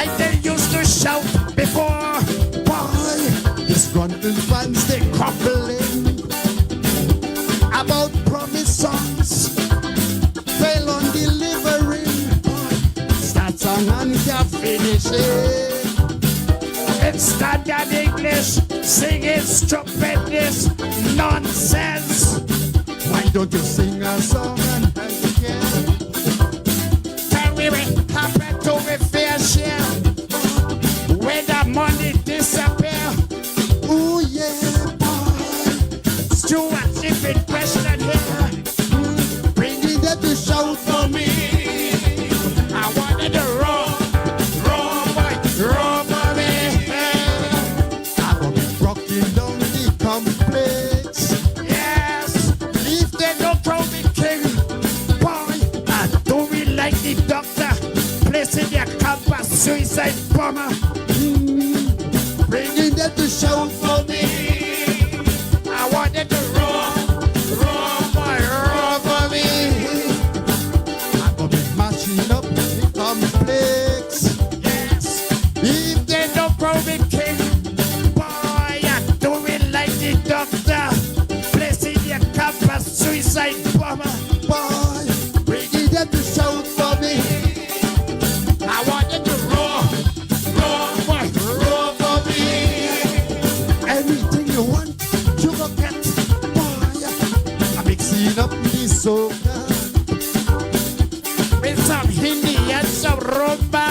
like they used to shout before. Boy, these grunting fans, they crumbling about promise songs, fail on delivering. Boy, start song and can't finish it. It's standard English, singing stupendous nonsense. Why don't you sing a song and dance again? Tell me what happened to me fair share when the money disappear. Ooh yeah, boy. Stuart Tiffin question here. Bringing them to shout for me. I wanted to roll boy, roll for me. I'm gonna be rocking down the complex. Yes, if they don't throw me king, boy, I do me like the doctor, placing their campus suicide bomber. Bringing them to shout for me. I wanted to roll boy, roll for me. I'm gonna be mashing up the complex. Yes, if they don't throw me king, boy, I do it like the doctor, placing their campus suicide bomber. Boy, bringing them to shout for me. I wanted to roll boy, roll for me. Anything you want, you go get. Boy, I'm mixing up the soca with some Hindi and some rumba,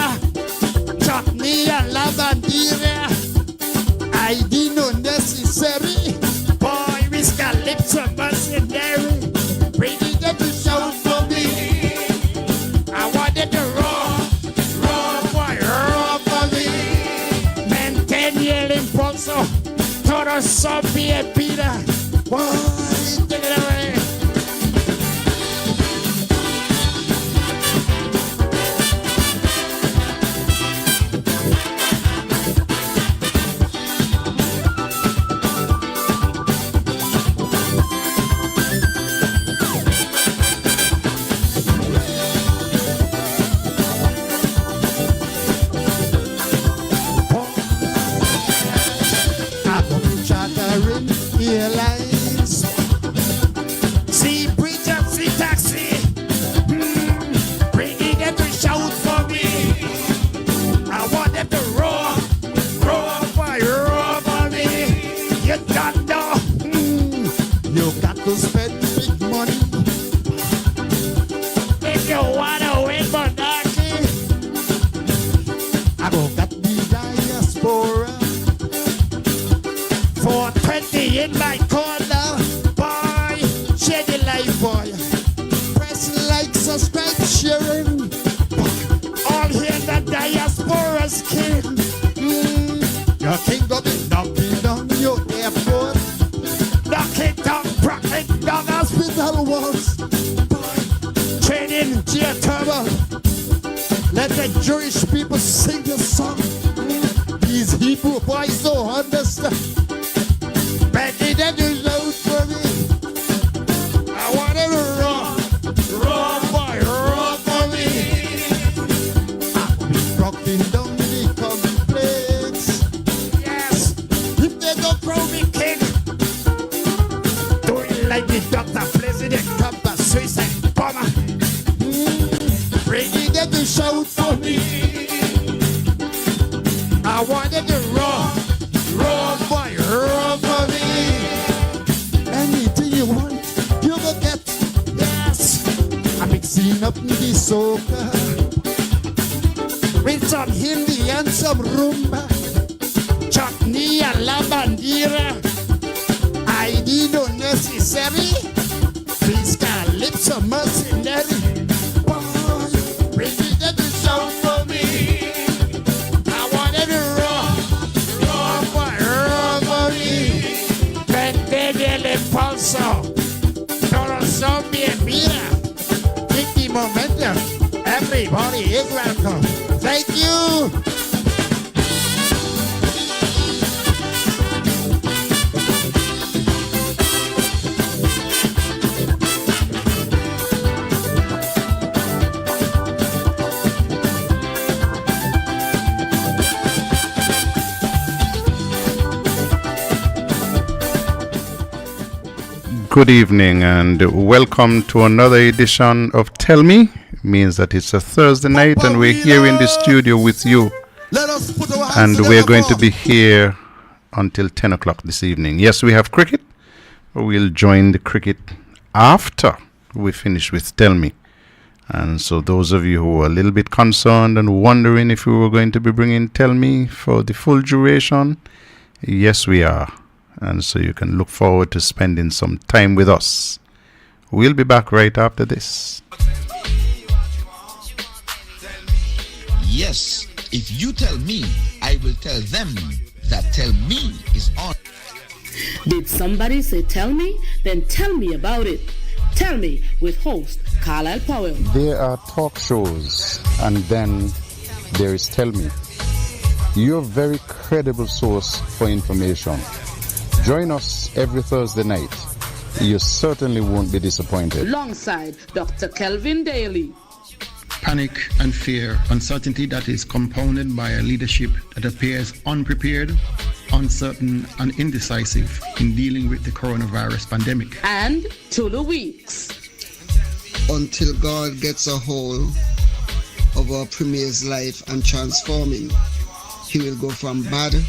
chutney and lavandera. I didn't know necessary. Boy, we got lips of mercenary. Bringing them to shout for me. I wanted to roll boy, roll for me. Maintain your impulso, todo zombie and Peter. Boy, take it away. Airlines, see bridge and see taxi, bringing them to shout for me. I want them to roar boy, roar for me. You don't know, you got to spend big money if you wanna win monarchy. I go got the diaspora. 420 in my corner, boy, share the life, boy. Press like, subscribe, sharing. All here the diaspora's king. Your king gonna be knocking down your airport, knocking down hospital walls, boy. Training geothermal. Let the Jewish people sing the song. These Hebrew boys don't understand. Ready to do load for me. I want to roll boy, roll for me. I'll be rocking down the complex. Yes, if they don't throw me king, do it like the doctor, president, campus, suicide bomber. Ready to shout for me. I wanted to roll boy, roll for me. Anything you want, you go get. Yes, I'm mixing up the soca with some Hindi and some rumba, chutney and lavandera. I didn't know necessary. Please got lips of mercenary. Boy, ready to shout for me. I wanted to roll boy, roll for me. Maintain el impulso, todo zombie and Peter. Take the momentum. Everybody is welcome. Thank you. Good evening and welcome to another edition of Tell Me. It means that it's a Thursday night and we're here in the studio with you. And we're going to be here until 10 o'clock this evening. Yes, we have cricket. We'll join the cricket after we finish with Tell Me. And so those of you who are a little bit concerned and wondering if we were going to be bringing Tell Me for the full duration, yes, we are. And so you can look forward to spending some time with us. We'll be back right after this. Yes, if you tell me, I will tell them that Tell Me is on. Did somebody say tell me? Then tell me about it. Tell Me with host Carlisle Powell. There are talk shows and then there is Tell Me, your very credible source for information. Join us every Thursday night. You certainly won't be disappointed. Alongside Dr. Kelvin Daly. Panic and fear, uncertainty that is compounded by a leadership that appears unprepared, uncertain and indecisive in dealing with the coronavirus pandemic. And Tulu Weeks. Until God gets a hold of our Premier's life and transform him, he will go from bad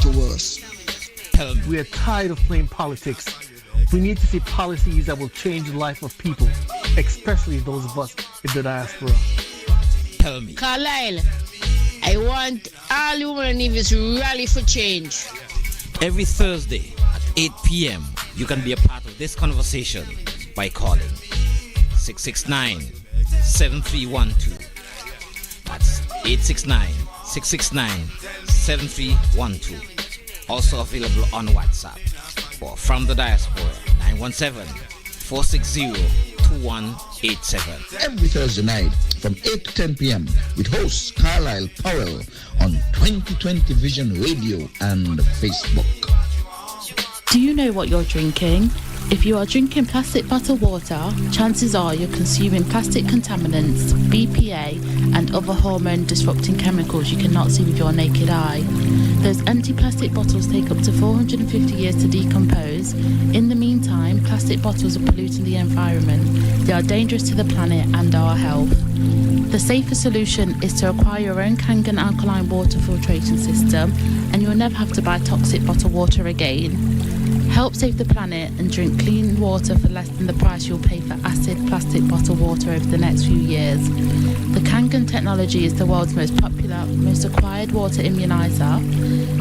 to worse. We are tired of playing politics. We need to see policies that will change the life of people, especially those of us in the diaspora. Tell me. Carlisle, I want all human leaders to rally for change. Every Thursday at 8 p.m., you can be a part of this conversation by calling 669-7312. That's 869-669-7312. Also available on WhatsApp or from the diaspora 917-460-2187. Every Thursday night from 8 to 10 p.m. with host Carlisle Powell on 2020 Vision Radio and Facebook. Do you know what you're drinking? If you are drinking plastic bottled water, chances are you're consuming plastic contaminants, BPA, and other hormone-disrupting chemicals you cannot see with your naked eye. Those empty plastic bottles take up to 450 years to decompose. In the meantime, plastic bottles are polluting the environment. They are dangerous to the planet and our health. The safer solution is to acquire your own Kangen alkaline water filtration system, and you'll never have to buy toxic bottled water again. Help save the planet and drink clean water for less than the price you'll pay for acid plastic bottled water over the next few years. The Kangen technology is the world's most popular, most acquired water immunizer.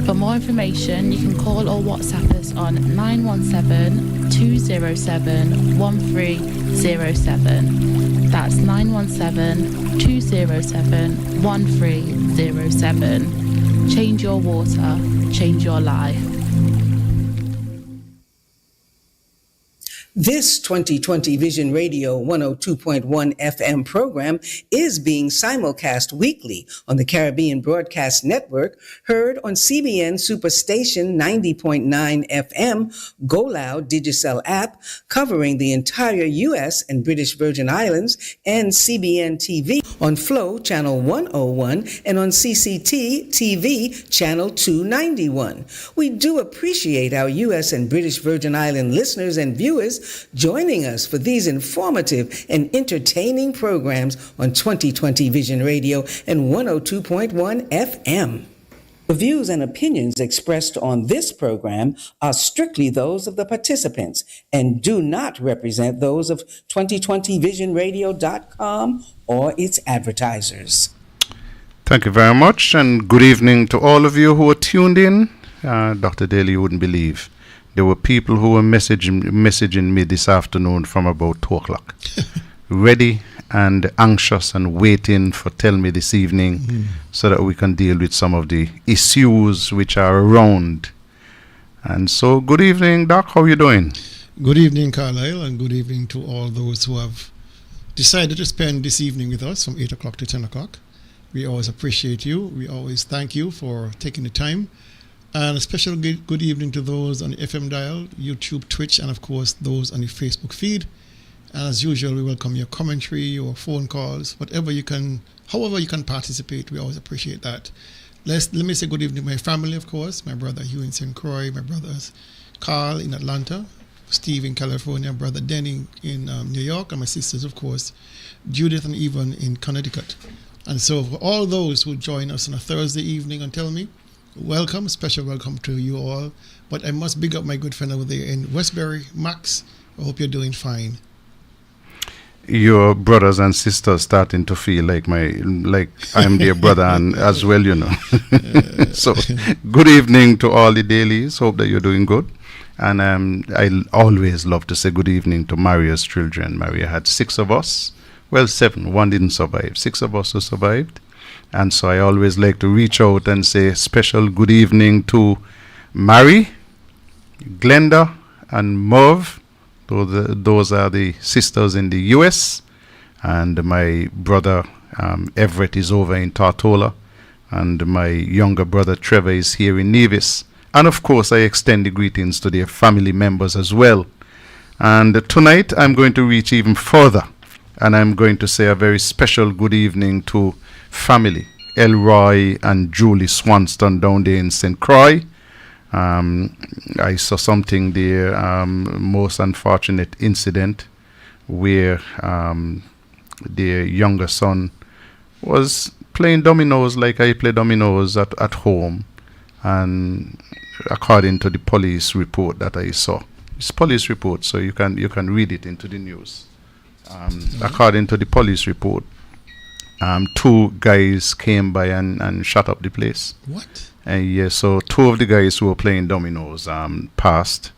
For more information, you can call or WhatsApp us on 917-207-1307. That's 917-207-1307. Change your water, change your life. This 2020 Vision Radio 102.1 FM program is being simulcast weekly on the Caribbean Broadcast Network, heard on CBN Superstation 90.9 FM, Go Loud Digicel app, covering the entire U.S. and British Virgin Islands, and CBN TV on Flow Channel 101 and on CCT TV Channel 291. We do appreciate our U.S. and British Virgin Island listeners and viewers joining us for these informative and entertaining programs on 2020 Vision Radio and 102.1 FM. The views and opinions expressed on this program are strictly those of the participants and do not represent those of 2020visionradio.com or its advertisers. Thank you very much, and good evening to all of you who are tuned in. Dr. Daly, you wouldn't believe. There were people who were messaging me this afternoon from about 2 o'clock, ready and anxious and waiting for Tell Me this evening so that we can deal with some of the issues which are around. And so, good evening, Doc. How are you doing? Good evening, Carlisle, and good evening to all those who have decided to spend this evening with us from 8 o'clock to 10 o'clock. We always appreciate you. We always thank you for taking the time. And a special good evening to those on the FM dial, YouTube, Twitch, and of course those on the Facebook feed. And as usual, we welcome your commentary, your phone calls, however you can participate. We always appreciate that. Let me say good evening to my family, of course, my brother Hugh in St. Croix, my brothers Carl in Atlanta, Steve in California, Brother Denny in New York, and my sisters, of course, Judith and Yvonne in Connecticut. And so for all those who join us on a Thursday evening and tell me, welcome, special welcome to you all. But I must big up my good friend over there in Westbury, Max. I hope you're doing fine. Your brothers and sisters starting to feel like I'm their brother and as well, you know. So good evening to all the dailies. Hope that you're doing good. And I always love to say good evening to Maria's children. Maria had 6 of us. Well, 7. 1 didn't survive. 6 of us who survived. And so I always like to reach out and say special good evening to Mary, Glenda, and Merv. Those are the sisters in the U.S. And my brother Everett is over in Tortola. And my younger brother Trevor is here in Nevis. And of course, I extend the greetings to their family members as well. And tonight, I'm going to reach even further. And I'm going to say a very special good evening to family, Elroy and Julie Swanston down there in St. Croix. I saw something there, most unfortunate incident where their younger son was playing dominoes like I play dominoes at home. And according to the police report that I saw, it's police report, so you can read it into the news. According to the police report, 2 guys came by and shut up the place. What? Yeah, so 2 of the guys who were playing dominoes passed.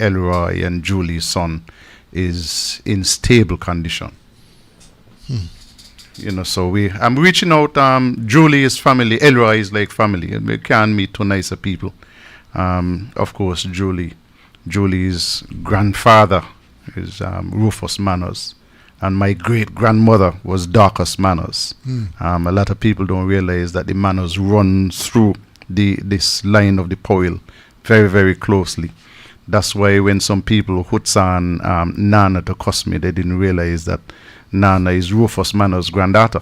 Elroy and Julie's son is in stable condition. You know, so I'm reaching out. Julie is family. Elroy is like family. We can't meet 2 nicer people. Of course, Julie's grandfather is Rufus Manners, and my great grandmother was Dorcas Manners. A lot of people don't realize that the Manners run through this line of the Powell very, very closely. That's why when some people hoots on Nana to cuss me, they didn't realize that Nana is Rufus Manners' granddaughter.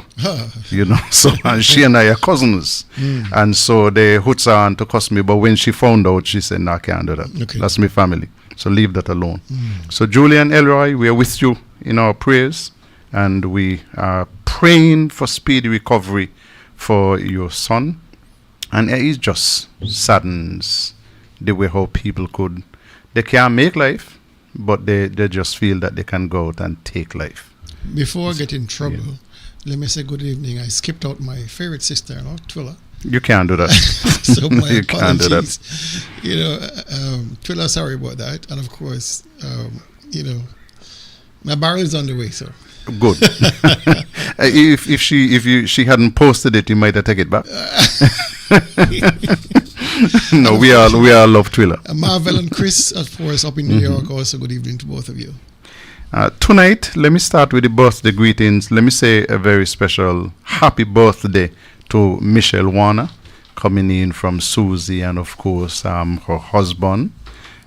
You know, so and she and I are cousins. And so they hoots on to cuss me, but when she found out, she said, no, I can't do that. Okay. That's my family. So leave that alone. So Julie and Elroy, we are with you in our prayers, and we are praying for speedy recovery for your son. And it just saddens the way how people they can't make life, but they just feel that they can go out and take life. Before I get in trouble, let me say good evening. I skipped out my favorite sister, Twilla. You can't do that. So my You apologies. can't do that. You know, Twilla, sorry about that. And of course, you know, my barrel is on the way, so. Good. If she hadn't posted it, you might have taken it back. No, we all love Twilla. Marvel and Chris, of course, up in New York. Also, good evening to both of you. Tonight, let me start with the birthday greetings. Let me say a very special happy birthday to Michelle Warner, coming in from Susie and, of course, her husband,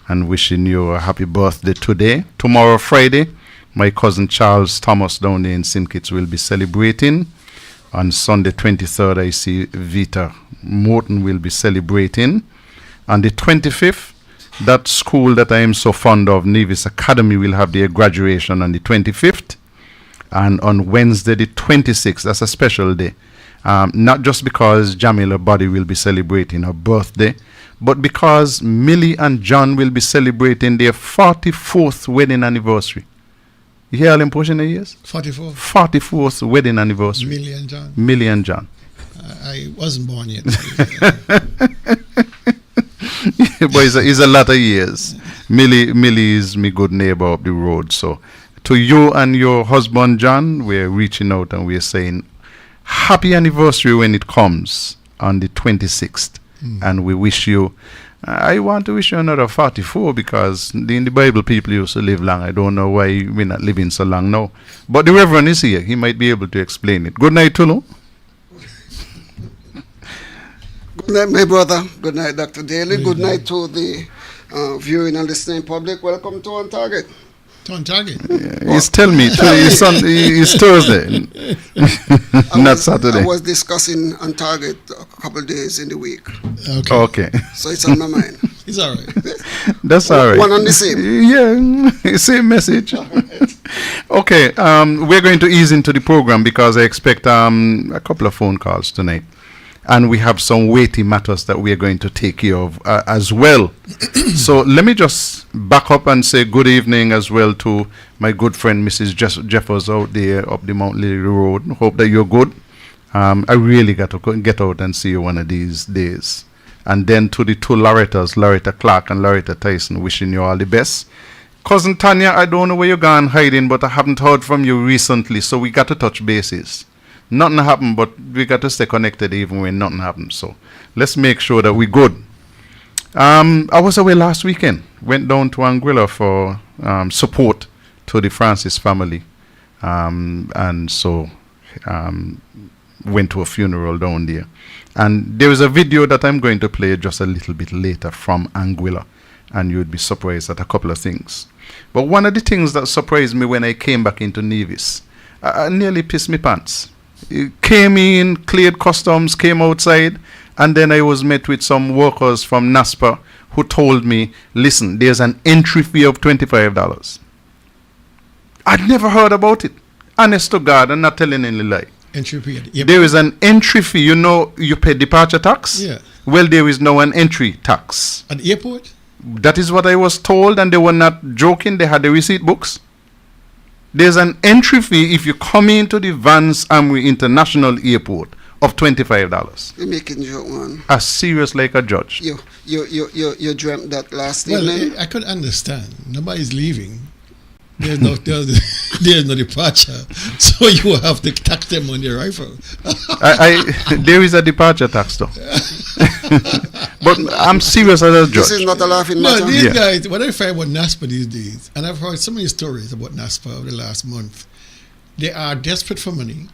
and wishing you a happy birthday today. Tomorrow, Friday, my cousin Charles Thomas down there in St. Kitts will be celebrating. On Sunday, 23rd, I see Vita Morton will be celebrating. On the 25th, that school that I am so fond of, Nevis Academy, will have their graduation on the 25th. And on Wednesday, the 26th, that's a special day. Not just because Jamila Body will be celebrating her birthday, but because Millie and John will be celebrating their 44th wedding anniversary. You hear all them pushing the years? 44. 44th wedding anniversary. Millie and John. Millie and John. I wasn't born yet. But it's a lot of years. Millie is my good neighbor up the road. So to you and your husband, John, we're reaching out and we're saying happy anniversary when it comes on the 26th. And we wish you, I want to wish you another 44 because in the Bible people used to live long. I don't know why we're not living so long now. But the Reverend is here. He might be able to explain it. Good night, Tulu. Good night, my brother. Good night, Dr. Daly. Good night to the viewing and listening public. Welcome to On Target. On Target? He's telling me it's Thursday, not Saturday. I was discussing On Target a couple of days in the week. Okay. So it's on my mind. It's all right. That's all right. One and the same. Yeah, same message. Okay, we're going to ease into the program because I expect a couple of phone calls tonight. And we have some weighty matters that we are going to take care of as well. So let me just back up and say good evening as well to my good friend Mrs. Jeffers out there up the Mount Lily Road. Hope that you're good. I really got to get out and see you one of these days. And then to the two Lorettas, Loretta Clark and Loretta Tyson, wishing you all the best. Cousin Tanya, I don't know where you're gone hiding, but I haven't heard from you recently, so we got to touch bases. Nothing happened, but we got to stay connected even when nothing happens. So let's make sure that we're good. I was away last weekend. Went down to Anguilla for support to the Francis family. And so went to a funeral down there. And there is a video that I'm going to play just a little bit later from Anguilla. And you'd be surprised at a couple of things. But one of the things that surprised me when I came back into Nevis, I nearly pissed my pants. Came in, cleared customs, came outside, and then I was met with some workers from NASPA who told me, listen, there's an entry fee of $25. I'd never heard about it. Honest to God, I'm not telling any lie. Entry fee. There is an entry fee. You know, you pay departure tax? Yeah. Well, there is now an entry tax. At the airport? That is what I was told, and they were not joking. They had the receipt books. There's an entry fee if you come into the Vance Amway International Airport of $25. You're making joke, man. As serious like a judge. You dreamt that last Well, evening? I could understand. Nobody's leaving. There's no departure, so you have to tax them on your rifle. There is a departure tax, though. But I'm serious as a judge. This is not a laughing matter. No, these guys, what I find about NASPA these days, and I've heard so many stories about NASPA over the last month, they are desperate for money,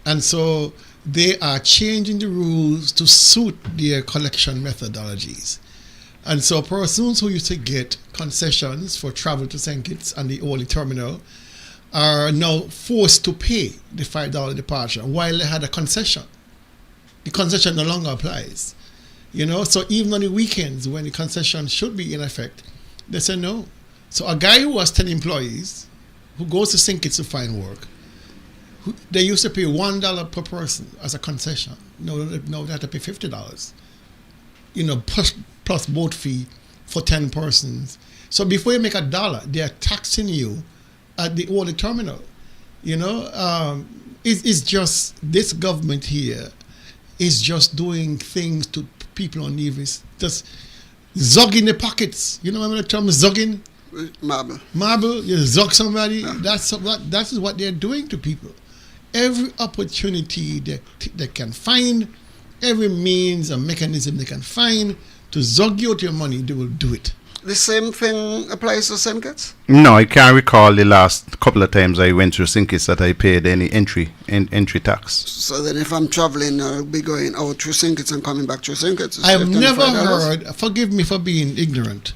and so they are changing the rules to suit their collection methodologies. And so persons who used to get concessions for travel to St. Kitts and the Orly terminal are now forced to pay the $5 departure while they had a concession. The concession no longer applies. You know, so even on the weekends when the concession should be in effect, they say no. So a guy who has 10 employees who goes to St. Kitts to find work, they used to pay $1 per person as a concession. No, they have to pay $50. You know, plus boat fee for 10 persons. So before you make $1, they are taxing you at the Orly terminal. You know, it's just this government here is just doing things to people on Nevis, just zogging the pockets. You know what I mean? The term zogging? Marble, you zog somebody. Yeah. That is what they're doing to people. Every opportunity they can find, every means and mechanism they can find to zog you out your money, they will do it. The same thing applies to St. Kitts? No, I can't recall the last couple of times I went to St. Kitts that I paid any entry tax. So then if I'm traveling, I'll be going out through St. Kitts and coming back through St. Kitts. I have never heard, forgive me for being ignorant,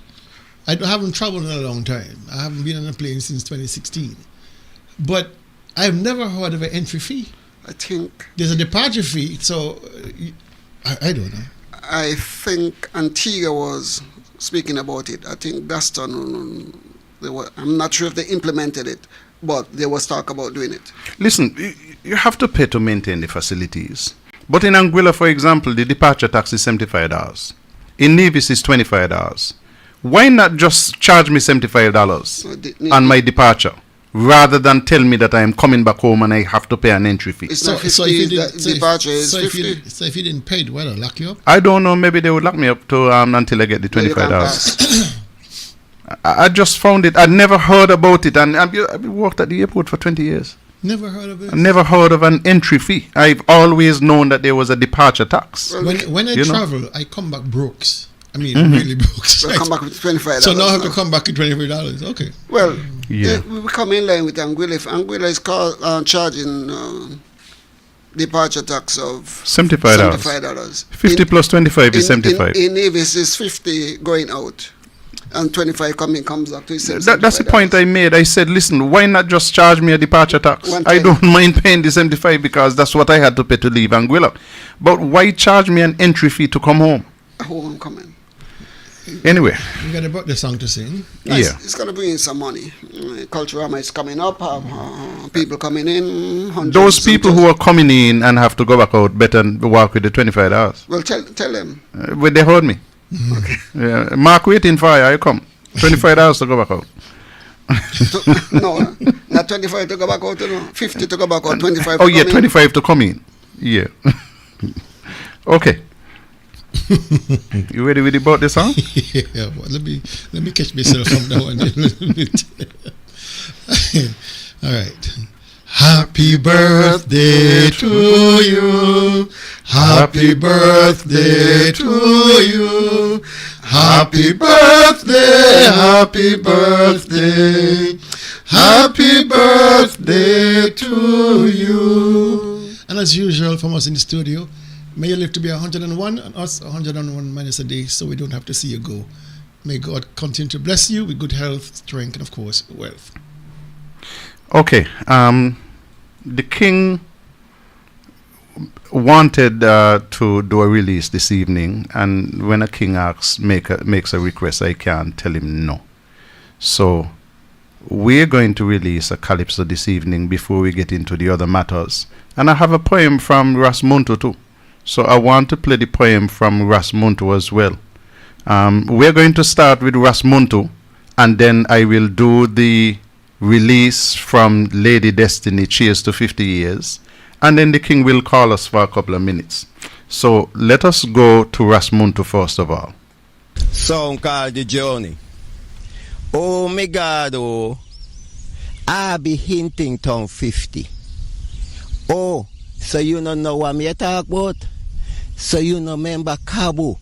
I haven't traveled in a long time. I haven't been on a plane since 2016. But I've never heard of an entry fee. I think there's a departure fee, so I don't know. I think Antigua was speaking about it. I think Gaston, I'm not sure if they implemented it, but there was talk about doing it. Listen, you have to pay to maintain the facilities. But in Anguilla, for example, the departure tax is $75. In Nevis, it's $25. Why not just charge me $75 on my departure, rather than tell me that I am coming back home and I have to pay an entry fee? It's not 50, departure is 50. So if you didn't pay, why don't lock you up? I don't know, maybe they would lock me up to until I get the $25. I just found it, I'd never heard about it, and I've worked at the airport for 20 years. Never heard of it? I've never heard of an entry fee. I've always known that there was a departure tax. Well, when I travel, I come back broke. I mean, really broke. So come back with $25. So now I have to come back with $25. Okay. Well, we come in line with Anguilla. If Anguilla is charging departure tax of $75. 50 plus 25 is 75. In Nevis is 50 going out, and 25 comes back to that's the point I made. I said, listen, why not just charge me a departure tax? I don't mind paying the 75 because that's what I had to pay to leave Anguilla. But why charge me an entry fee to come home? Home coming. Anyway. You got about the song to sing. Yeah. It's going to bring in some money. Culturama is coming up. People coming in. Those people who are coming in and have to go back out better work with the $25. Well, tell them. But they heard me. Okay. Yeah. Mark waiting for you. I come. $25 to go back out. No, not 25 to go back out. No. 50 to go back out. 25. Oh yeah, 25 to come in. Yeah. Okay. You ready with the about the song? Yeah, well, let me catch myself from now on a little bit. All right. Happy birthday to you. Happy birthday to you. Happy birthday, happy birthday. Happy birthday to you. And as usual from us in the studio, may you live to be 101 and us 101 minus a day, so we don't have to see you go. May God continue to bless you with good health, strength, and of course, wealth. Okay. The king wanted to do a release this evening, and when a king makes a request, I can't tell him no. So we're going to release a calypso this evening before we get into the other matters. And I have a poem from Ras Muntu too. So I want to play the poem from Ras Muntu as well. We're going to start with Ras Muntu, and then I will do the release from Lady Destiny, Cheers to 50 Years, and then the king will call us for a couple of minutes. So let us go to Ras Muntu first of all. Song called The Journey. Oh my God, oh, I be hinting town 50. Oh, so you don't know what me talk about? So you know remember Cabo,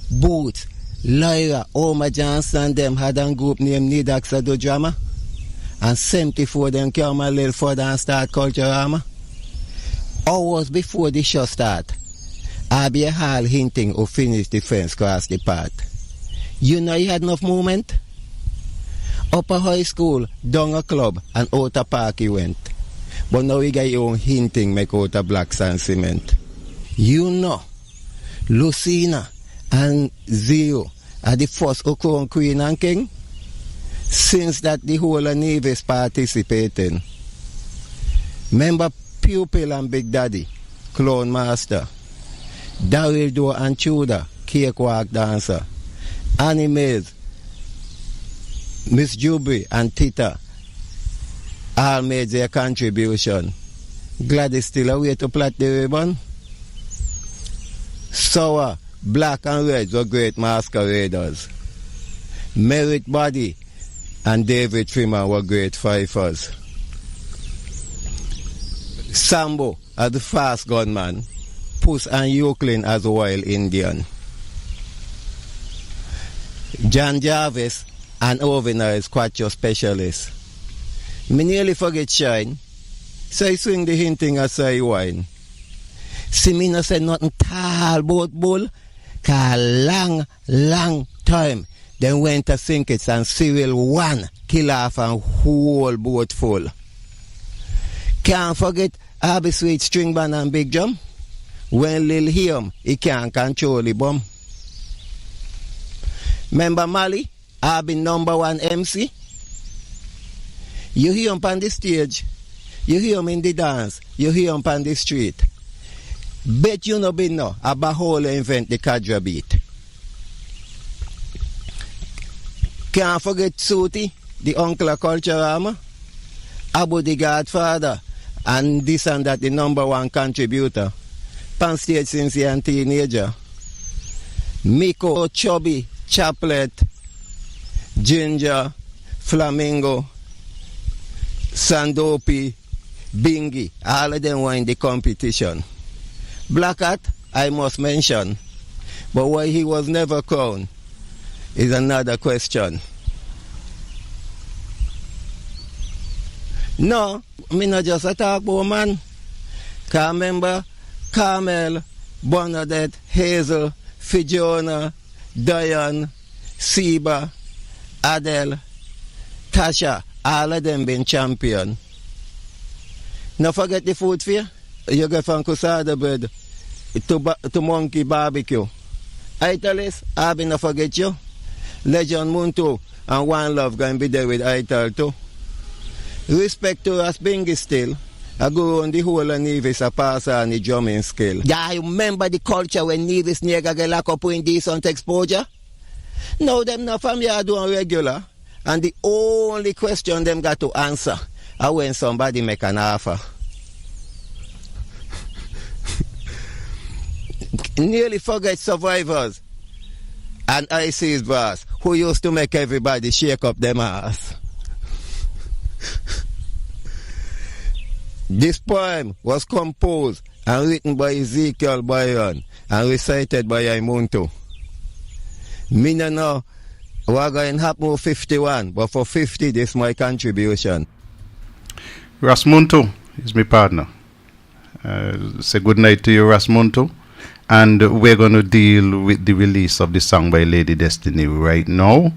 Boots, Lyra, Oma Johnson, them had a group named Nidax Do Drama? And 74 them come a little further and start Culturama. Hours before the show start, I be a hall hinting or finish the fence cross the path. You know you had enough movement? Upper high school, down a club, and out a park you went. But now we got your own hinting make out a black sand cement. You know, Lucina and Zio are the first Okron Queen and King. Since that the whole of Navy is participating. Remember Pupil and Big Daddy, Clown Master, Daryl Doe and Tudor, Cakewalk Dancer, Animes, Miss Juby and Tita, all made their contribution. Gladys still away to plait the ribbon. Sour, Black and Red were great masqueraders. Merit Body and David Trimmer were great fifers. Sambo as the fast gunman, Puss and Euclid as a wild Indian. John Jarvis and Ovina as quattro specialist. Me nearly forget Shine, so I swing the hinting as I wine. See me no say nothing tall about bull, cause long time then went to sink it and Cyril one kill off and whole boat full. Can't forget Abby Sweet String Band and Big Drum. When Lil hear he can't control the bomb. Remember Mali, Abby #1 MC? You hear him on the stage, you hear him in the dance, you hear him on the street. Bet you no been no about whole invent the Kadra beat. Can't forget Suti, the uncle of Culturama, Abu the Godfather, and this and that the #1 contributor. Pan stage since he a teenager. Miko, Chubby, Chaplet, Ginger, Flamingo, Sandopi, Bingy, all of them were in the competition. Black Hat, I must mention, but why he was never crowned is another question. No, me not just a talk about man. Can remember Carmel, Bernadette, Hazel, Fiona, Diane, Seba, Adele, Tasha, all of them been champion. Now forget the food fair. You get from Cusada bread to Monkey Barbecue. I tell us, I been not forget you. Legend Muntu and One Love going to be there with Ital too. Respect to us Bingy still. I go on the whole of Nevis a pass on the drumming skill. Yeah, you remember the culture when Nevis nigga get locked up in decent exposure? Now them not from here doing regular. And the only question them got to answer are when somebody make an offer. Nearly forget survivors and IC's boss who used to make everybody shake up them ass. This poem was composed and written by Ezekiel Byron and recited by Imuntu. Me no know what going to happen with 51, but for 50 this is my contribution. Rasmuntu is my partner. Say good night to you, Rasmuntu. And we're going to deal with the release of the song by Lady Destiny right now.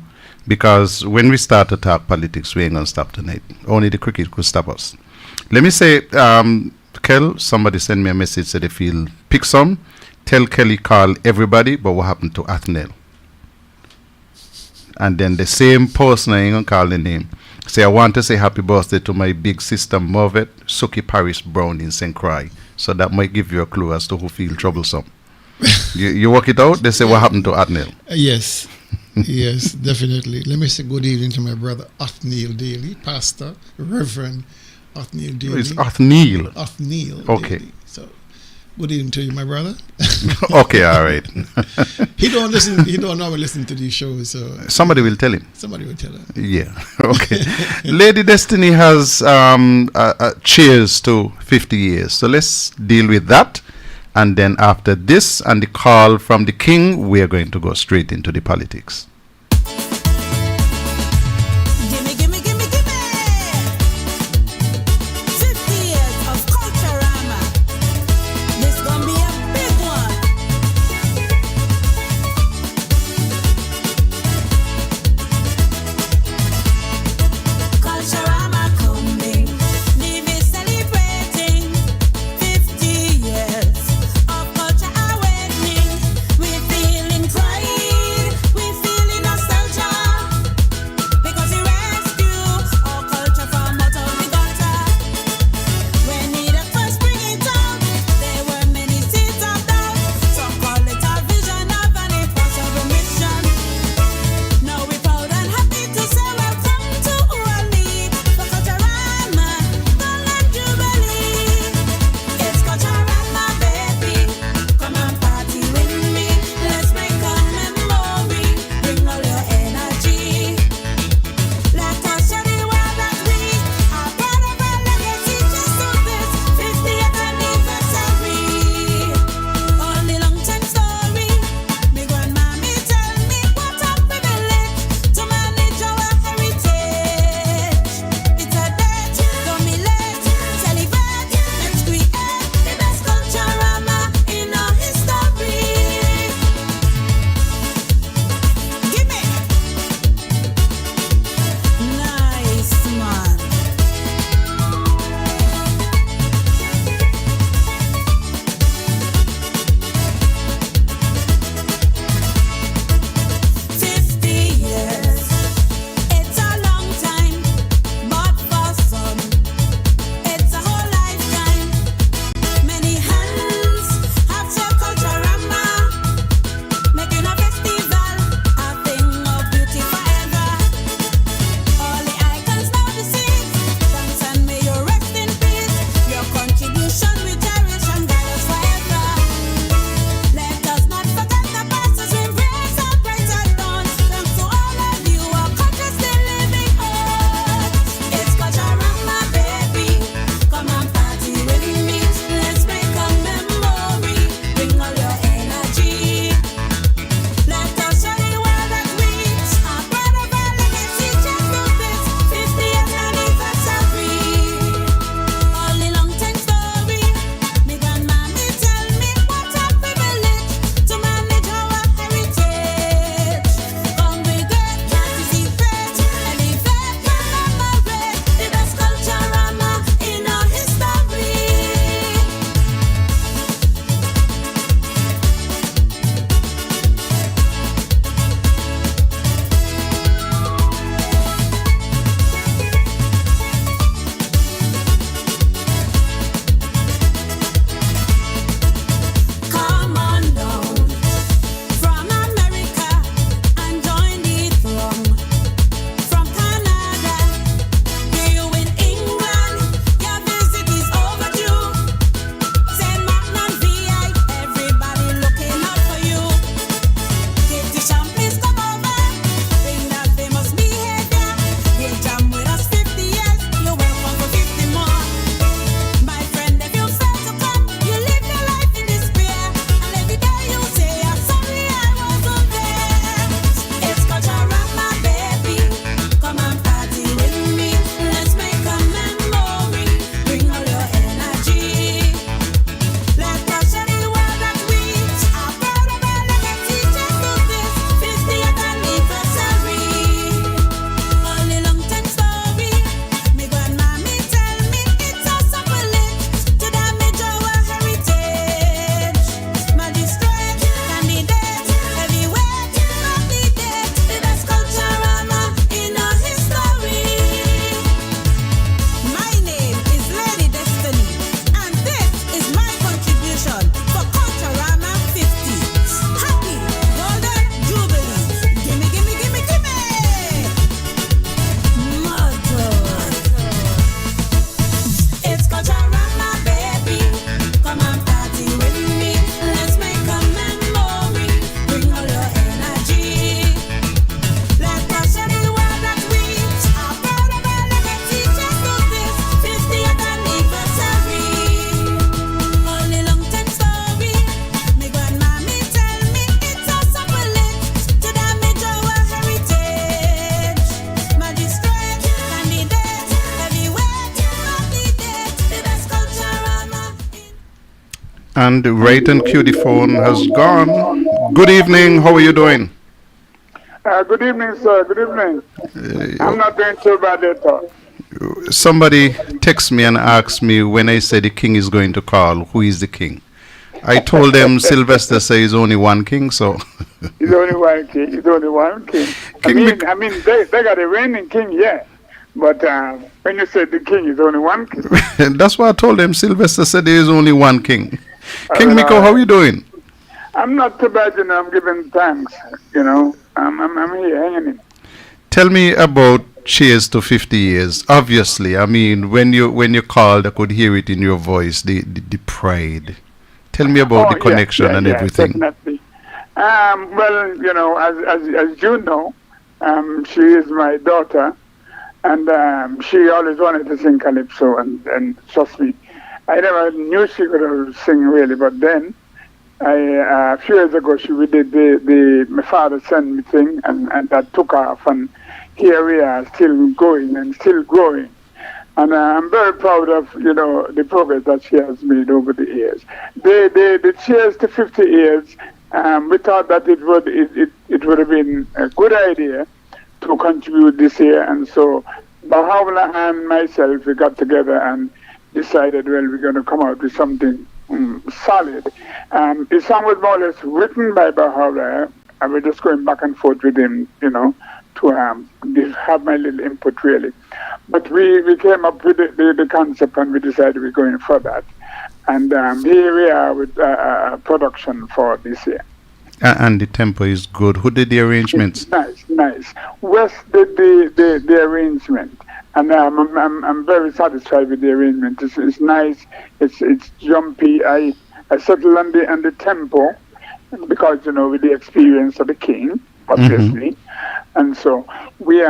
Because when we start to talk politics, we ain't going to stop tonight. Only the cricket could stop us. Let me say, Kel, somebody sent me a message, said they feel pick some. Tell Kelly call everybody, but what happened to Athnel? And then the same person, I ain't going to call the name, say, I want to say happy birthday to my big sister Mervet, Suki Paris Brown in St. Croix. So that might give you a clue as to who feel troublesome. you work it out, they say, what happened to Athnel? Yes. Yes, definitely. Let me say good evening to my brother Othniel Daly, Pastor, Reverend Othniel Daly. It's Othniel. Othniel. Okay. Daly. So, good evening to you, my brother. Okay, all right. He don't listen. He don't normally listen to these shows. So somebody will tell him. Somebody will tell him. Yeah. Okay. Lady Destiny has cheers to 50 years. So let's deal with that. And then after this and the call from the king, we are going to go straight into the politics. Feeling pride, we feel And right and cue, the phone has gone. Good evening. How are you doing? Good evening, sir. Good evening. I'm not doing too bad at all. Somebody texts me and asks me when I say the king is going to call, who is the king? I told them Sylvester says only one king, so. He's only one king. He's only one king. I mean, they got a reigning king, yeah. But when you say the king is only one king. That's why I told them Sylvester said there is only one king. King Miko, how are you doing? I'm not too bad, you know. I'm giving thanks, you know. I'm here hanging in. Tell me about Cheers to 50 years. Obviously, I mean, when you called, I could hear it in your voice, the pride. Tell me about the connection and everything. Definitely. Well, you know, as you know, she is my daughter, and she always wanted to sing calypso, and trust me, I never knew she could sing really, but then a few years ago we did my father sent me thing, and that took off, and here we are still going and still growing. And I'm very proud of, you know, the progress that she has made over the years. The Cheers to 50 years, we thought that it would have been a good idea to contribute this year. And so Bahawla and myself, we got together and decided, well, we're going to come out with something solid. The song was more or less written by Bahawla, and we're just going back and forth with him, you know, to have my little input, really. But we came up with the concept, and we decided we're going for that. And here we are with production for this year. And the tempo is good. Who did the arrangements? Nice. Wes did the arrangement, and I'm very satisfied with the arrangement. It's nice. It's jumpy. I settled on the tempo because, you know, with the experience of the king, obviously. Mm-hmm. And so we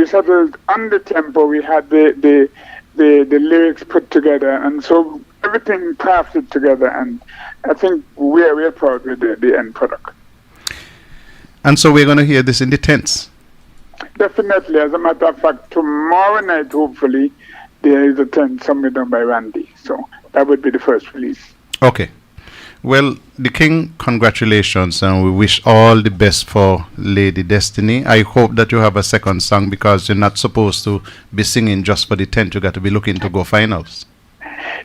settled on the tempo. We had the lyrics put together, and so everything crafted together. And I think we're proud with the end product. And so we're going to hear this in the tents. Definitely. As a matter of fact, tomorrow night, hopefully, there is a tent somewhere done by Randy. So that would be the first release. Okay. Well, the king, congratulations, and we wish all the best for Lady Destiny. I hope that you have a second song, because you're not supposed to be singing just for the tent. You got to be looking to go finals.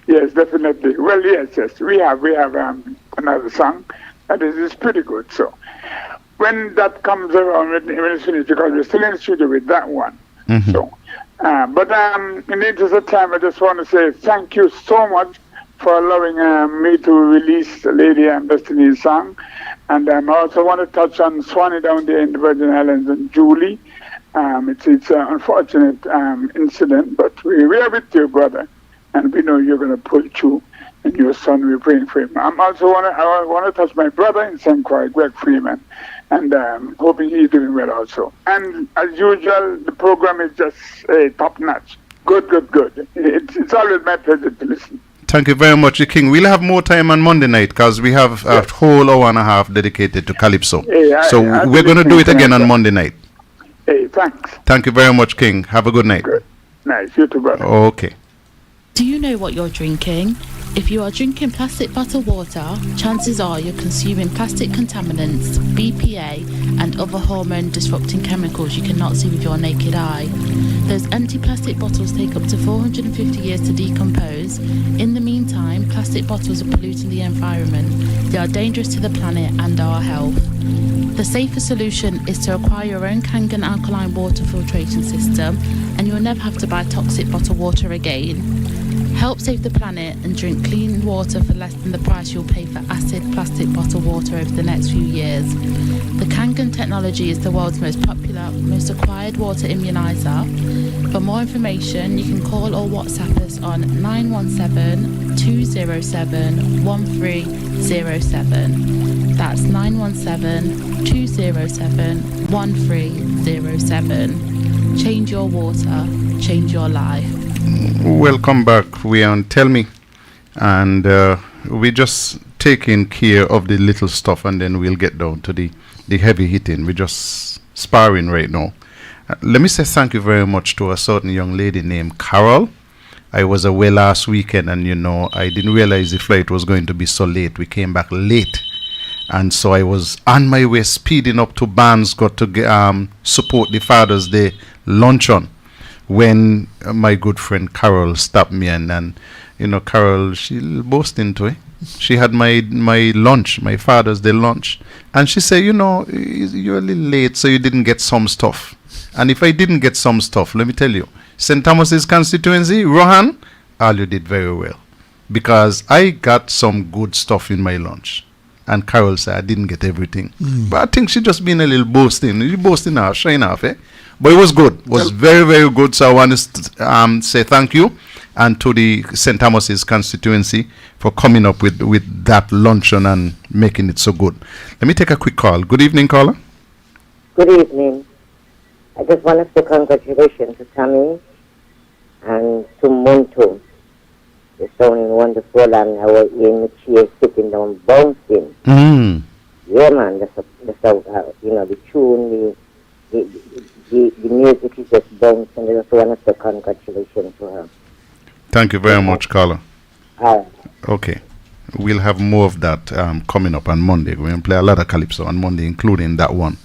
Yes, definitely. Well, yes. We have another song that is pretty good. So when that comes around, when it's finished, because we're still in the studio with that one. Mm-hmm. So, but in the interest of time, I just want to say thank you so much for allowing me to release Lady Destiny's song. And I also want to touch on Swanee down there in the Virgin Islands and Julie. It's an unfortunate incident, but we are with you, brother. And we know you're going to pull through. And your son, we're praying for him. I want to touch my brother in St. Croix, Greg Freeman. And hoping he's doing well also. And as usual, the program is just top-notch. Good. It's always my pleasure to listen. Thank you very much, King. We'll have more time on Monday night, because we have a whole hour and a half dedicated to Calypso. So we're going to do it again on Monday night. Hey, thanks. Thank you very much, King. Have a good night. Good. Nice. You too, brother. Okay. Do you know what you're drinking? If you are drinking plastic bottled water, chances are you're consuming plastic contaminants, BPA, and other hormone-disrupting chemicals you cannot see with your naked eye. Those empty plastic bottles take up to 450 years to decompose. In the meantime, plastic bottles are polluting the environment. They are dangerous to the planet and our health. The safer solution is to acquire your own Kangen alkaline water filtration system, and you'll never have to buy toxic bottled water again. Help save the planet and drink clean water for less than the price you'll pay for acid plastic bottled water over the next few years. The Kangen technology is the world's most popular, most acquired water immunizer. For more information, you can call or WhatsApp us on 917-207-1307. That's 917-207-1307. Change your water, change your life. Welcome back. We are on Tell Me, and we're just taking care of the little stuff, and then we'll get down to the heavy hitting. We're just sparring right now. Let me say thank you very much to a certain young lady named Carol, I was away last weekend, and I didn't realize the flight was going to be so late. We came back late, and so I was on my way speeding up to Barnes, got to support the Father's Day luncheon, when my good friend Carol stopped me, and Carol, she boasted into it. She had my lunch, my Father's Day lunch, and she said, you're a little late, so you didn't get some stuff. And if I didn't get some stuff, let me tell you, St. Thomas's constituency, Rohan, all you did very well, because I got some good stuff in my lunch. And Carol said I didn't get everything. But I think she just been a little boasting. You boasting now, shine off, eh? But it was good. It was very, very good. So I want to say thank you, and to the St. Thomas's constituency for coming up with that luncheon and making it so good. Let me take a quick call. Good evening, caller. Good evening. I just want to say congratulations to Tammy and to Muntu. They sounding wonderful, and I was in the chair sitting down bouncing. Yeah, man, the tune, the music is just bouncing. I just want to say congratulations to her. Thank you very much, caller. All right. Okay. We'll have more of that coming up on Monday. We're going to play a lot of calypso on Monday, including that one.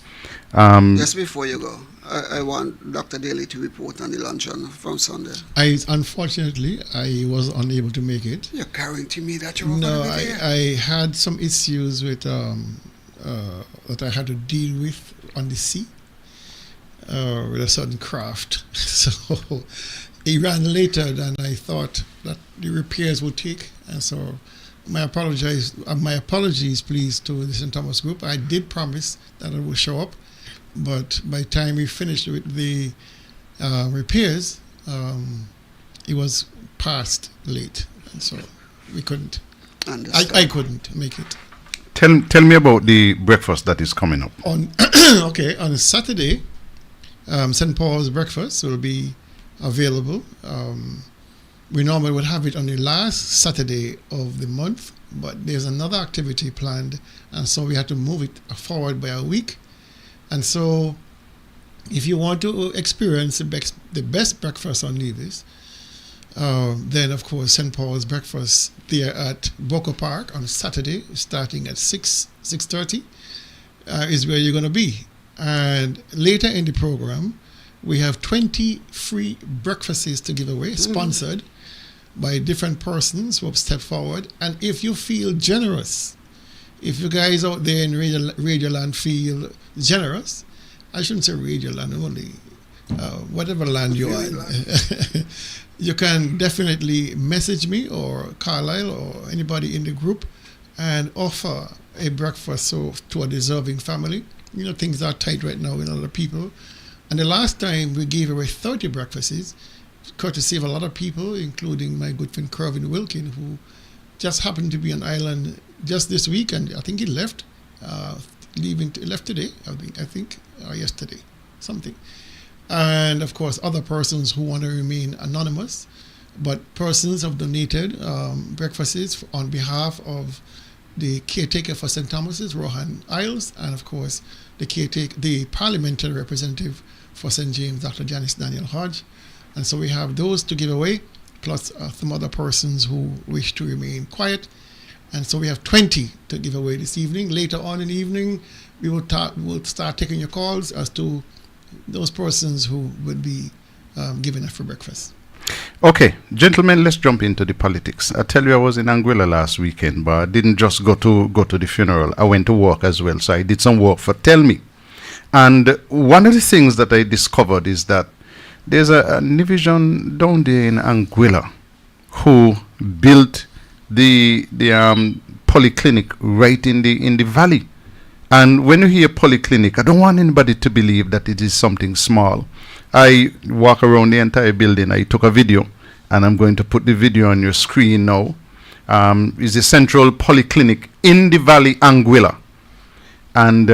Just before you go, I want Dr. Daly to report on the luncheon from Sunday. Unfortunately, I was unable to make it. You're guaranteeing me that you were No, going to be there. I had some issues with that I had to deal with on the sea with a certain craft. So it ran later than I thought that the repairs would take, and so my apologies, please, to the St. Thomas group. I did promise that I would show up, but by the time we finished with the repairs, it was past late, and so we couldn't. I couldn't make it. Tell me about the breakfast that is coming up. On on Saturday, St. Paul's breakfast will be available. We normally would have it on the last Saturday of the month, but there's another activity planned, and so we had to move it forward by a week. And so if you want to experience the best breakfast on Nevis, then of course St. Paul's breakfast there at Boko Park on Saturday, starting at 6:30, is where you're going to be. And later in the program, we have 20 free breakfasts to give away, sponsored by different persons who have stepped forward. And if you feel generous, if you guys out there in Radio Land feel generous, I shouldn't say Radio Land only, whatever land you're on, you can definitely message me or Carlisle or anybody in the group and offer a breakfast to a deserving family. Things are tight right now with other people. And the last time we gave away 30 breakfasts, courtesy of a lot of people, including my good friend Kervin Wilkin, who just happened to be on island just this week, and I think he left, left today, I think, or yesterday, something. And of course, other persons who want to remain anonymous, but persons have donated breakfasts on behalf of the caretaker for St. Thomas's, Rohan Isles, and of course, the parliamentary representative for St. James, Dr. Janice Daniel-Hodge. And so we have those to give away, plus some other persons who wish to remain quiet. And so we have 20 to give away this evening. Later on in the evening, we will start taking your calls as to those persons who would be given a free breakfast. Okay, gentlemen, let's jump into the politics. I tell you, I was in Anguilla last weekend, but I didn't just go to the funeral. I went to work as well, so I did some work for Tell Me. And one of the things that I discovered is that there's a division down there in Anguilla who built the polyclinic right in the valley. And when you hear polyclinic, I don't want anybody to believe that it is something small. I walk around the entire building. I took a video, and I'm going to put the video on your screen now. It's a central polyclinic in the valley, Anguilla. And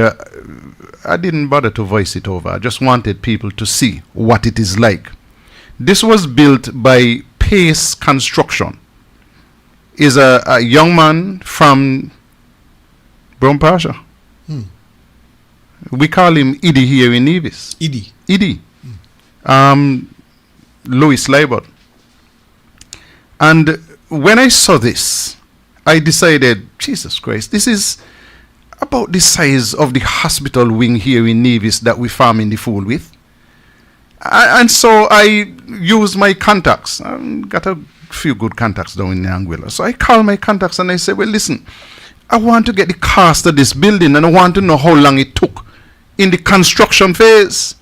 I didn't bother to voice it over. I just wanted people to see what it is like. This was built by Pace Construction. Is a young man from Brown Pasha. We call him Idi here in Nevis. Idi. Louis Leibert. And when I saw this, I decided, Jesus Christ, this is about the size of the hospital wing here in Nevis that we farm in the fool with. And so I used my contacts. I got a few good contacts down in Anguilla. So I called my contacts and I said, well, listen, I want to get the cost of this building and I want to know how long it took in the construction phase.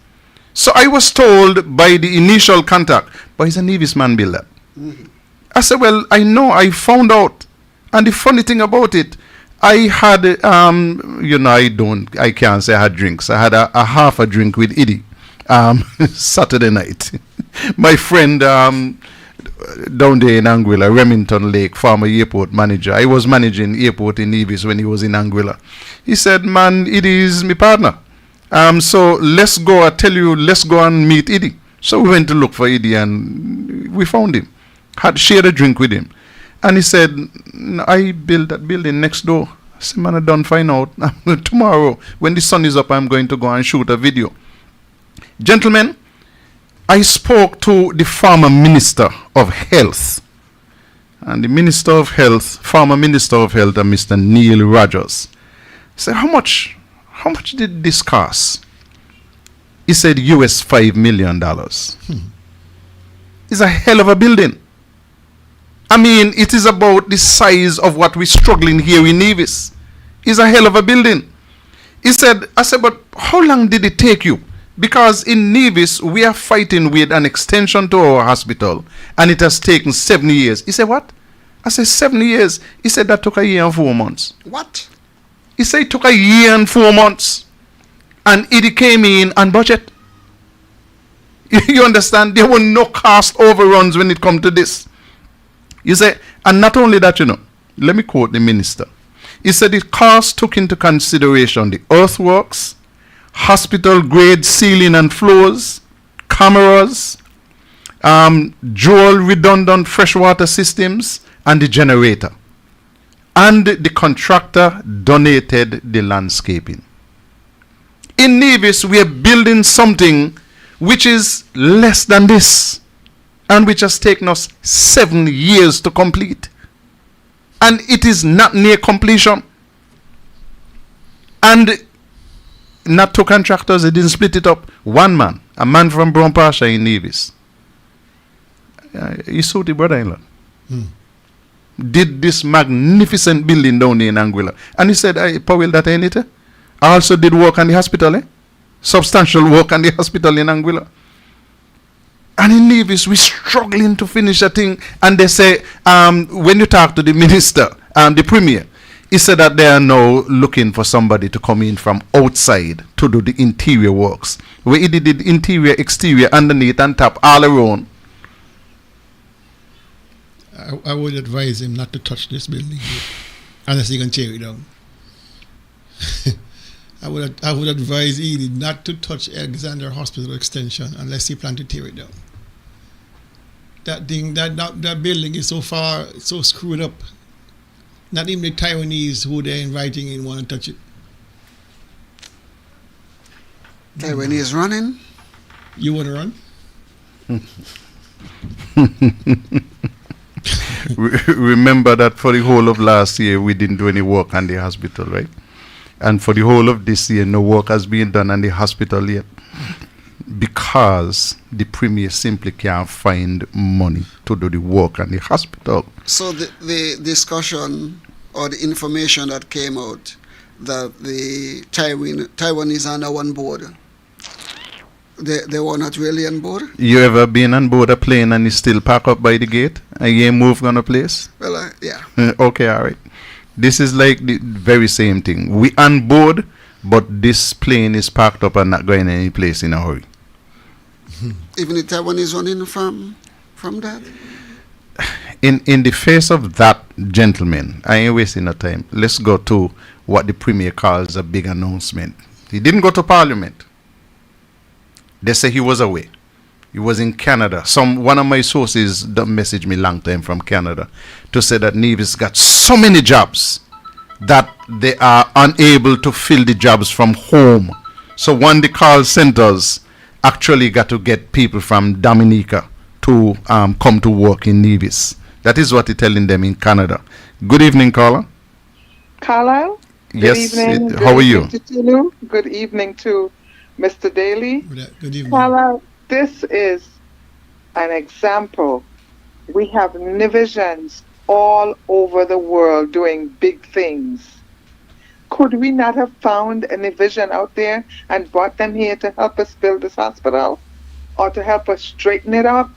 So I was told by the initial contact, but it's a Nevis man builder. I said, well, I know, I found out. And the funny thing about it, I had, I can't say I had drinks. I had a half a drink with Edie Saturday night. My friend down there in Anguilla, Remington Lake, former airport manager. I was managing airport in Nevis when he was in Anguilla. He said, man, Edie is my partner. So let's go, I tell you, let's go and meet Edie. So we went to look for Edie and we found him. Had shared a drink with him. And he said, I built that building next door. I said, man, I don't find out. Tomorrow, when the sun is up, I'm going to go and shoot a video. Gentlemen, I spoke to the former Minister of Health. And the Minister of Health, former Minister of Health, Mr. Neil Rogers. I said, how much did this cost? He said, US $5 million. It's a hell of a building. I mean, it is about the size of what we're struggling here in Nevis. It's a hell of a building. I said, but how long did it take you? Because in Nevis, we are fighting with an extension to our hospital, and it has taken 7 years. He said, what? I said, 7 years. He said, that took a year and 4 months. What? He said it took a year and 4 months. And it came in on budget. You understand? There were no cost overruns when it come to this. You say, and not only that, let me quote the minister. He said the cost took into consideration the earthworks, hospital grade ceiling and floors, cameras, dual redundant freshwater systems, and the generator. And the contractor donated the landscaping. In Nevis, we are building something which is less than this, and which has taken us 7 years to complete. And it is not near completion. And not two contractors, they didn't split it up. One man, a man from Brown Pasha in Nevis. He saw the brother-in-law. Did this magnificent building down there in Anguilla. And he said, Powell, that ain't it? I also did work on the hospital, substantial work on the hospital in Anguilla. And in Nevis, we're struggling to finish a thing. And they say, when you talk to the minister, the premier, he said that they are now looking for somebody to come in from outside to do the interior works. Where he did the interior, exterior, underneath, and top, all around. I would advise him not to touch this building unless he can tear it down. I would advise Edie not to touch Alexander Hospital Extension unless he plans to tear it down. That thing, that building is so screwed up. Not even the Taiwanese who they're inviting in want to touch it. Taiwanese running? You want to run? Remember that for the whole of last year, we didn't do any work on the hospital, right? And for the whole of this year, no work has been done on the hospital yet. Because the premier simply can't find money to do the work on the hospital. So the discussion or the information that came out that the Taiwanese are now on board, they were not really on board? You ever been on board a plane and it's still parked up by the gate and you ain't moved on a place? Well, yeah. Okay, all right. This is like the very same thing. We on board, but this plane is parked up and not going any place in a hurry. Even the Taiwanese running from that? In the face of that, gentlemen, I ain't wasting no time. Let's go to what the premier calls a big announcement. He didn't go to Parliament. They say he was away. He was in Canada. One of my sources messaged me long time from Canada to say that Nevis got so many jobs that they are unable to fill the jobs from home. So one of the call centers actually got to get people from Dominica to come to work in Nevis That is what he's telling them in Canada. Good evening, caller. Carlisle? Yes. Good evening. How are you? To Tulu. Good evening to Mr. Daly. Good evening. Carlisle, this is an example. We have Nivisions all over the world doing big things. Could we not have found a Nivision out there and brought them here to help us build this hospital or to help us straighten it up?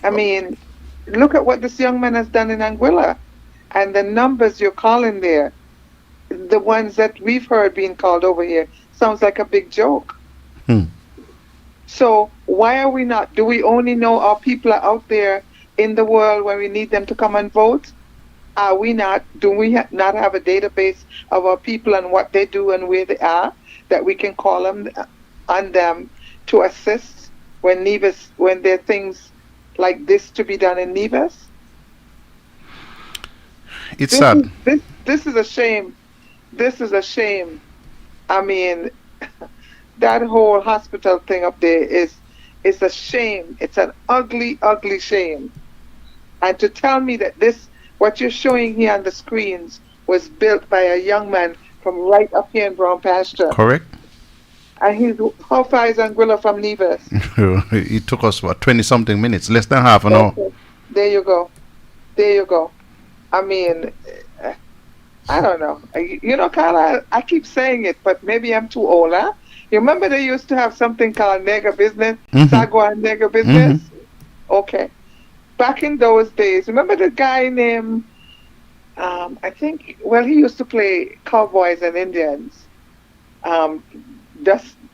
I mean, look at what this young man has done in Anguilla and the numbers you're calling there. The ones that we've heard being called over here sounds like a big joke. So why are we not? Do we only know our people are out there in the world when we need them to come and vote? Are we not? Do we not have a database of our people and what they do and where they are that we can call them on them to assist when Nevis, when there are things like this to be done in Nevis? It's sad. This is a shame. This is a shame. I mean, that whole hospital thing up there is a shame. It's an ugly, ugly shame. And to tell me that this, what you're showing here on the screens, was built by a young man from right up here in Brown Pasture. Correct. And he's, how far is Anguilla from Nevis? It took us, 20-something minutes, less than half an hour. There you go. There you go. I mean, I don't know. You know, Carla, I keep saying it, but maybe I'm too old, huh? You remember they used to have something called nigger business? Sagwa and nigger business? Okay. Back in those days, remember the guy named, I think, well, he used to play cowboys and Indians.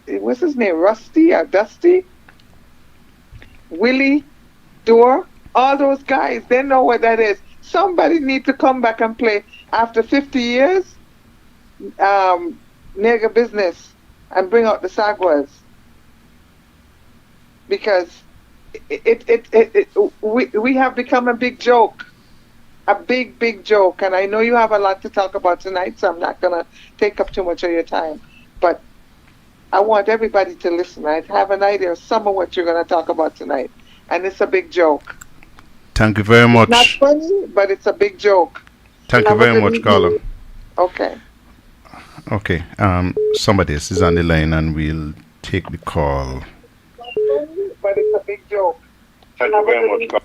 What's his name? Rusty or Dusty? Willie Dorr? All those guys, they know what that is. Somebody need to come back and play after 50 years, nigger business, and bring out the Sagwas. Because we have become a big joke. A big, big joke. And I know you have a lot to talk about tonight, so I'm not going to take up too much of your time. But I want everybody to listen. I have an idea of some of what you're going to talk about tonight. And it's a big joke. Thank you very much. It's not funny, but it's a big joke. Thank you very much, Carla. Okay. Okay. Somebody else is on the line and we'll take the call. But it's a big joke. Thank you very much, Carla.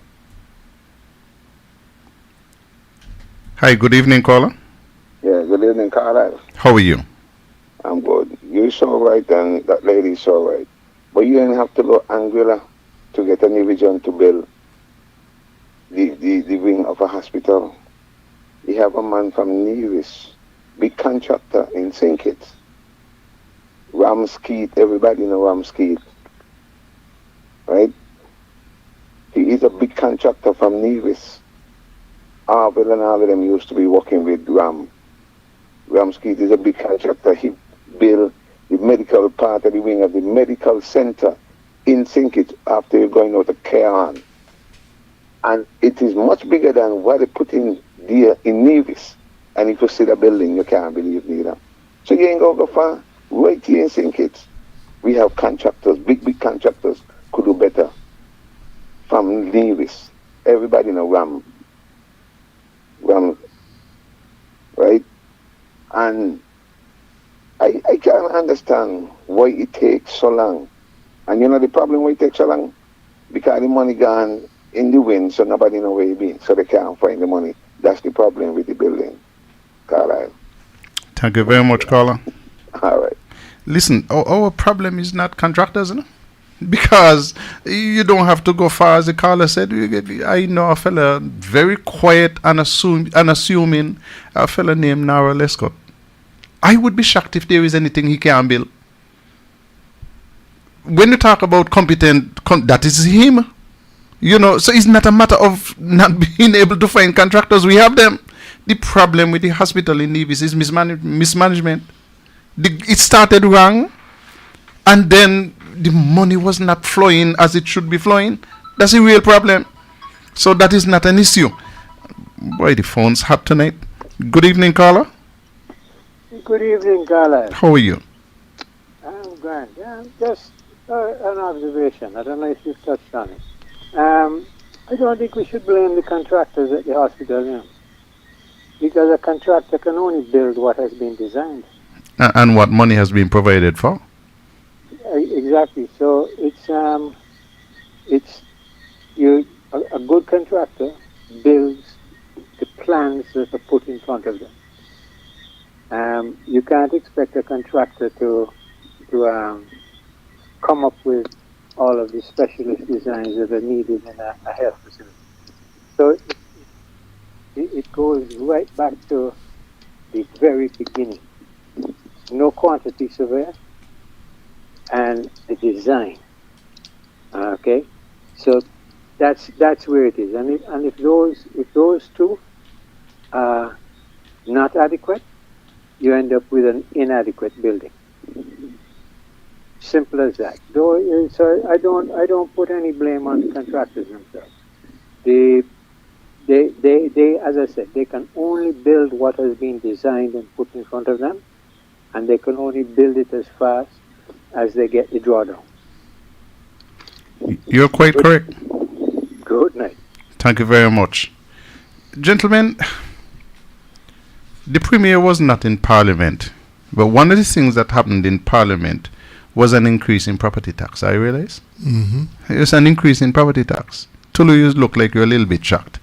Hi, good evening, caller. Yeah, good evening, Carla. How are you? I'm good. You're so right and that lady's so right. But you didn't have to go Anguilla to get a new vision to build the wing of a hospital. You have a man from Nevis, big contractor in St. Kitts. Ramskeet, everybody know Ramskeet. Right? He is a big contractor from Nevis. Arville and all of them used to be working with Ramskeet is a big contractor. He built the medical part of the wing of the medical center in St. Kitts after you're going out to Cairn. And it is much bigger than what they put in there in Nevis. And if you see the building, you can't believe neither. So you ain't going to go far. Right here in St. Kitts, we have contractors, big contractors could do better. From Nevis, everybody know Ram, right? And I can't understand why it takes so long. And you know the problem why it takes so long? Because the money gone in the wind, so nobody know where it been, so they can't find the money. That's the problem with the building, Carlisle. Thank you very much, caller. All right. Listen, our problem is not contractors, you know? Because you don't have to go far, as the caller said. I know a fella very quiet and unassuming, a fella named Nara Lescott. I would be shocked if there is anything he can build. When you talk about competent, that is him. You know, so it's not a matter of not being able to find contractors. We have them. The problem with the hospital in Nevis is mismanagement. It started wrong, and then the money was not flowing as it should be flowing. That's a real problem. So that is not an issue. Boy, the phone's hot tonight. Good evening, caller. Good evening, Carla. How are you? I'm grand. Just an observation. I don't know if you've touched on it. I don't think we should blame the contractors at the hospital now, because a contractor can only build what has been designed. And what money has been provided for? Exactly. So a good contractor builds the plans that are put in front of them. You can't expect a contractor to come up with all of the specialist designs that are needed in a health facility. So it goes right back to the very beginning. No quantity survey and the design. Okay, so that's where it is. And if those two are not adequate, you end up with an inadequate building. Simple as that. So I don't put any blame on the contractors themselves. They as I said, they can only build what has been designed and put in front of them, and they can only build it as fast as they get the drawdown. You're quite correct. Good night. Thank you very much. Gentlemen, the Premier was not in Parliament, but one of the things that happened in Parliament was an increase in property tax, I realize. Mm-hmm. It was an increase in property tax. Tulu, you look like you're a little bit shocked.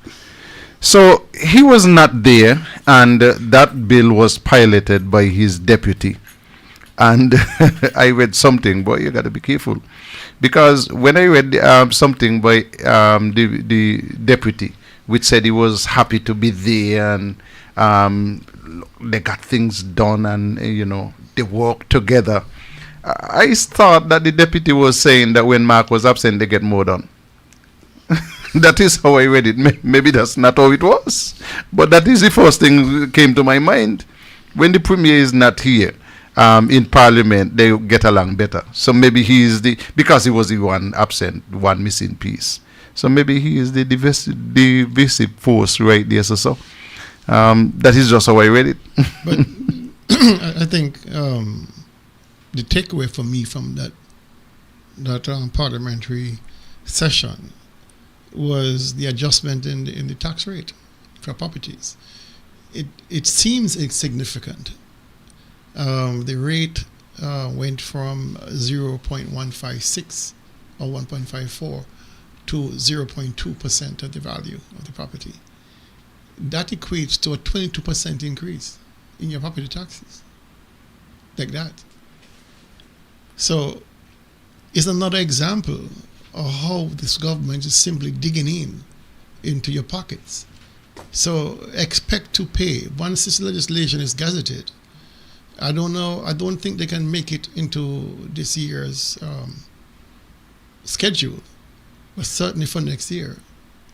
So he was not there, and that bill was piloted by his deputy. And I read something, but you got to be careful, because when I read something by the deputy, which said he was happy to be there, and they got things done, and they worked together. I thought that the deputy was saying that when Mark was absent, they get more done. That is how I read it. Maybe that's not how it was, but that is the first thing that came to my mind. When the Premier is not here in Parliament, they get along better. So maybe he is because he was the one absent, one missing piece. So maybe he is the divisive force right there. So that is just how I read it. But I think the takeaway for me from that parliamentary session was the adjustment in the tax rate for properties. It seems insignificant. The rate went from 0.156 or 1.54 to 0.2% of the value of the property. That equates to a 22% increase in your property taxes, like that. So it's another example of how this government is simply digging into your pockets. So expect to pay. Once this legislation is gazetted, I don't think they can make it into this year's schedule, but certainly for next year,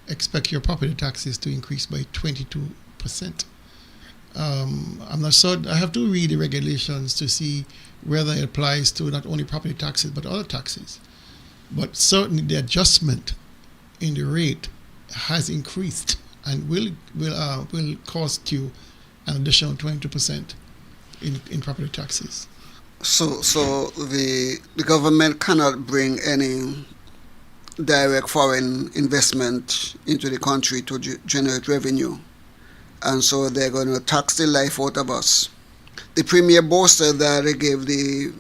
expect your property taxes to increase by 22%. I'm not sure. I have to read the regulations to see whether it applies to not only property taxes but other taxes. But certainly the adjustment in the rate has increased and will cost you an additional 22% in property taxes. So the government cannot bring any direct foreign investment into the country to generate revenue, and so they're going to tax the life out of us. The Premier boasted that they gave the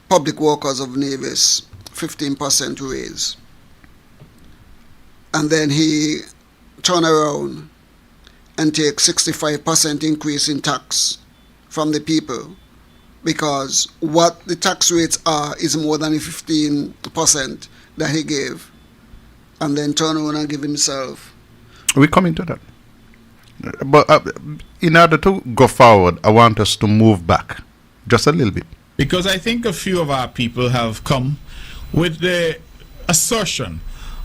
public workers of Nevis 15% raise, and then he turned around and take 65% increase in tax from the people, because what the tax rates are is more than the 15% that he gave, and then turn around and give himself. We're coming to that. But in order to go forward, I want us to move back just a little bit. Because I think a few of our people have come with the assertion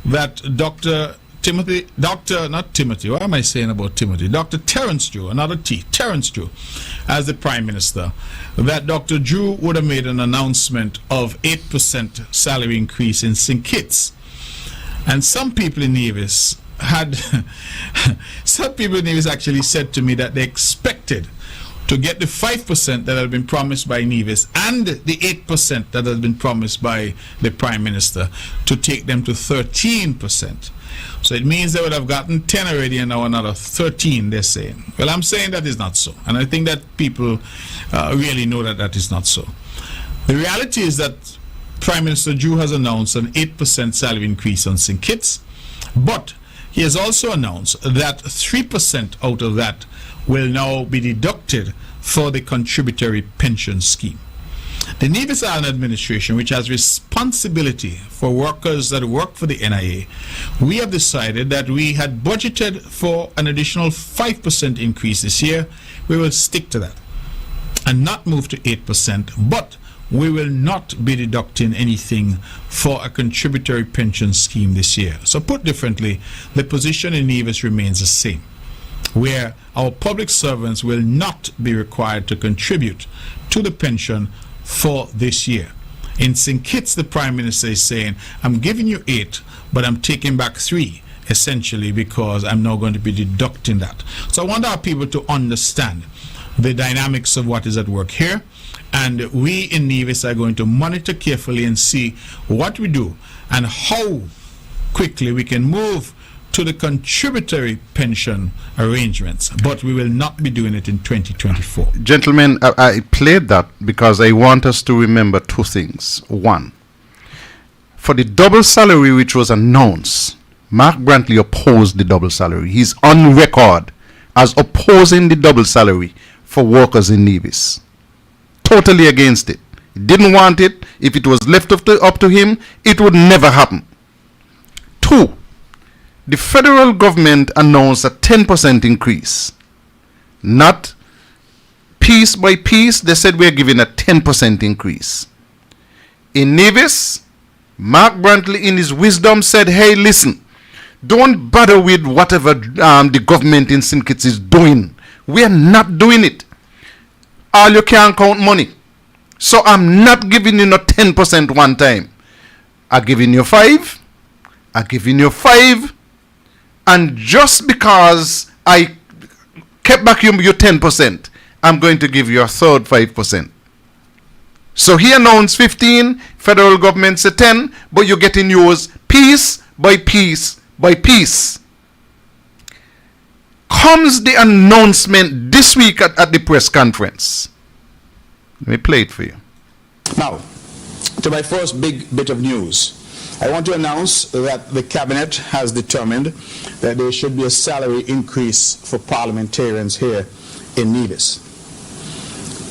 that Dr. Terence Drew, another T, Terence Drew, as the Prime Minister, that Dr. Drew would have made an announcement of 8% salary increase in St. Kitts. And some people in Nevis actually said to me that they expected to get the 5% that had been promised by Nevis and the 8% that had been promised by the Prime Minister, to take them to 13%. So it means they would have gotten 10 already and now another 13, they're saying. Well, I'm saying that is not so. And I think that people really know that that is not so. The reality is that Prime Minister Drew has announced an 8% salary increase on St. Kitts, but he has also announced that 3% out of that will now be deducted for the contributory pension scheme. The Nevis Island administration, which has responsibility for workers that work for the NIA, we have decided that we had budgeted for an additional 5% increase this year. We will stick to that and not move to 8%, but we will not be deducting anything for a contributory pension scheme this year. So put differently, the position in Nevis remains the same, where our public servants will not be required to contribute to the pension for this year. In St. Kitts, the Prime Minister is saying, I'm giving you 8, but I'm taking back 3, essentially, because I'm now going to be deducting that. So I want our people to understand the dynamics of what is at work here. And we in Nevis are going to monitor carefully and see what we do and how quickly we can move to the contributory pension arrangements, but we will not be doing it in 2024. Gentlemen, I played that because I want us to remember 2 things. 1, for the double salary which was announced, Mark Brantley opposed the double salary. He's on record as opposing the double salary for workers in Nevis. Totally against it. He didn't want it. If it was left up to him, it would never happen. 2, the federal government announced a 10% increase. Not piece by piece. They said we're giving a 10% increase. In Nevis, Mark Brantley in his wisdom said, hey, listen, don't bother with whatever the government in St. Kitts is doing. We are not doing it. All you can count money. So I'm not giving you no 10% one time. I'm giving you 5. I'm giving you 5. And just because I kept back your 10%, I'm going to give you a third 5%. So he announced 15, federal government said 10, but you're getting yours piece by piece by piece. Comes the announcement this week at the press conference. Let me play it for you. Now, to my first big bit of news. I want to announce that the Cabinet has determined that there should be a salary increase for parliamentarians here in Nevis.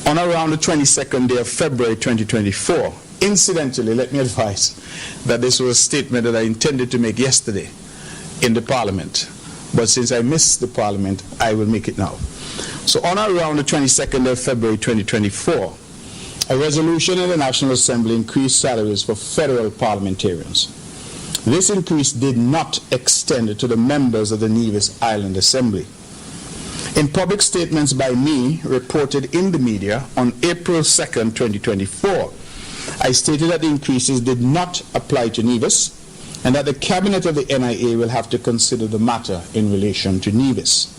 On around the 22nd day of February 2024, incidentally, let me advise that this was a statement that I intended to make yesterday in the Parliament. But since I missed the Parliament, I will make it now. So on or around the 22nd of February 2024, a resolution in the National Assembly increased salaries for federal parliamentarians. This increase did not extend to the members of the Nevis Island Assembly. In public statements by me reported in the media on April 2nd, 2024, I stated that the increases did not apply to Nevis and that the Cabinet of the NIA will have to consider the matter in relation to Nevis.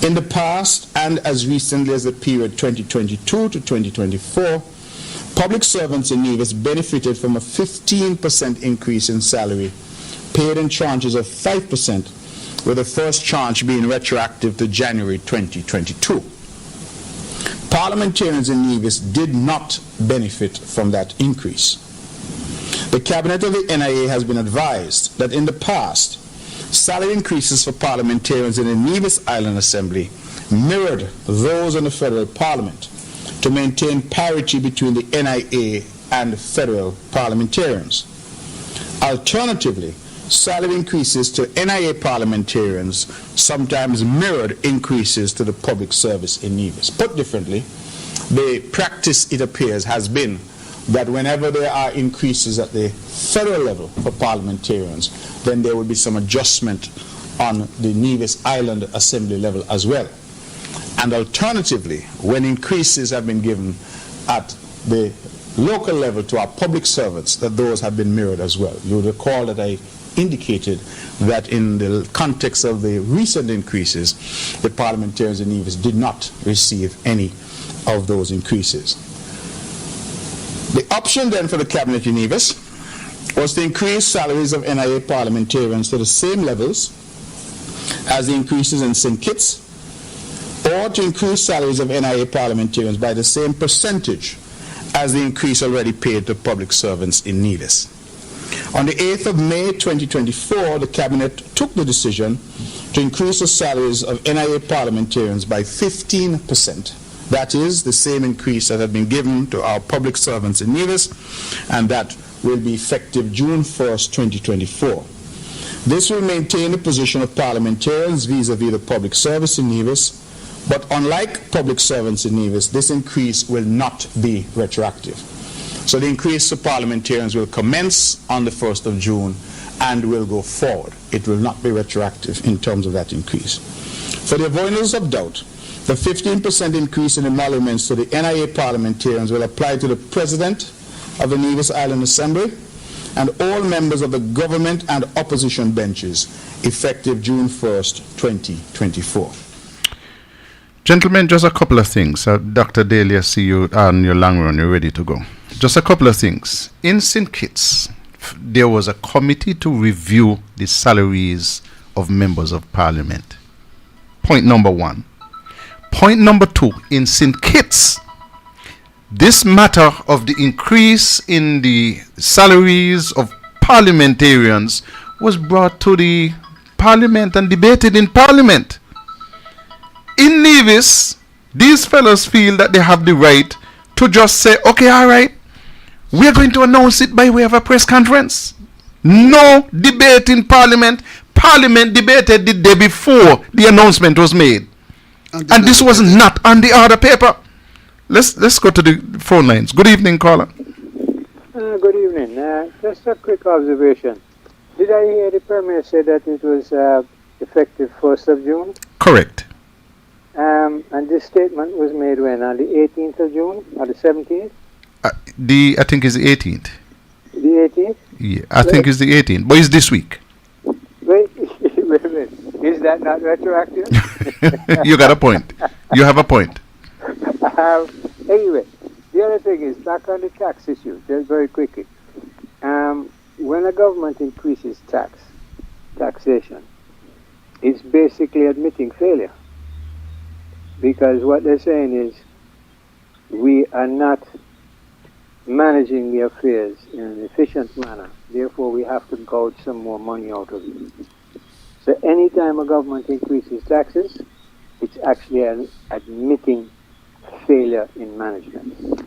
In the past, and as recently as the period 2022 to 2024, public servants in Nevis benefited from a 15% increase in salary, paid in tranches of 5%, with the first tranche being retroactive to January 2022. Parliamentarians in Nevis did not benefit from that increase. The Cabinet of the NIA has been advised that in the past, salary increases for parliamentarians in the Nevis Island Assembly mirrored those in the federal parliament to maintain parity between the NIA and federal parliamentarians. Alternatively, salary increases to NIA parliamentarians sometimes mirrored increases to the public service in Nevis. Put differently, the practice, it appears, has been that whenever there are increases at the federal level for parliamentarians, then there will be some adjustment on the Nevis Island Assembly level as well. And alternatively, when increases have been given at the local level to our public servants, that those have been mirrored as well. You will recall that I indicated that in the context of the recent increases, the parliamentarians in Nevis did not receive any of those increases. The option then for the Cabinet in Nevis was to increase salaries of NIA parliamentarians to the same levels as the increases in St. Kitts, or to increase salaries of NIA parliamentarians by the same percentage as the increase already paid to public servants in Nevis. On the 8th of May 2024, the Cabinet took the decision to increase the salaries of NIA parliamentarians by 15%. That is the same increase that had been given to our public servants in Nevis, and that will be effective June 1st, 2024. This will maintain the position of parliamentarians vis-à-vis the public service in Nevis, but unlike public servants in Nevis, this increase will not be retroactive. So the increase of parliamentarians will commence on the 1st of June and will go forward. It will not be retroactive in terms of that increase. For the avoidance of doubt, the 15% increase in emoluments to the NIA parliamentarians will apply to the President of the Nevis Island Assembly and all members of the government and opposition benches, effective June 1st, 2024. Gentlemen, just a couple of things. Dr. Daly, I see you on your long run. You're ready to go. Just a couple of things. In St. Kitts, there was a committee to review the salaries of members of parliament. Point number one. Point number two, in St. Kitts, this matter of the increase in the salaries of parliamentarians was brought to the parliament and debated in parliament. In Nevis, these fellows feel that they have the right to just say, okay, all right, we're going to announce it by way of a press conference. No debate in parliament. Parliament debated the day before the announcement was made. And this was not on the order paper. Let's go to the phone lines. Good evening, caller. Good evening. Just a quick observation. Did I hear the Premier say that it was effective 1st of June? Correct. And this statement was made when? On the 18th of June or the 17th? I think it's the 18th. The 18th? Yeah, I think it's the 18th, but it's this week. Wait. Is that not retroactive? You got a point. You have a point. Anyway, the other thing is back on the tax issue, just very quickly. When a government increases taxation, it's basically admitting failure. Because what they're saying is we are not managing the affairs in an efficient manner. Therefore, we have to gouge some more money out of it. So anytime a government increases taxes, it's actually admitting failure in management.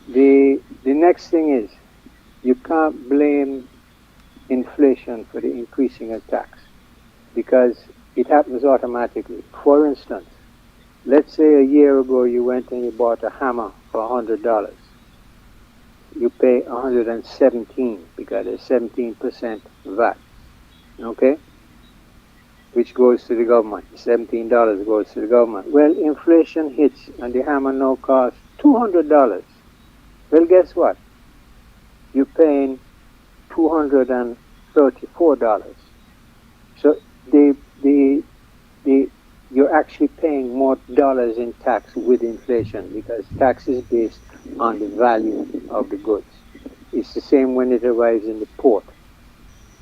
The next thing is you can't blame inflation for the increasing of tax because it happens automatically. For instance, let's say a year ago you went and you bought a hammer for $100. You pay $117 because there's 17% VAT, okay? Which goes to the government. $17 goes to the government. Well, inflation hits and the hammer now costs $200. Well, guess what? You're paying $234. So you're actually paying more dollars in tax with inflation because tax is based on the value of the goods. It's the same when it arrives in the port.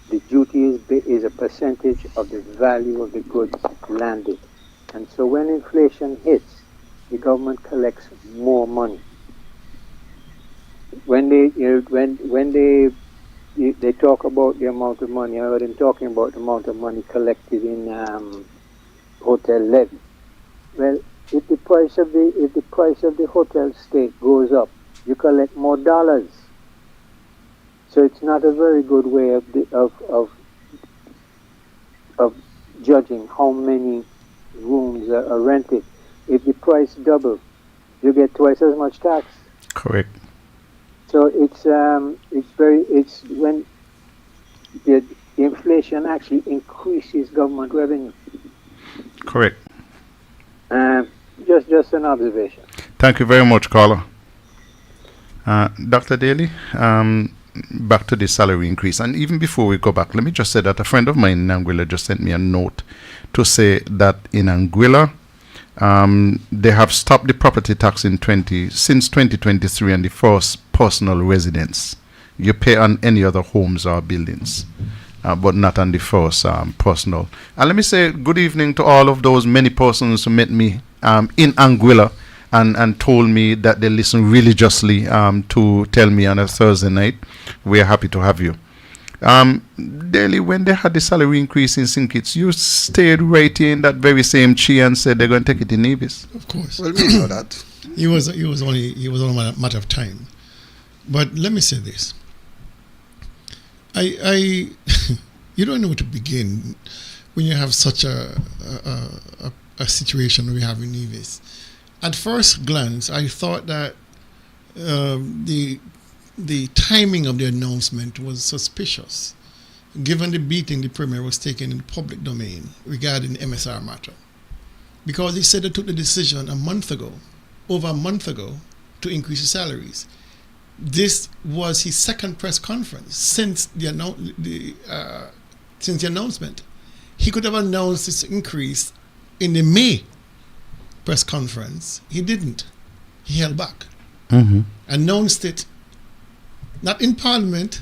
The duty is a percentage of the value of the goods landed. And so when inflation hits, the government collects more money. When they talk about the amount of money, I heard them talking about the amount of money collected in hotel levy. Well, if the price of the hotel stay goes up, you collect more dollars. So it's not a very good way of judging how many rooms are rented. If the price doubles, you get twice as much tax. Correct. So it's when the inflation actually increases government revenue. Correct. Just an observation. Thank you very much, caller. Dr. Daly, back to the salary increase. And even before we go back, let me just say that a friend of mine in Anguilla just sent me a note to say that in Anguilla, they have stopped the property tax since 2023 and the first personal residence. you pay on any other homes or buildings, but not on the first personal. And let me say good evening to all of those many persons who met me in Anguilla and told me that they listen religiously to Tell Me on a Thursday night. We are happy to have you. Daily, when they had the salary increase in St. Kitts, you stayed right in that very same chair and said they're going to take it in Nevis. Of course. Well, we know that. It was only a matter of time. But let me say this. I you don't know where to begin when you have such a situation we have in Nevis. At first glance, I thought that the timing of the announcement was suspicious, given the beating the Premier was taking in the public domain regarding the MSR matter. Because he said they took the decision over a month ago, to increase the salaries. This was his second press conference since the announcement. He could have announced this increase in the May press conference. He didn't. He held back. Announced it, not in Parliament,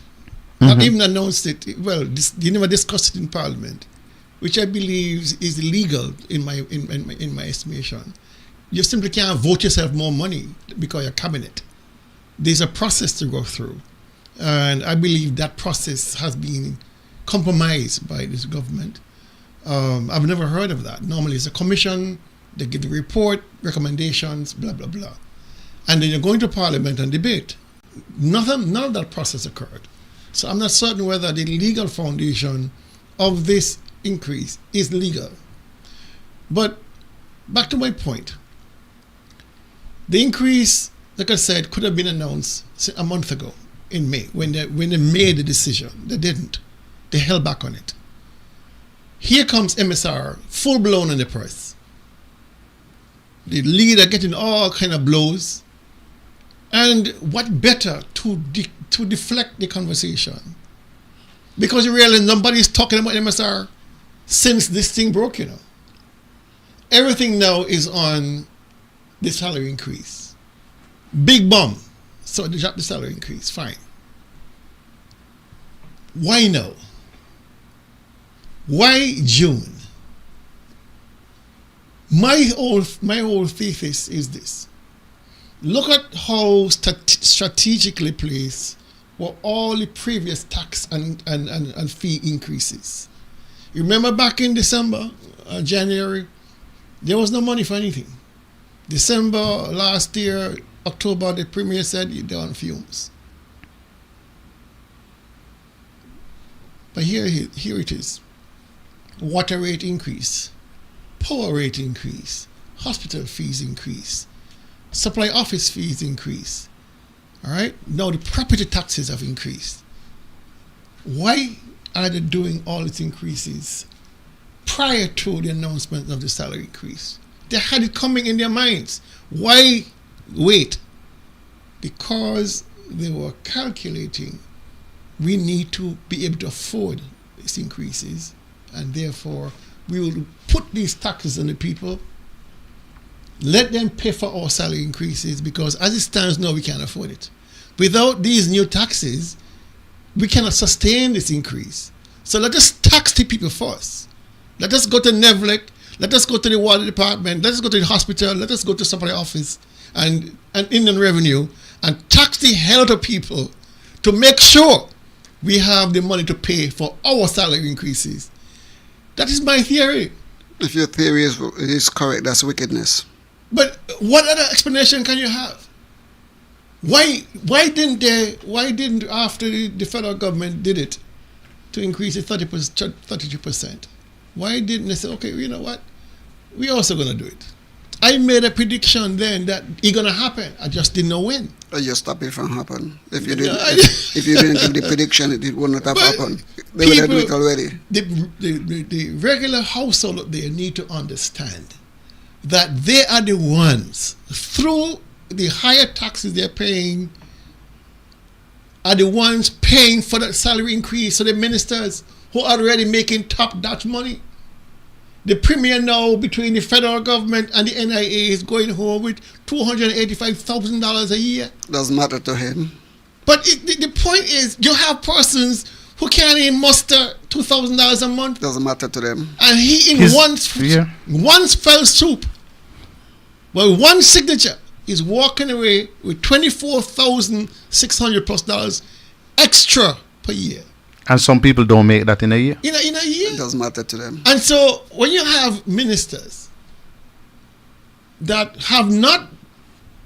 not even announced it. Well, he never discussed it in Parliament, which I believe is illegal in my estimation. You simply can't vote yourself more money because you're cabinet. There's a process to go through, and I believe that process has been compromised by this government. I've never heard of that. Normally it's a commission, they give the report, recommendations, blah, blah, blah. And then you're going to Parliament and debate. None of that process occurred. So I'm not certain whether the legal foundation of this increase is legal. But back to my point. The increase, like I said, could have been announced a month ago in May when they made the decision. They didn't. They held back on it. Here comes MSR, full blown in the press. The leader getting all kind of blows. And what better to deflect the conversation? Because you realize nobody's talking about MSR since this thing broke, you know. Everything now is on the salary increase. Big bomb. So they dropped the salary increase. Fine. Why now? Why June? My whole thesis is this. Look at how strategically placed were all the previous tax and fee increases. You remember back in December, January, there was no money for anything. December last year, October, the Premier said they're on fumes. But here it is. Water rate increase, power rate increase, hospital fees increase, supply office fees increase. All right? Now the property taxes have increased. Why are they doing all these increases prior to the announcement of the salary increase? They had it coming in their minds. Why wait? Because they were calculating we need to be able to afford these increases, and therefore we will put these taxes on the people, let them pay for our salary increases, because as it stands now we can't afford it. Without these new taxes, we cannot sustain this increase. So let us tax the people first. Let us go to Nevlec, let us go to the water department, let us go to the hospital, let us go to supply office and Indian revenue and tax the hell out of people to make sure we have the money to pay for our salary increases. That is my theory. If your theory is correct, that's wickedness. But what other explanation can you have? Why didn't after the federal government did it to increase it 32%? Why didn't they say, okay, you know what? We're also going to do it. I made a prediction then that it's going to happen. I just didn't know when. You stop it from happening. If you didn't, if you didn't give the prediction, it would not have happened. They would have done it already. The regular household up there need to understand that they are the ones, through the higher taxes they're paying, are the ones paying for that salary increase. So the ministers who are already making top-notch money. The Premier now, between the federal government and the NIA, is going home with $285,000 a year. Doesn't matter to him. But the point is, you have persons who can't even muster $2,000 a month. Doesn't matter to them. And he in one fell swoop, well, one signature, is walking away with $24,600 plus dollars extra per year. And some people don't make that in a year. In a year. It doesn't matter to them. And so when you have ministers that have not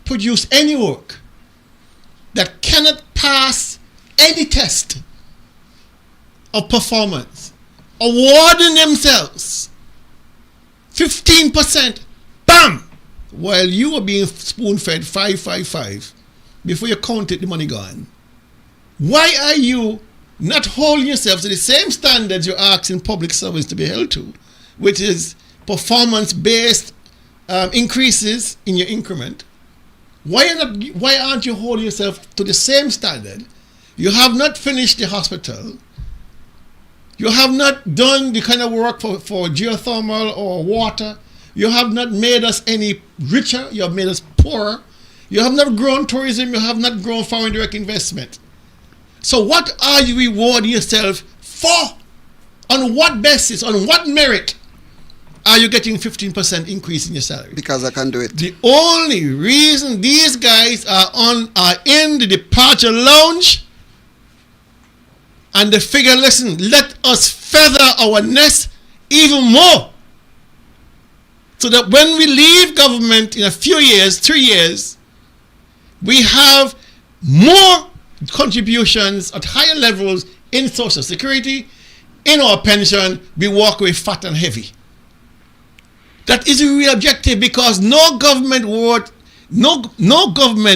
produced any work, that cannot pass any test of performance, awarding themselves 15%, bam, while you are being spoon-fed 555 before you count it, the money gone. Why are you not holding yourself to the same standards you're asking public service to be held to, which is performance-based increases in your increment? Why aren't you holding yourself to the same standard? You have not finished the hospital. You have not done the kind of work for geothermal or water. You have not made us any richer. You have made us poorer. You have not grown tourism. You have not grown foreign direct investment. So what are you rewarding yourself for? On what basis? On what merit are you getting 15% increase in your salary? Because I can do it. The only reason these guys are in the departure lounge and they figure, listen, let us feather our nest even more, so that when we leave government in a few years, 3 years, we have more contributions at higher levels in Social Security, in our pension, we walk away fat and heavy. That is a real objective, because no government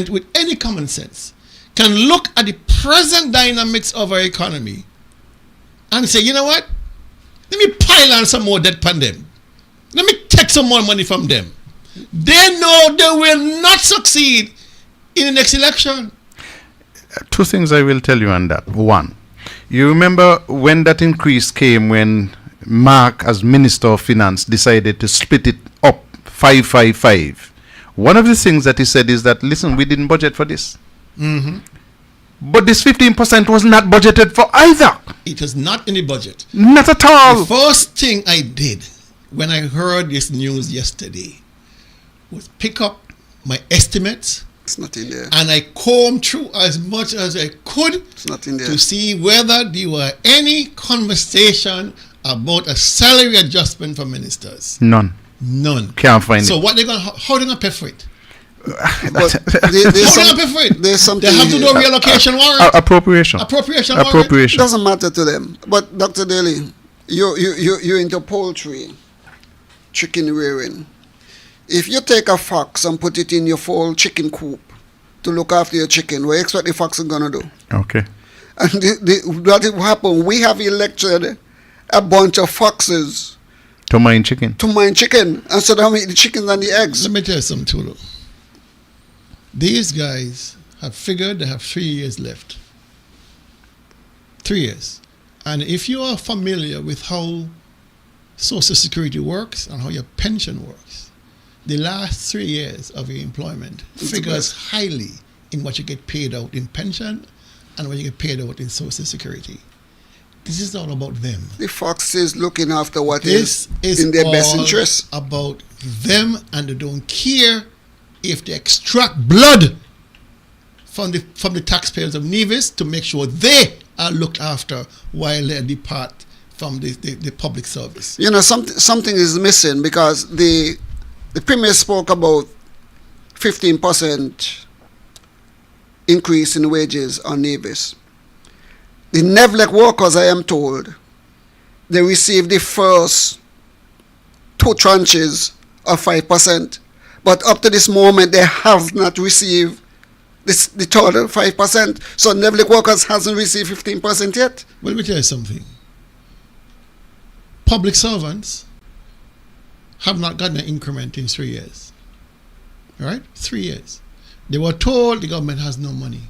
with any common sense can look at the present dynamics of our economy and say, you know what? Let me pile on some more debt upon them. Let me take some more money from them. They know they will not succeed in the next election. Two things I will tell you on that. One, you remember when that increase came, when Mark, as Minister of Finance, decided to split it up 555. One of the things that he said is that, listen, we didn't budget for this. Mm-hmm. But this 15% was not budgeted for either. It was not in the budget. Not at all. The first thing I did when I heard this news yesterday was pick up my estimates. It's not in there. And I combed through as much as I could. It's not in there. To see whether there were any conversation about a salary adjustment for ministers. None. Can't find so it. what how they gonna pay for it? There's something. They have to do a reallocation warrant. Appropriation. Warrant. Doesn't matter to them. But Dr. Daly, you're into poultry, chicken rearing. If you take a fox and put it in your full chicken coop to look after your chicken, what do you expect the fox is gonna do? Okay. And what will happen? We have elected a bunch of foxes to mine chicken. And so they eat the chickens and the eggs. Let me tell you something, Tulu. These guys have figured they have 3 years left. 3 years. And if you are familiar with how Social Security works and how your pension works, the last 3 years of your employment figures highly in what you get paid out in pension and what you get paid out in Social Security. This is all about them. The fox is looking after what is in their best interest. About them, and they don't care if they extract blood from the taxpayers of Nevis to make sure they are looked after while they depart from the public service. You know, something is missing, because the Premier spoke about 15% increase in wages on Nevis. The Nevlec workers, I am told, they received the first 2 tranches of 5%. But up to this moment, they have not received the total 5%. So Nevlec workers hasn't received 15% yet. Well, let me tell you something. Public servants have not gotten an increment in 3 years. All right? 3 years. They were told the government has no money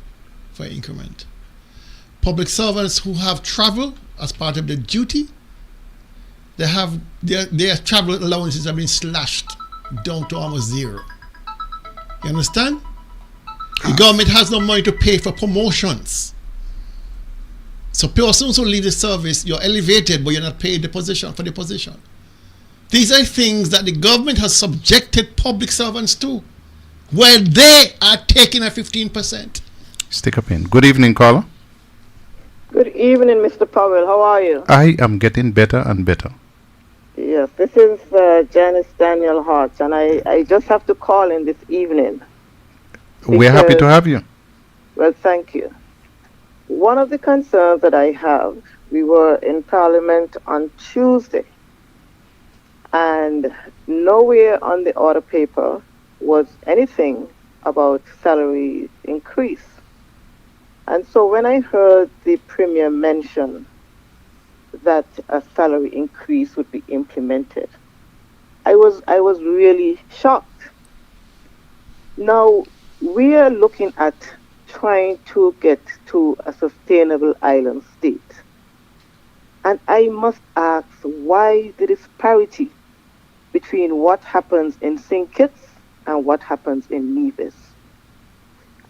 for increment. Public servants who have travel as part of their duty, their travel allowances have been slashed down to almost zero. You understand? The government has no money to pay for promotions. So persons who leave the service, you're elevated, but you're not paid the position for the position. These are things that the government has subjected public servants to, where they are taking a 15%. Stick up in. Good evening, caller. Good evening, Mr. Powell. How are you? I am getting better and better. Yes, this is Janice Daniel-Hodge, and I just have to call in this evening. We're happy to have you. Well, thank you. One of the concerns that I have, we were in Parliament on Tuesday, and nowhere on the order paper was anything about salary increase. And so when I heard the Premier mention that a salary increase would be implemented, I was really shocked. Now, we are looking at trying to get to a sustainable island state. And I must ask, why the disparity between what happens in St. Kitts and what happens in Nevis?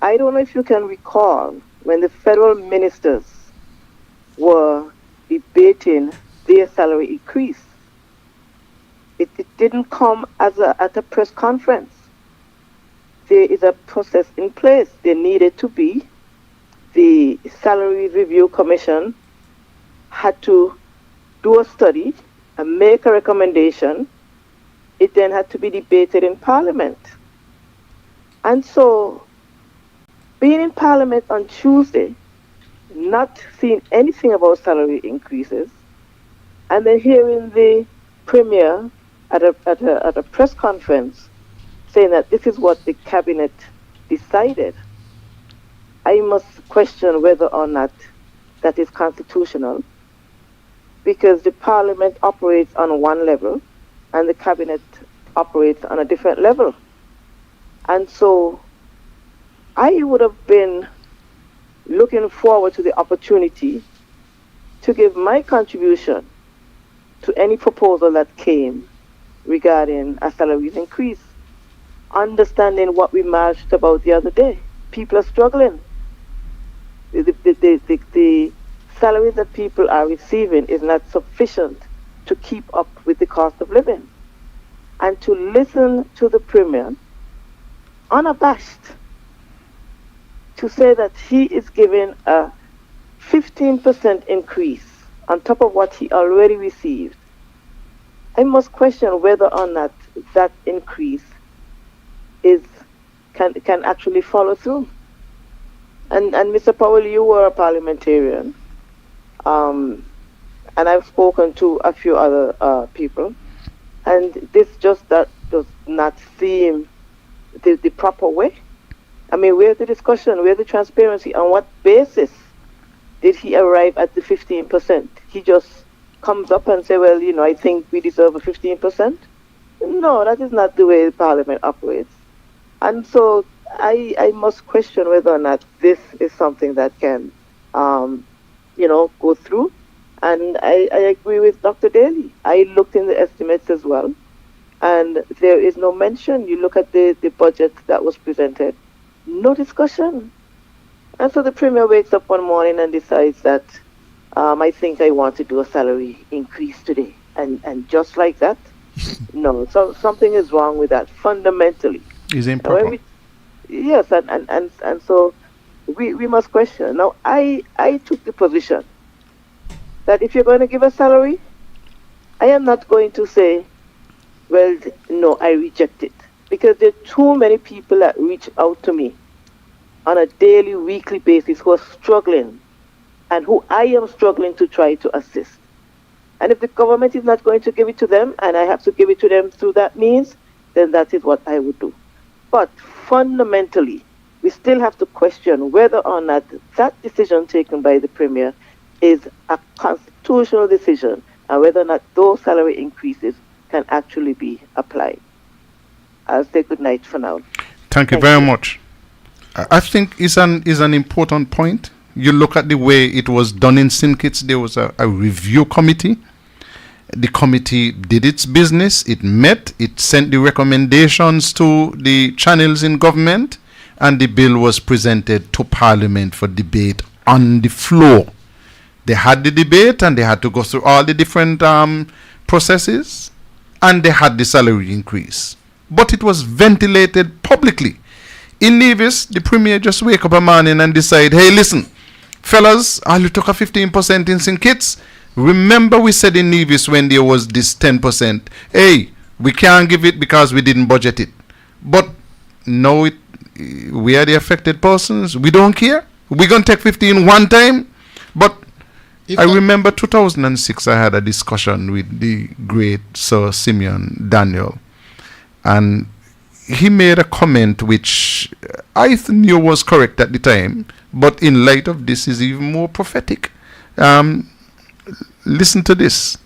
I don't know if you can recall when the federal ministers were debating their salary increase. It didn't come at a press conference. There is a process in place. There needed to be. The Salary Review Commission had to do a study and make a recommendation. It then had to be debated in Parliament. And so, being in Parliament on Tuesday, not seeing anything about salary increases, and then hearing the Premier at a press conference saying that this is what the Cabinet decided, I must question whether or not that is constitutional, because the Parliament operates on one level and the Cabinet operates on a different level. And so I would have been looking forward to the opportunity to give my contribution to any proposal that came regarding a salaries increase, understanding what we marched about the other day. People are struggling. The salaries that people are receiving is not sufficient to keep up with the cost of living. And to listen to the Premier, unabashed, to say that he is giving a 15% increase on top of what he already received, I must question whether or not that increase can actually follow through. And Mr. Powell, you were a parliamentarian, and I've spoken to a few other people, and this just that does not seem the proper way. I mean, where's the discussion? Where's the transparency? On what basis did he arrive at the 15%? He just comes up and say, well, I think we deserve a 15%. No, that is not the way the Parliament operates. And so I must question whether or not this is something that can, go through. And I agree with Dr. Daly. I looked in the estimates as well, and there is no mention. You look at the budget that was presented, no discussion. And so the Premier wakes up one morning and decides that I think I want to do a salary increase today. And just like that, no. So something is wrong with that fundamentally. Is improper. Yes, and so we must question. Now, I took the position that if you're going to give a salary, I am not going to say, well, no, I reject it. Because there are too many people that reach out to me on a daily, weekly basis who are struggling and who I am struggling to try to assist. And if the government is not going to give it to them and I have to give it to them through that means, then that is what I would do. But fundamentally, we still have to question whether or not that decision taken by the Premier is a constitutional decision and whether or not those salary increases can actually be applied. I'll say good night for now. Thank you very much. I think is an important point. You look at the way it was done in St. Kitts. There was a review committee. The committee did its business. It met. It sent the recommendations to the channels in government. and the bill was presented to Parliament for debate on the floor. They had the debate and they had to go through all the different processes, and they had the salary increase. But it was ventilated publicly. In Nevis, the Premier just wake up a morning and decide, hey, listen, fellas, you took a 15% in St. Kitts. Remember we said in Nevis when there was this 10%, hey, we can't give it because we didn't budget it. But no, we are the affected persons. We don't care. We're going to take 15 one time. But I remember 2006, I had a discussion with the great Sir Simeon Daniel. And he made a comment which I knew was correct at the time. But in light of this, is even more prophetic. Listen to this.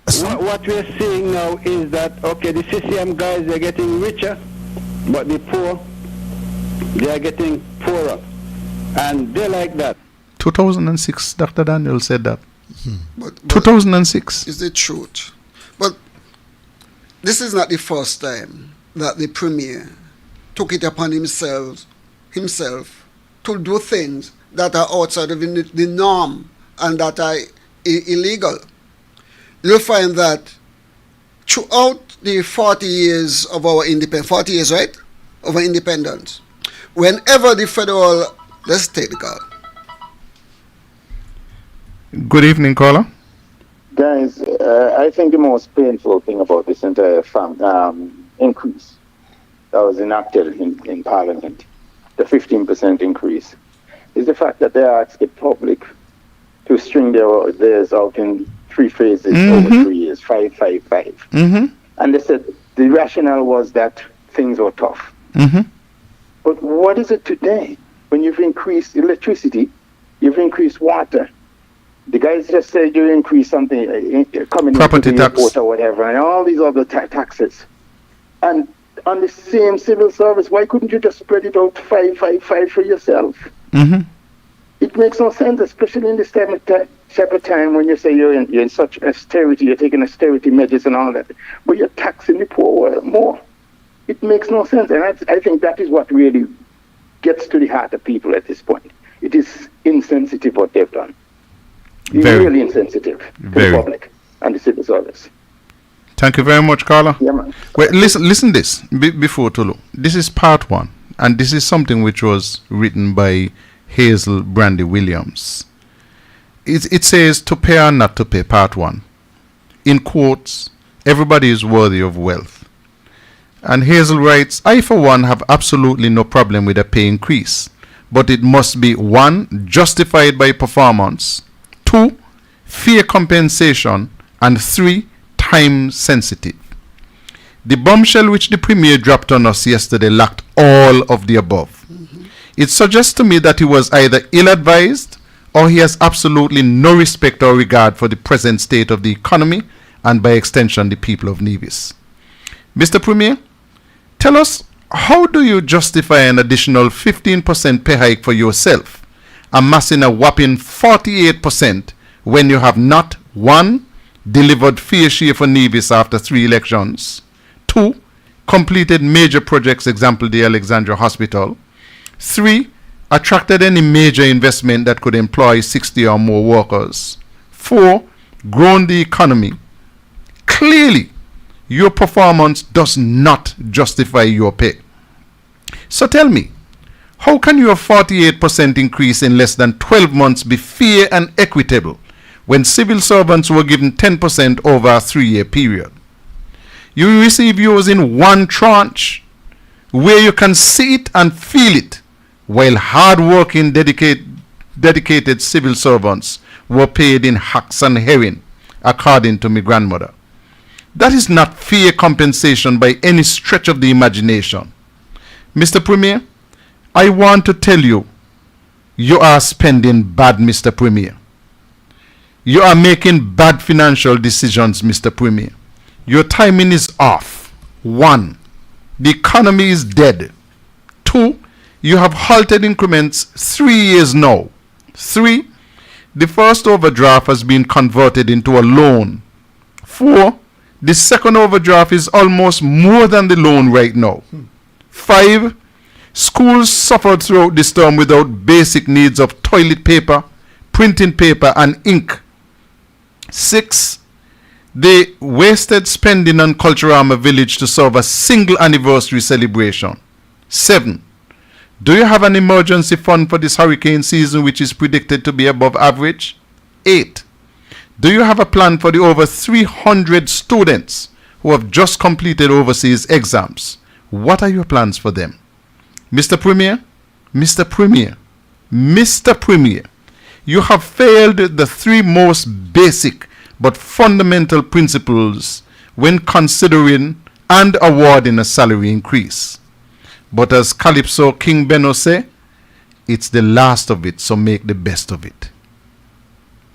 What we're seeing now is that, okay, the CCM guys, they're getting richer, but the poor, they are getting poorer. And they like that. 2006, Dr. Daniel said that. But 2006. Is the truth. But this is not the first time that the Premier took it upon himself to do things that are outside of the norm and that are illegal. You'll find that throughout the 40 years of our independence, 40 years, right, of our independence, whenever the federal, let's take the call. Good evening, caller. Guys, I think the most painful thing about this entire increase that was enacted in Parliament, the 15% increase, is the fact that they asked the public to string theirs out in 3 phases over 3 years, 5, 5, 5. And they said the rationale was that things were tough. But what is it today? When you've increased electricity, you've increased water. The guys just said you increase something, coming property into the tax airport or whatever, and all these other taxes. And on the same civil service, why couldn't you just spread it out 5, 5, 5 for yourself? It makes no sense, especially in this type of time when you say you're in such austerity, you're taking austerity measures and all that, but you're taxing the poor more. It makes no sense, and I think that is what really gets to the heart of people at this point. It is insensitive what they've done. Really insensitive to the public and the civil service. Thank you very much, Carla. Yeah, man. Wait, listen this before Tulu. This is part 1, and this is something which was written by Hazel Brandy Williams. It says, to pay or not to pay, part 1. In quotes, everybody is worthy of wealth. And Hazel writes, I for one have absolutely no problem with a pay increase, but it must be 1, justified by performance, 2, fair compensation, and 3, time sensitive. The bombshell which the Premier dropped on us yesterday lacked all of the above. It suggests to me that he was either ill-advised or he has absolutely no respect or regard for the present state of the economy and by extension the people of Nevis. Mr. Premier, tell us, how do you justify an additional 15% pay hike for yourself, amassing a whopping 48% when you have not 1, delivered fair share for Nevis after 3 elections, 2, completed major projects, example the Alexandria Hospital, 3, attracted any major investment that could employ 60 or more workers, 4, grown the economy. Clearly, your performance does not justify your pay. So tell me, how can your 48% increase in less than 12 months be fair and equitable when civil servants were given 10% over a 3-year period? You receive yours in 1 tranche where you can see it and feel it, while hard-working, dedicated civil servants were paid in hacks and herring, according to my grandmother. That is not fair compensation by any stretch of the imagination. Mr. Premier, I want to tell you, you are spending bad, Mr. Premier. You are making bad financial decisions, Mr. Premier. Your timing is off. 1, the economy is dead. 2, you have halted increments 3 years now. 3, the first overdraft has been converted into a loan. 4, the second overdraft is almost more than the loan right now. 5, Schools suffered throughout this term without basic needs of toilet paper, printing paper, and ink. 6. They wasted spending on Culturama Village to serve a single anniversary celebration. 7. Do you have an emergency fund for this hurricane season, which is predicted to be above average? 8. Do you have a plan for the over 300 students who have just completed overseas exams? What are your plans for them? Mr. Premier, Mr. Premier, Mr. Premier, you have failed the 3 most basic but fundamental principles when considering and awarding a salary increase. But as Calypso King Benno say, it's the last of it, so make the best of it.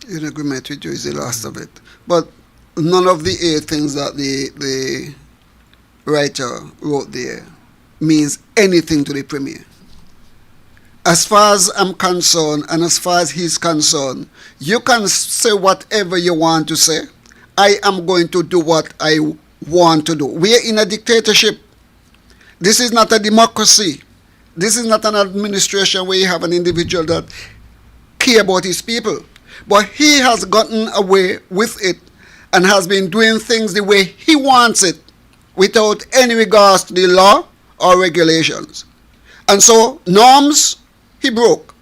In agreement with you, is the last of it. But none of the 8 things that the writer wrote there means anything to the Premier. As far as I'm concerned, and as far as he's concerned, you can say whatever you want to say. I am going to do what I want to do. We are in a dictatorship. This is not a democracy. This is not an administration where you have an individual that care about his people. But he has gotten away with it and has been doing things the way he wants it without any regards to the law or regulations. And so norms, he broke.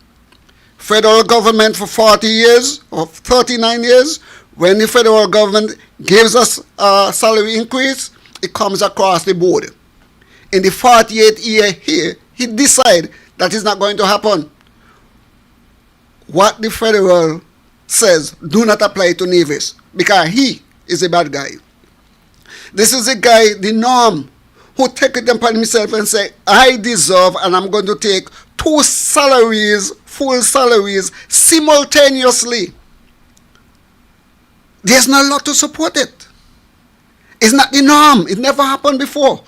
Federal government for 40 years or 39 years, when the federal government gives us a salary increase, it comes across the board. In the 48th year here, he decided that is not going to happen. What the federal says do not apply to Nevis because he is a bad guy. This is a guy, the norm, who take it upon himself and say, I deserve and I'm going to take 2 salaries, full salaries, simultaneously. There's no law to support it. It's not the norm. It never happened before.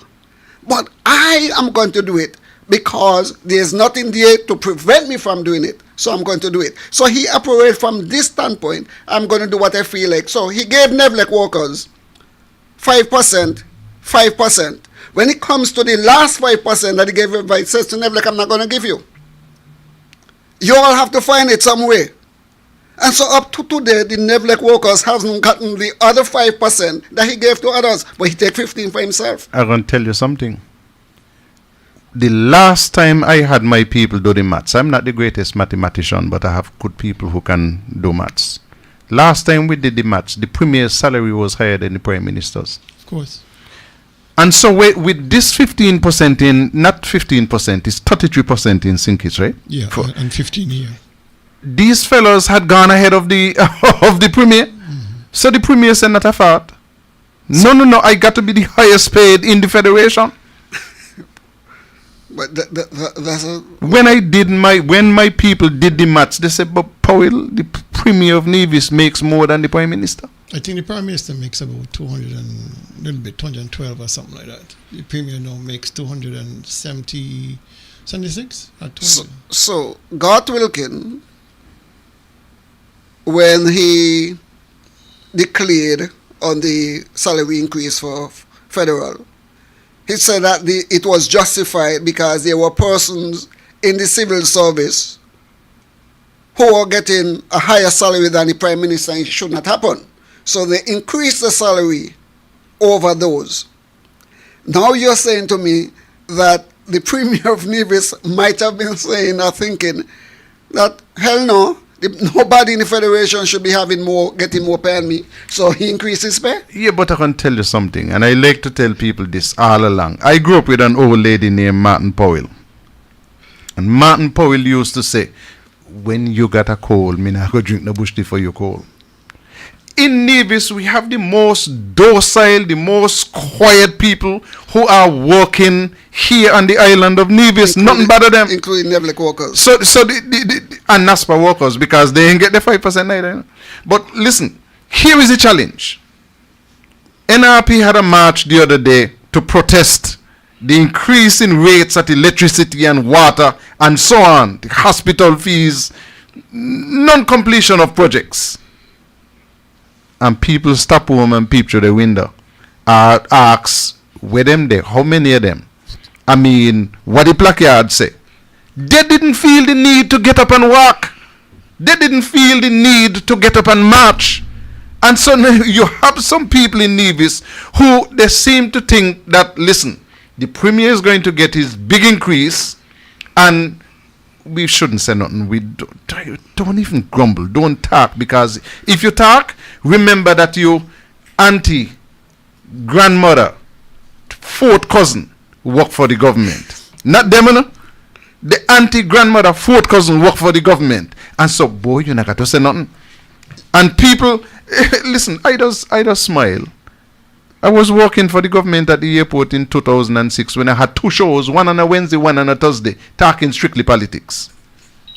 But I am going to do it because there's nothing there to prevent me from doing it. So I'm going to do it. So he operated from this standpoint. I'm going to do what I feel like. So he gave Nevlec workers 5%, 5%. When it comes to the last 5% that he gave everybody, he says to Nevlec, I'm not going to give you. You all have to find it some way. And so up to today, the Nevlec workers haven't gotten the other 5% that he gave to others, but he take 15 for himself. I'm going to tell you something. The last time I had my people do the maths, I'm not the greatest mathematician, but I have good people who can do maths. Last time we did the maths, the Premier's salary was higher than the Prime Minister's. Of course. And so with this 15% in, not 15%, it's 33% in Sinkits, right? Yeah, and 15 here. These fellows had gone ahead of the of the Premier. So the Premier said, not a fault. No, I got to be the highest paid in the Federation. But that's a... When my people did the maths, they said, but Powell, the Premier of Nevis, makes more than the Prime Minister. I think the Prime Minister makes about 212 or something like that. The Premier now makes 276 or 20. So Gart Wilkin, when he declared on the salary increase for federal, he said that it was justified because there were persons in the civil service who were getting a higher salary than the Prime Minister, and it should not happen. So they increased the salary over those. Now you're saying to me that the Premier of Nevis might have been saying or thinking that, hell no, nobody in the Federation should be getting more pay than me. So he increased his pay? Yeah, but I can tell you something, and I like to tell people this all along. I grew up with an old lady named Martin Powell. And Martin Powell used to say, when you got a cold, me not go drink no bush tea for your cold. In Nevis, we have the most docile, the most quiet people who are working here on the island of Nevis. Nothing better them. Including Nevlec workers. So and NASPA workers, because they ain't get the 5% either. But listen, here is the challenge. NRP had a march the other day to protest the increase in rates at electricity and water and so on, the hospital fees, non-completion of projects. And people stop home and peep through the window. Ask, where them there? How many of them? I mean, what the placards say. They didn't feel the need to get up and walk. They didn't feel the need to get up and march. And so now you have some people in Nevis who they seem to think that, listen, the premier is going to get his big increase and we shouldn't say nothing. We don't even grumble. Don't talk, because if you talk, remember that your auntie, grandmother, fourth cousin work for the government. Not them, no? The auntie, grandmother, fourth cousin work for the government. And so, boy, you're not going to say nothing. And people, listen, I just smile. I was working for the government at the airport in 2006 when I had 2 shows, one on a Wednesday, one on a Thursday, talking strictly politics.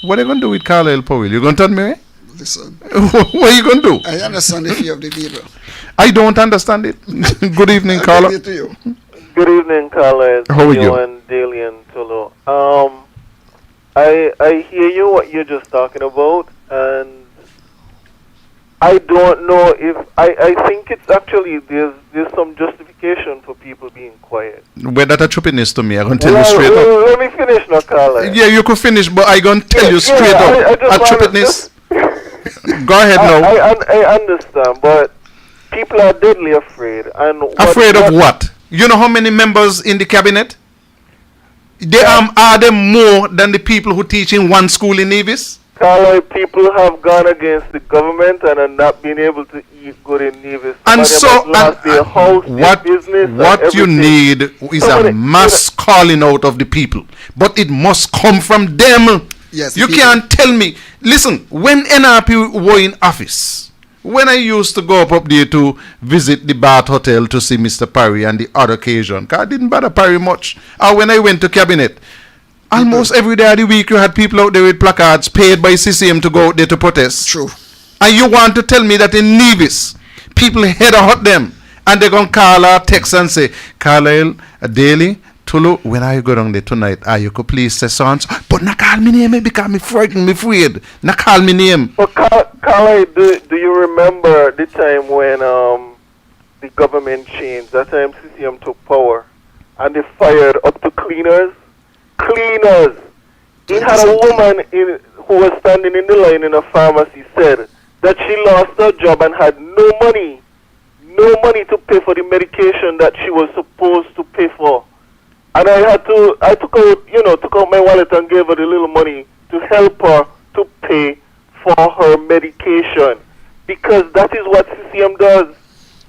What are you going to do with Carlisle Powell? You going to turn me away? Listen. What are you going to do? I understand the fear of the people. I don't understand it. Good evening, Carla. Good evening to you. Good evening, Carla. How are you? And Daly and Tulu. I hear you, what you're just talking about, and I don't know if I think it's actually there's some justification for people being quiet. Well, that's a trippiness to me. I'm going to tell you straight up. Let me finish now, Carla. Yeah, you could finish, but I'm going to tell you straight up. A trippiness. Go ahead now. I understand, but people are deadly afraid. And afraid of what? You know how many members in the cabinet? They are there more than the people who teach in one school in Nevis? Carla, people have gone against the government and are not being able to eat good in Nevis. And so, their house, what their business, what you need is a mass calling out of the people. But it must come from them. Yes, you can't tell me. Listen, when NRP were in office, when I used to go up there to visit the Bath Hotel to see Mr. Parry and the other occasion, because I didn't bother Parry much. Or when I went to cabinet, almost every day of the week you had people out there with placards paid by CCM to go out there to protest. True. And you want to tell me that in Nevis, people head out them and they're going to call or text and say, Carlisle, Daly, Tulu, when I go down there tonight, you could please say songs, but not call me name because me frightened, me afraid. Not call me name. But Carlisle, do you remember the time when the government changed? That time CCM took power and they fired up to cleaners. Cleaners. He had a woman who was standing in the line in a pharmacy said that she lost her job and had no money to pay for the medication that she was supposed to pay for. And I took out my wallet and gave her the little money to help her to pay for her medication, because that is what CCM does.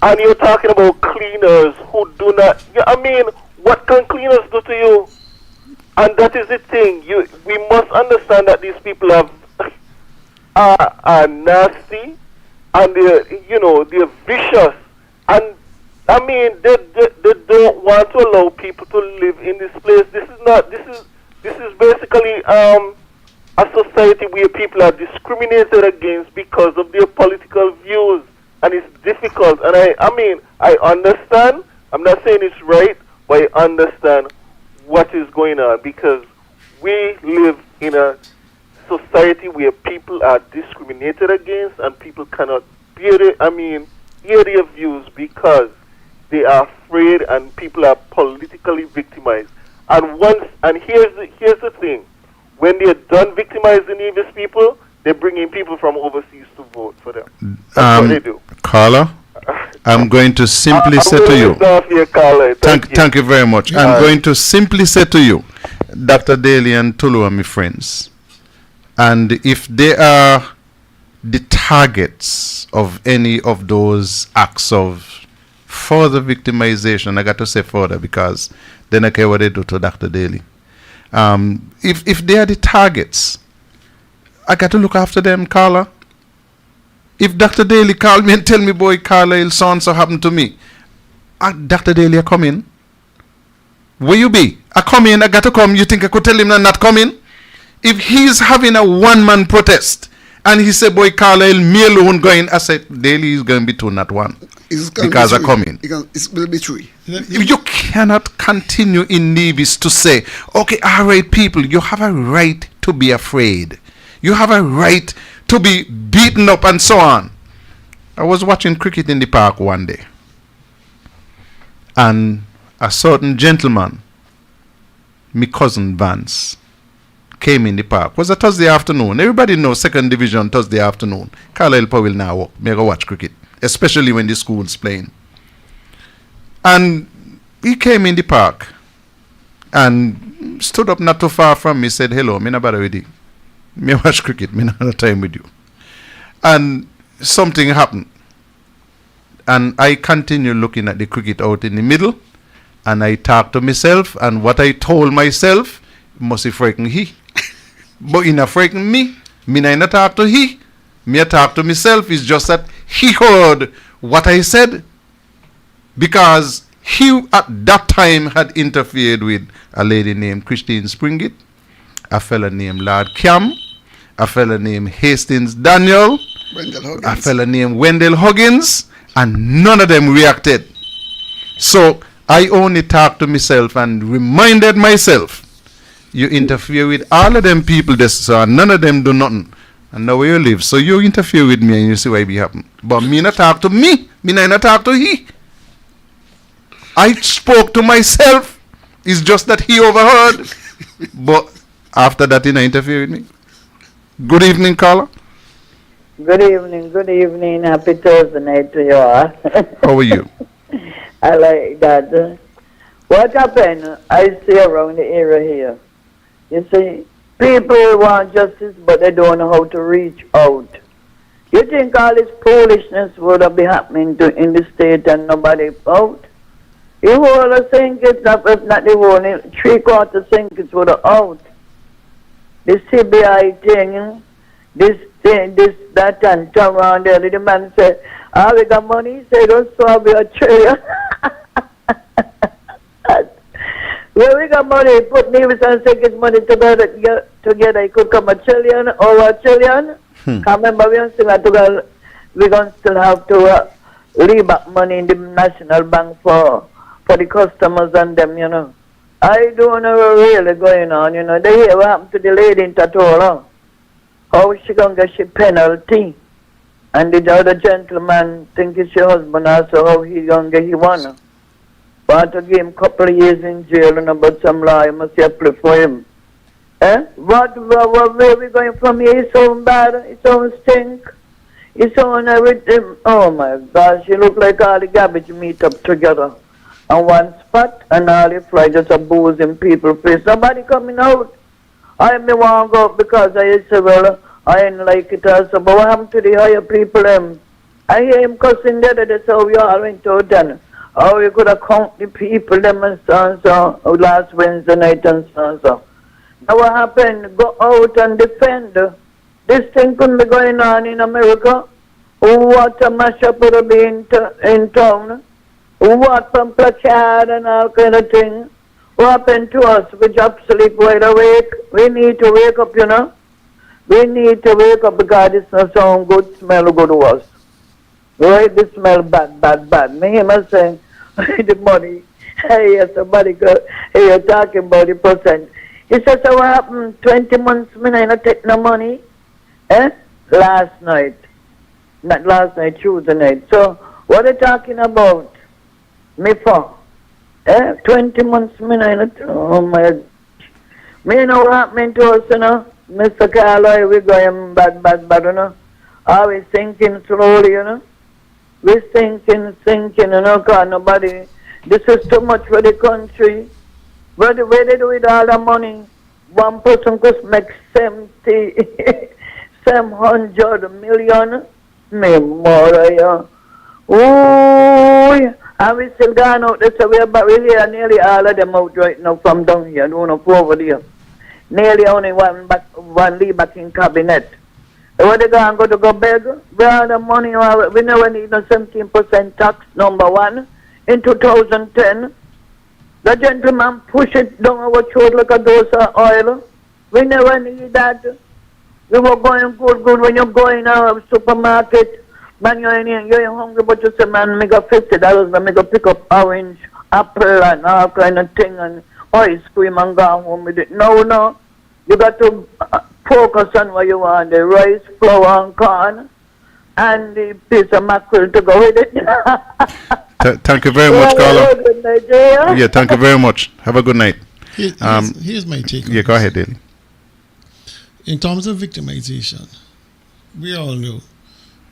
And you're talking about cleaners who do not. I mean, what can cleaners do to you? And that is the thing. We must understand that these people are nasty, and they're vicious, and I mean they don't want to allow people to live in this place. This is basically a society where people are discriminated against because of their political views, and it's difficult. And I understand. I'm not saying it's right, but I understand what is going on, because we live in a society where people are discriminated against and people cannot hear their views because they are afraid, and people are politically victimized. And here's the thing: when they're done victimizing Nevis people, they bring in people from overseas to vote for them. That's what they do. Carla, I'm going to simply say to you, thank you very much. I'm going to simply say to you, Dr. Daly and Tulu are my friends. And if they are the targets of any of those acts of further victimization, I got to say further because then I care what they do to Dr. Daly. If they are the targets, I got to look after them, Carla. If Dr. Daly called me and tell me, boy, Carlisle, so happened to me, Dr. Daly, I come in. Where you be? I come in, I got to come. You think I could tell him not come in? If he's having a one-man protest and he said, boy, Carlisle, me alone going, I said, Daly is going to be two, not one. Because I come in. It will be true. You cannot continue in Nevis to say, okay, all right, people, you have a right to be afraid. You have a right to be beaten up and so on. I was watching cricket in the park one day, and a certain gentleman my cousin Vance came in the park. It was a Thursday afternoon. Everybody knows second division Thursday afternoon. Carlisle Powell now walk. Me go watch cricket, especially when the school's playing. And he came in the park and stood up not too far from me, said, hello, me no bother with you. Me watch cricket, me not have time with you. And something happened. And I continue looking at the cricket out in the middle, and I talk to myself, and what I told myself must have frightened he. But in a frighten me not talk to he. Me talk to myself. It's just that he heard what I said, because he at that time had interfered with a lady named Christine Springett, a fella named Lord Cam, a fella named Hastings Daniel, a fella named Wendell Huggins, and none of them reacted. So I only talked to myself and reminded myself, you interfere with all of them people this, so none of them do nothing. And now where you live, so you interfere with me and you see why it happen. But me not talk to me not talk to he. I spoke to myself. It's just that he overheard. But after that, he not interfere with me. Good evening, Carla. Good evening. Happy Thursday night to you all. How are you? I like that. What happened, I see around the area here. You see, people want justice, but they don't know how to reach out. You think all this foolishness would have been happening in the state and nobody out? The whole of Sinkits, if not the whole, 3/4 Sinkits would have out. The CBI thing, this, that, and turn around there. The man said, we got money. He said, don't solve your trillion. Well, we got money. Put Nevis and Sinkits money together. It could come a trillion or a trillion. Remember, we're going to still have to leave back money in the National Bank for the customers and them, you know. I don't know what really going on, you know. They hear what happened to the lady in Tatola. How she gonna get she penalty? And the other gentleman think it's your husband also, how he gonna get he one. Want to give him a couple of years in jail, you know, but some law you must apply for him. Where we going from here? It's so bad, it's so stink. It's on everything. Oh my gosh, you look like all the garbage meet up together on one spot, and all the fly just a booze in people's face. Nobody coming out. I may want to go because I say, well, I ain't like it also. But what happened to the higher people? I hear him cussing there, that's how we all went out then. Oh, you could have count the people, them and so last Wednesday night and so. Now what happened? Go out and defend. This thing couldn't be going on in America. What a mashup would have been in town. What from placard and all kind of thing. What happened to us? We just sleep wide awake. We need to wake up, you know. We need to wake up because it's not so good, smell good to us. Right? This smell bad. Me must say, the money. Hey, somebody go, hey, you're talking about the percent. He says, so what happened? 20 months, me not take no money. Last night. Not last night, Tuesday night. So, what are you talking about? Me for? 20 months, me not, oh my God. Me know what happened to us, you know. Mr. Carloy, we going bad, you know. Are we sinking slowly, you know? We sinking, you know, because nobody, this is too much for the country. Where they do with all the money? One person could make 700 million. Me more, yeah. Ooh, and we still gone out this way, but we hear nearly all of them out right now from down here, no over there. Nearly only one leave back in cabinet. When they go to go beg, we have the money, we never need no 17% tax, number one, in 2010. The gentleman push it down our throat like a dose of oil. We never need that. We were going good when you're going to a supermarket. Man, you're hungry, but you say, man, make a $50, man, make a pick up orange, apple, and all kind of thing, and ice cream, and go home with it. No. You got to focus on what you want, the rice, flour, and corn, and the piece of mackerel to go with it. Thank you very much, Carla. Yeah, thank you very much. Have a good night. Here's my take. Yeah, go ahead, Dale. In terms of victimization, we all know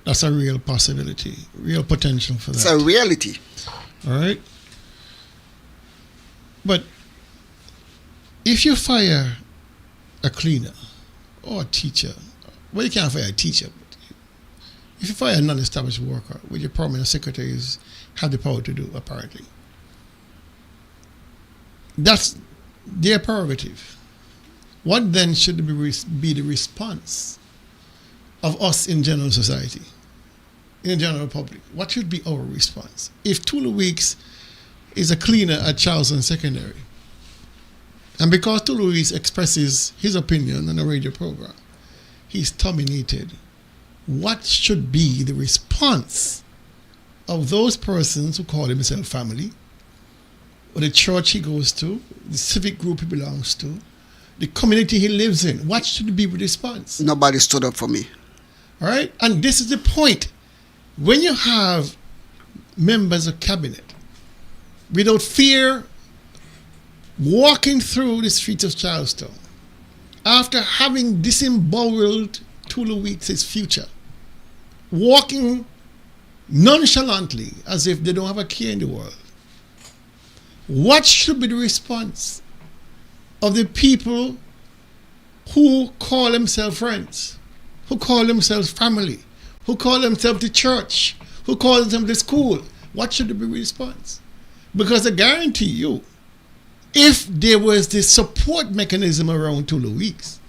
that's a real possibility, real potential for that. It's a reality. All right? But if you fire a cleaner or a teacher, well, you can't fire a teacher. But if you fire a non-established worker, which your permanent secretaries have the power to do, apparently, that's their prerogative. What then should be the response of us in general society, in the general public? What should be our response? If Tulu Weeks is a cleaner at Charleston Secondary, and because Tulu Weeks expresses his opinion on a radio program, he's terminated, what should be the response of those persons who call themselves family, or the church he goes to, the civic group he belongs to, the community he lives in? What should be the response? Nobody stood up for me. All right? And this is the point. When you have members of cabinet without fear walking through the streets of Charleston after having disemboweled Tulu Weeks' future, walking nonchalantly as if they don't have a care in the world, what should be the response of the people who call themselves friends, who call themselves family, who call themselves the church, who call themselves the school? What should be the response? Because I guarantee you, if there was this support mechanism around Tulu Weeks,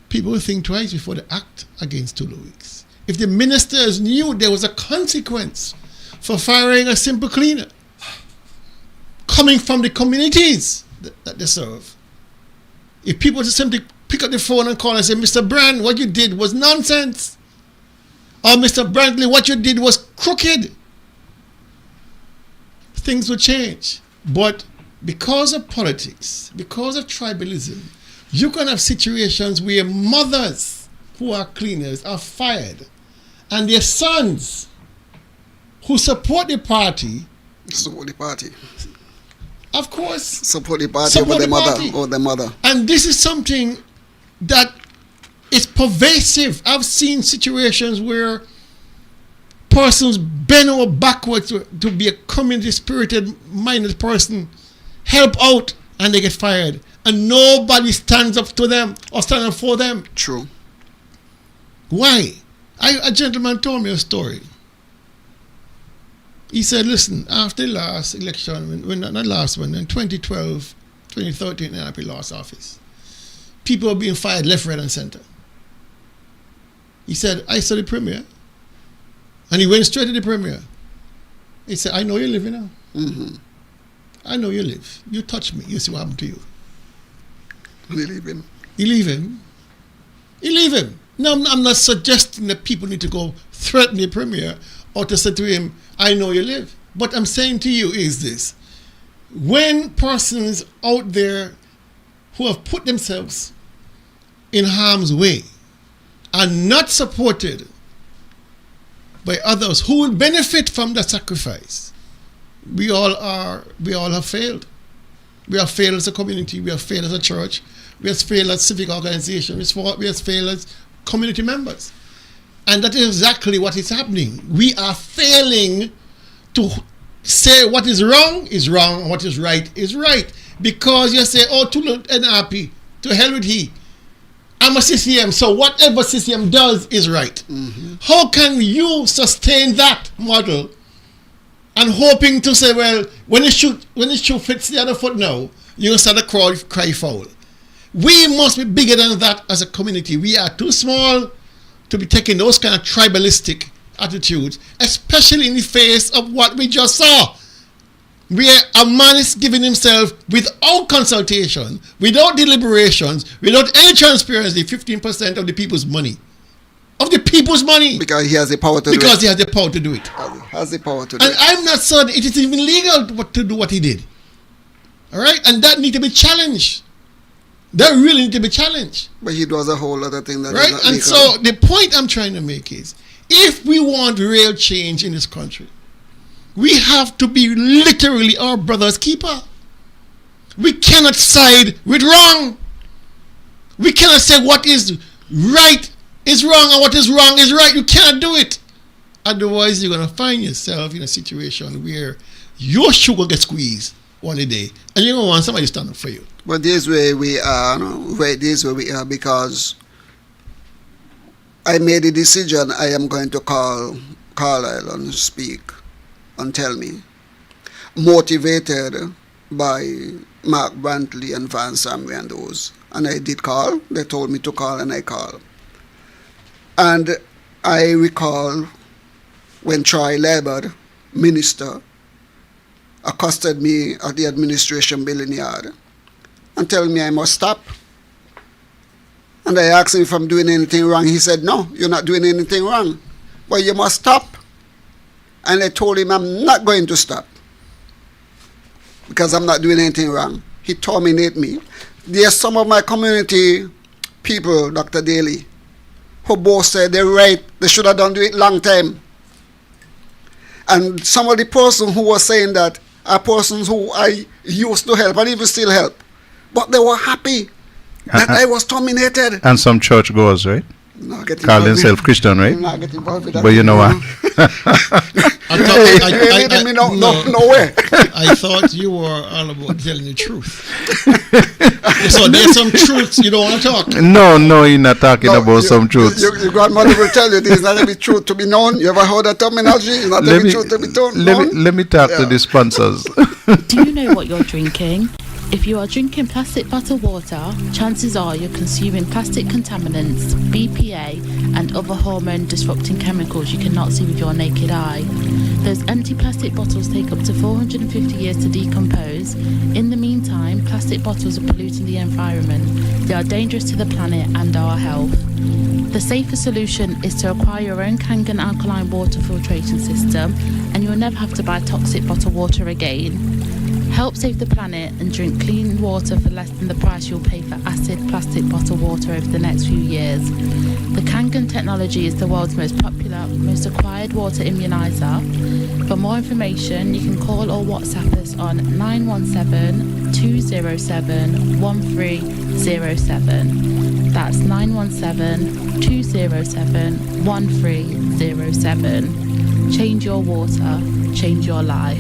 people would think twice before they act against Tulu Weeks. If the ministers knew there was a consequence for firing a simple cleaner coming from the communities that they serve, if people just simply pick up the phone and call and say, Mr. Brand, what you did was nonsense, or Mr. Brantley, what you did was crooked, things will change. But because of politics, because of tribalism, you can have situations where mothers who are cleaners are fired, and their sons who support the party, of course, support the party over the mother. And this is something that is pervasive. I've seen situations where persons bend over backwards to be a community-spirited, minded person, help out, and they get fired. And nobody stands up to them or stands up for them. True. Why? A gentleman told me a story. He said, listen, after the last election, not last one, in 2012, 2013, NRP lost office, people were being fired left, right, and center. He said, I saw the premier. And he went straight to the premier. He said, I know you live, you know. Mm-hmm. I know you live. You touch me, you see what happened to you. You leave him. You leave him. You leave him. Now, I'm not suggesting that people need to go threaten the premier or to say to him, I know you live. But I'm saying to you is this. When persons out there who have put themselves in harm's way are not supported by others who will benefit from the sacrifice, we all have failed. We have failed as a community, we have failed as a church, we have failed as civic organization, we have failed as community members. And that is exactly what is happening. We are failing to say what is wrong and what is right. Because you say, oh, to NRP, to hell with he. I'm a CCM, so whatever CCM does is right. Mm-hmm. How can you sustain that model and hoping to say, well, when the shoe fits the other foot now, you start to cry foul? We must be bigger than that as a community. We are too small to be taking those kind of tribalistic attitudes, especially in the face of what we just saw, where a man is giving himself without consultation, without deliberations, without any transparency, 15% of the people's money. Of the people's money. Because he has the power to do it. Because he has the power to do it. Has the power to do and it. I'm not certain it is even legal to do what he did. All right? And that needs to be challenged. That really need to be challenged. But he does a whole other thing that right? is not And legal. so the point I'm trying to make is, if we want real change in this country, we have to be literally our brother's keeper. We cannot side with wrong. We cannot say what is right is wrong and what is wrong is right. You cannot do it. Otherwise, you're going to find yourself in a situation where your sugar gets squeezed one day and you don't want somebody to stand up for you. But this way we are, this way we are, because I made a decision. I am going to call Carlisle and speak and tell me, motivated by Mark Brantley and Van Samry and those. And I did call. They told me to call, and I called. And I recall when Troy Labord, minister, accosted me at the administration building yard and told me I must stop. And I asked him if I'm doing anything wrong. He said, no, you're not doing anything wrong, but you must stop. And I told him I'm not going to stop because I'm not doing anything wrong. He terminated me. There's some of my community people, Dr. Daly, who both said they're right, they should have done it long time. And some of the persons who were saying that are persons who I used to help and even still help. But they were happy that I was terminated. And some church goers, right? Call themselves Christian, right? Not get involved with that. But you know what? Nowhere. I thought you were all about telling the truth. So there's some truths you don't want to talk. No, you're not talking about some truths. Your grandmother will tell you this is not every truth to be known. You ever heard that terminology? It's not every truth to be known. Let me talk to the sponsors. Do you know what you're drinking? If you are drinking plastic bottled water, chances are you're consuming plastic contaminants, BPA, and other hormone disrupting chemicals you cannot see with your naked eye. Those empty plastic bottles take up to 450 years to decompose. In the meantime, plastic bottles are polluting the environment. They are dangerous to the planet and our health. The safer solution is to acquire your own Kangen alkaline water filtration system, and you'll never have to buy toxic bottled water again. Help save the planet and drink clean water for less than the price you'll pay for acid plastic bottled water over the next few years. The Kangen technology is the world's most popular, most acquired water immunizer. For more information, you can call or WhatsApp us on 917-207-1307. That's 917-207-1307. Change your water, change your life.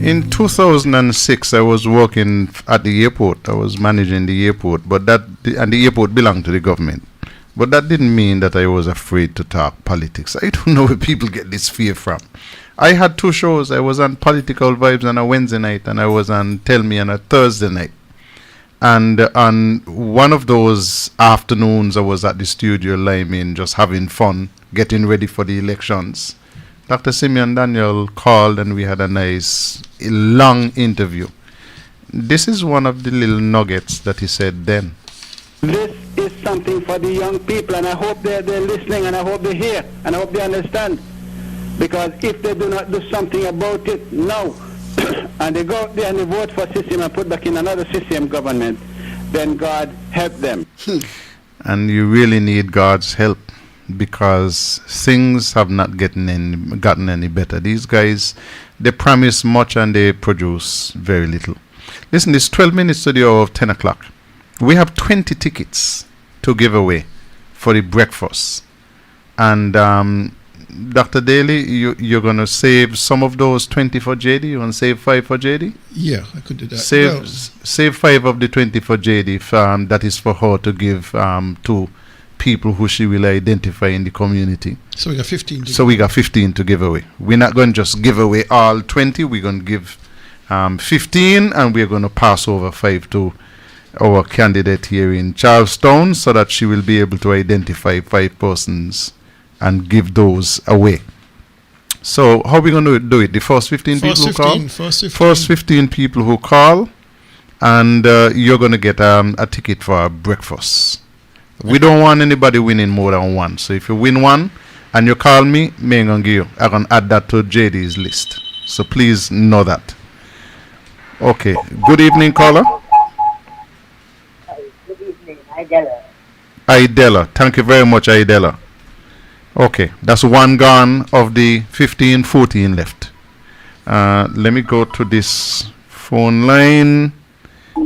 In 2006, I was working at the airport. I was managing the airport, and the airport belonged to the government. But that didn't mean that I was afraid to talk politics. I don't know where people get this fear from. I had two shows. I was on Political Vibes on a Wednesday night, and I was on Tell Me on a Thursday night. And on one of those afternoons, I was at the studio liming, just having fun, getting ready for the elections. Dr. Simeon Daniel called and we had a nice, long interview. This is one of the little nuggets that he said then. This is something for the young people, and I hope they're listening, and I hope they hear, and I hope they understand. Because if they do not do something about it now, and they go out there and they vote for system and put back in another system government, then God help them. And you really need God's help, because things have not gotten any better. These guys, they promise much and they produce very little. Listen, it's 12 minutes to the hour of 10 o'clock. We have 20 tickets to give away for the breakfast. And Dr. Daly, you're going to save some of those 20 for JD? You want to save 5 for JD? Yeah, I could do that. Save 5 of the 20 for JD. That is for her to give to people who she will identify in the community. So we got 15 to give away. We're not going to just give away all 20. We're going to give 15, and we're going to pass over 5 to our candidate here in Charlestown so that she will be able to identify 5 persons and give those away. So how are we going to do it? The first 15 people who call? First 15 people who call, and you're going to get a ticket for a breakfast. We don't want anybody winning more than one. So if you win one and you call me, I'm going to add that to JD's list. So please know that. Okay. Good evening, caller. Good evening, Idella. Idella. Thank you very much, Idella. Okay. That's one gone of the 15, 14 left. Let me go to this phone line.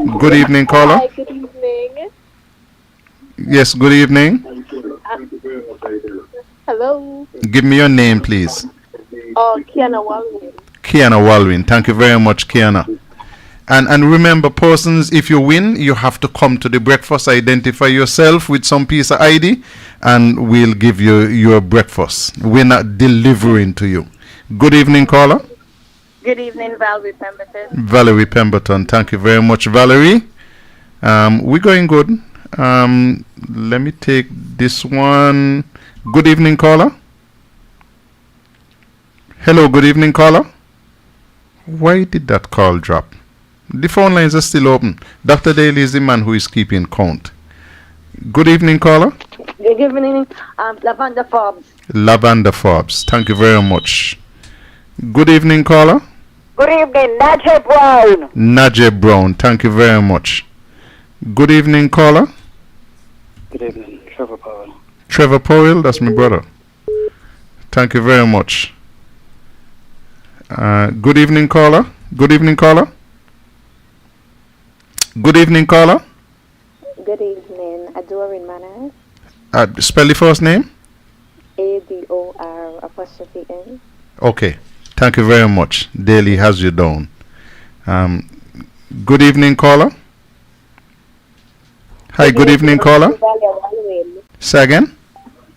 Good evening, caller. Hi, good evening. Yes, good evening. Hello. Give me your name, please. Oh, Kiana Walwin. Kiana Walwin. Thank you very much, Kiana. And remember, persons, if you win, you have to come to the breakfast, identify yourself with some piece of ID, and we'll give you your breakfast. We're not delivering to you. Good evening, caller. Good evening, Valerie Pemberton. Valerie Pemberton. Thank you very much, Valerie. We're going good. Let me take this one. Good evening, caller. Hello, good evening, caller. Why did that call drop? The phone lines are still open. Dr. Daly is the man who is keeping count. Good evening, caller. Good evening, Lavanda Forbes. Lavanda Forbes. Thank you very much. Good evening, caller. Good evening, Najee Brown. Najee Brown. Thank you very much. Good evening, caller. Good evening, Trevor Powell. Trevor Powell, that's my brother. Thank you very much. Good evening, caller. Good evening, caller. Good evening, caller. Good evening, Adorin Manners. Spell the first name. ADOR''N. Okay. Thank you very much. Daly has you down. Good evening, caller. Hi, good evening, caller. Say again.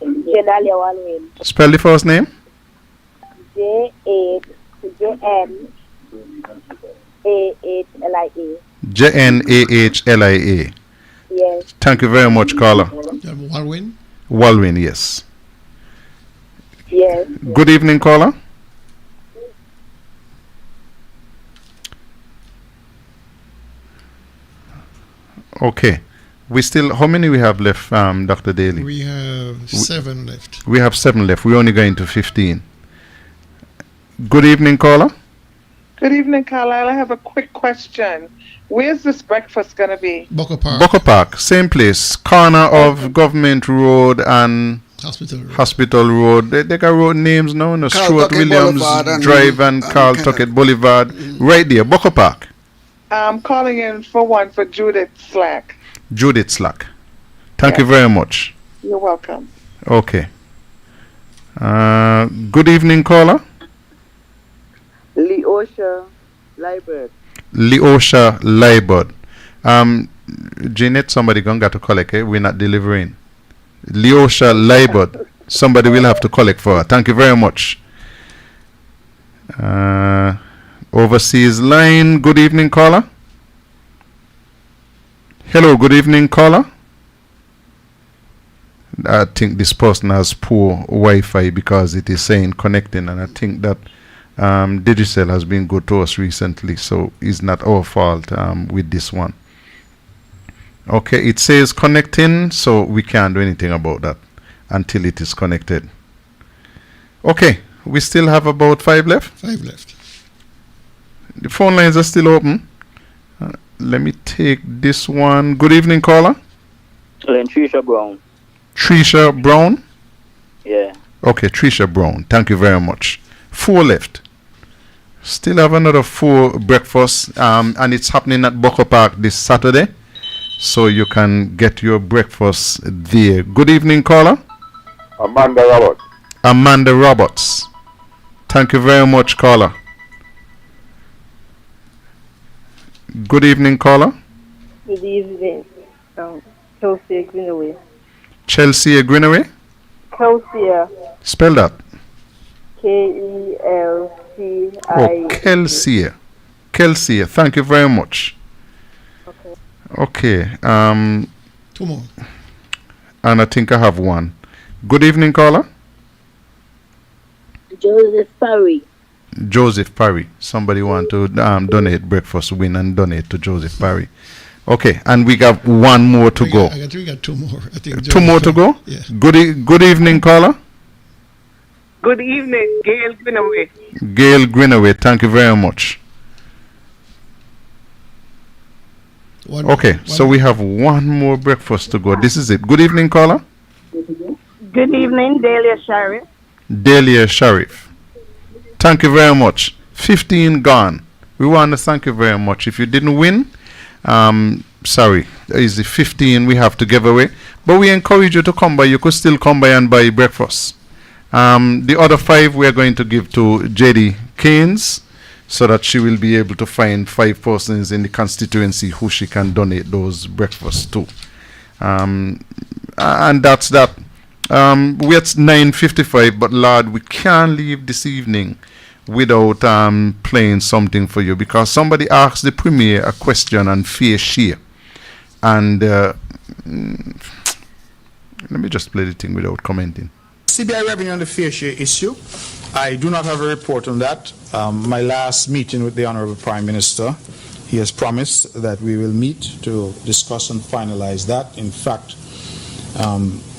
Jedalia Walwin. Spell the first name. J-N-A-H-Lia. Jnahlia. Yes. Thank you very much, caller. Walwin? Walwin, yes. Yes. Good evening, caller. Okay. We still, how many we have left, Dr. Daly? We have 7 left. We have 7 left. We're only going to 15. Good evening, caller. Good evening, Carlisle. I have a quick question. Where's this breakfast going to be? Boko Park. Boko Park, same place. Corner of Government Road and Hospital Road. They got road names now. No, Carl Stuart Tuckett Williams Boulevard Drive and Carl Tuckett Boulevard. Right there, Boko Park. I'm calling in for one for Judith Slack. Judith Slack. Thank you very much. You're welcome. Okay. Good evening, caller. Leosha Liebert. Leosha Liebert. Jeanette, somebody gonna got to collect, eh? We're not delivering. Leosha Liebert. Somebody will have to collect for her. Thank you very much. Overseas line. Good evening, caller. Hello, good evening, caller. I think this person has poor Wi-Fi because it is saying connecting, and I think that Digicel has been good to us recently, so it's not our fault with this one. Okay, it says connecting, so we can't do anything about that until it is connected. Okay, we still have about 5 left. 5 left. The phone lines are still open. Let me take this one. Good evening, caller. Trisha Brown. Trisha Brown? Yeah. Okay, Trisha Brown. Thank you very much. 4 left. Still have another 4 breakfasts, and it's happening at Boko Park this Saturday, so you can get your breakfast there. Good evening, caller. Amanda Roberts. Amanda Roberts. Thank you very much, caller. Good evening, caller. Good evening. Chelsea Greenaway. Chelsea Greenaway. Chelsea. Spell that. Kelcia. Oh, Kelcia. Kelcia. Thank you very much. Okay. 2 more. And I think I have one. Good evening, caller. Joseph Parry. Joseph Parry. Somebody want to donate breakfast win and donate to Joseph Parry. Okay, and we got one more to go. We got 2 more. I think 2 more to go? Yeah. Good evening, caller. Good evening, Gail Greenaway. Gail Greenaway, thank you very much. Okay, so we have one more breakfast to go. This is it. Good evening, caller. Good evening, Dahlia Sharif. Dahlia Sharif. Thank you very much. 15 gone. We want to thank you very much. If you didn't win, Sorry, is the 15 we have to give away. But we encourage you to come by. You could still come by and buy breakfast. The other 5 we are going to give to JD Keynes, so that she will be able to find 5 persons in the constituency who she can donate those breakfasts to. And that's that. We're at 9:55, but Lord, we can't leave this evening without playing something for you, because somebody asked the Premier a question on fair share. And let me just play the thing without commenting. CBI revenue on the fair share issue. I do not have a report on that. My last meeting with the Honorable Prime Minister, he has promised that we will meet to discuss and finalize that. In fact,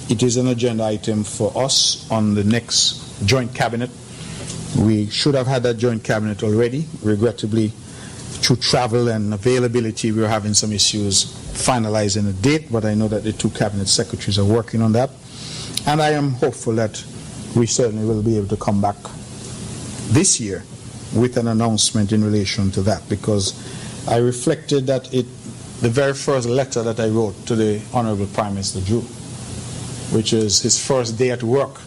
it is an agenda item for us on the next joint cabinet. We should have had that joint cabinet already. Regrettably, through travel and availability, we are having some issues finalizing a date, but I know that the 2 cabinet secretaries are working on that. And I am hopeful that we certainly will be able to come back this year with an announcement in relation to that, because I reflected that the very first letter that I wrote to the Honorable Prime Minister Drew, which is his first day at work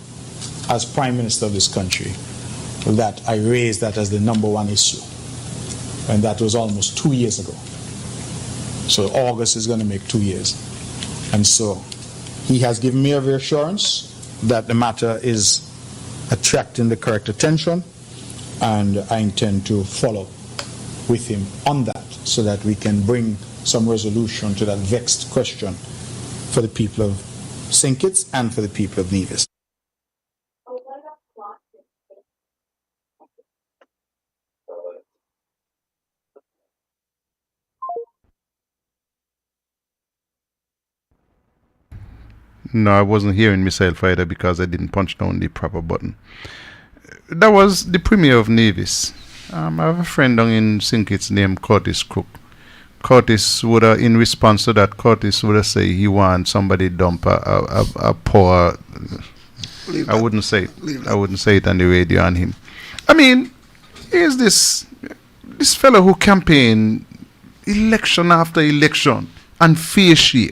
as Prime Minister of this country, that I raised that as the #1 issue. And that was almost 2 years ago. So August is going to make 2 years. And so he has given me a reassurance that the matter is attracting the correct attention, and I intend to follow with him on that so that we can bring some resolution to that vexed question for the people of St. Kitts and for the people of Nevis. No, I wasn't hearing myself either because I didn't punch down the proper button. That was the Premier of Nevis. I have a friend down in St. Kitts named Curtis Cook. Curtis would have, in response to that, Curtis would have said he wants somebody dump a poor. I wouldn't say it. I wouldn't say it on the radio on him. I mean, here's this fellow who campaigned election after election and fair share.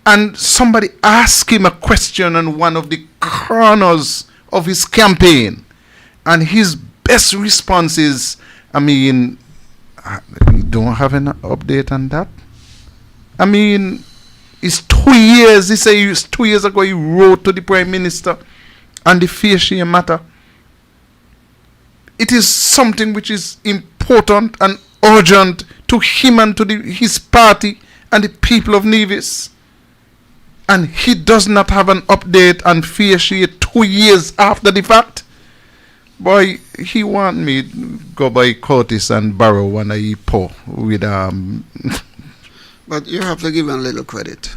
And somebody asked him a question on one of the corners of his campaign, and his best response is, I mean, you don't have an update on that? I mean, it's 2 years. He said 2 years ago he wrote to the Prime Minister on the fair share matter. It is something which is important and urgent to him and to his party and the people of Nevis. And he does not have an update on fair share 2 years after the fact. Boy, he want me to go by Curtis and borrow one of he pour with But you have to give him a little credit.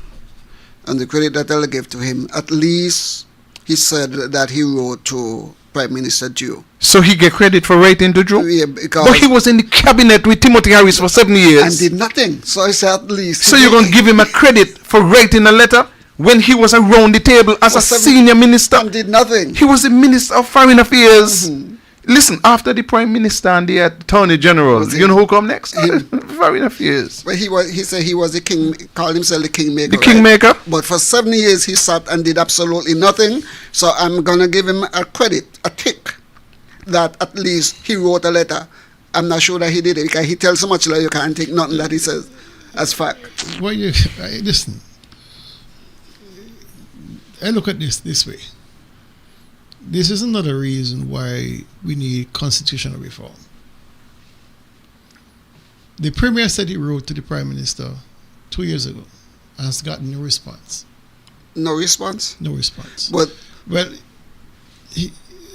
And the credit that I'll give to him, at least he said that he wrote to Prime Minister Drew. So he get credit for writing to Drew? Yeah, because but he was in the cabinet with Timothy Harris for 7 years. and did nothing. So I said at least. So you're going to give him a credit for writing a letter when he was around the table as a senior minister? And did nothing. He was the Minister of Foreign Affairs. Listen, after the Prime Minister and the Attorney General, you know who come next? Foreign Affairs. But he said he was the king, called himself the kingmaker. The kingmaker. But for 7 years he sat and did absolutely nothing. So I'm gonna give him a credit, a tick, that at least he wrote a letter. I'm not sure that he did it because he tells so much that you can't take nothing that he says as fact. Well, listen. I look at this way. This is another reason why we need constitutional reform. The Premier said he wrote to the Prime Minister 2 years ago and has gotten no response. No response? No response. But well,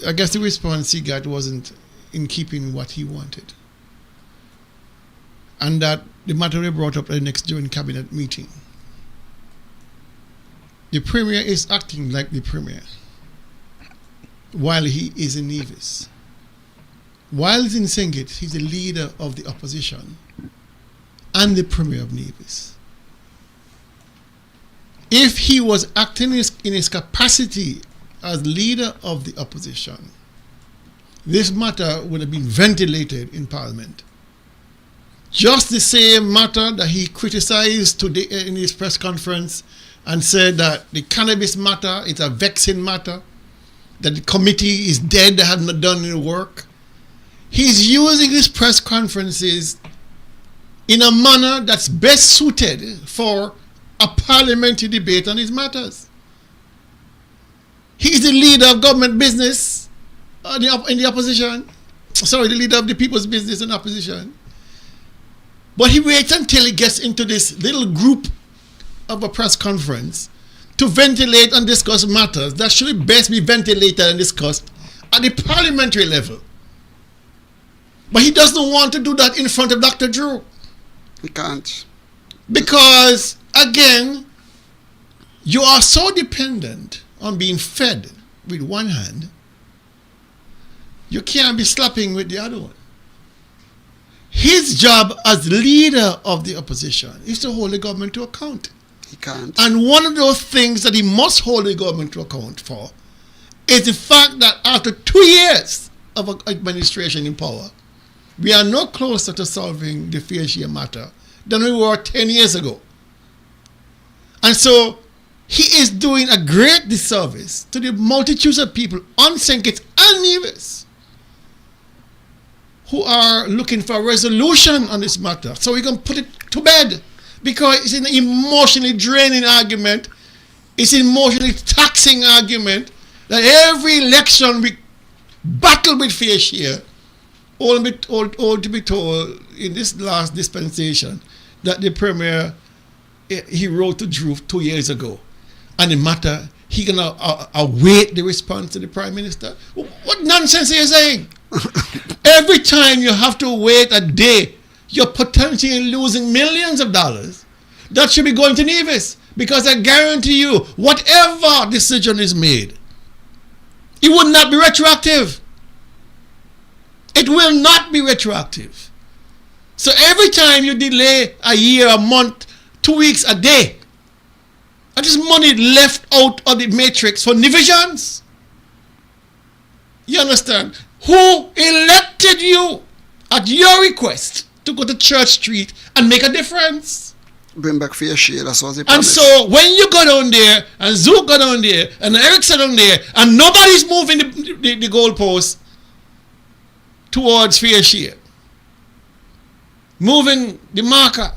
I guess the response he got wasn't in keeping with what he wanted. And that the matter we brought up at the next joint cabinet meeting. The Premier is acting like the Premier while he is in Nevis. While he's in St. Kitts, he's the leader of the opposition and the Premier of Nevis. If he was acting in his capacity as leader of the opposition, this matter would have been ventilated in Parliament. Just the same matter that he criticized today in his press conference and said that the cannabis matter is a vexing matter, that the committee is dead, they have not done any work. He's using his press conferences in a manner that's best suited for a parliamentary debate on his matters. He's the leader of government business in the opposition. Sorry, the leader of the people's business in opposition. But he waits until he gets into this little group of a press conference to ventilate and discuss matters that should best be ventilated and discussed at the parliamentary level. But he doesn't want to do that in front of Dr. Drew. He can't. Because, again, you are so dependent on being fed with one hand, you can't be slapping with the other one. His job as leader of the opposition is to hold the government to account. He can't. And one of those things that he must hold the government to account for is the fact that after 2 years of administration in power, we are no closer to solving the fair share matter than we were 10 years ago. And so he is doing a great disservice to the multitudes of people on St. Kitts and Nevis who are looking for a resolution on this matter so we can put it to bed, because it's an emotionally draining argument, it's an emotionally taxing argument that every election we battle with fair share, all to be told in this last dispensation that the Premier, he wrote to Drew 2 years ago, and the matter, he gonna await the response to the Prime Minister. What nonsense are you saying? Every time you have to wait a day, you're potentially losing millions of dollars that should be going to Nevis, because I guarantee you, whatever decision is made, it will not be retroactive. It will not be retroactive. So every time you delay a year, a month, 2 weeks, a day, and this money left out of the matrix for divisions. You understand? Who elected you at your request to go to Church Street and make a difference? Bring back fair share, that's what they And promised. so when you go down there, and Zook go down there, and Erickson down there, and nobody's moving the goalposts towards fair share, moving the marker,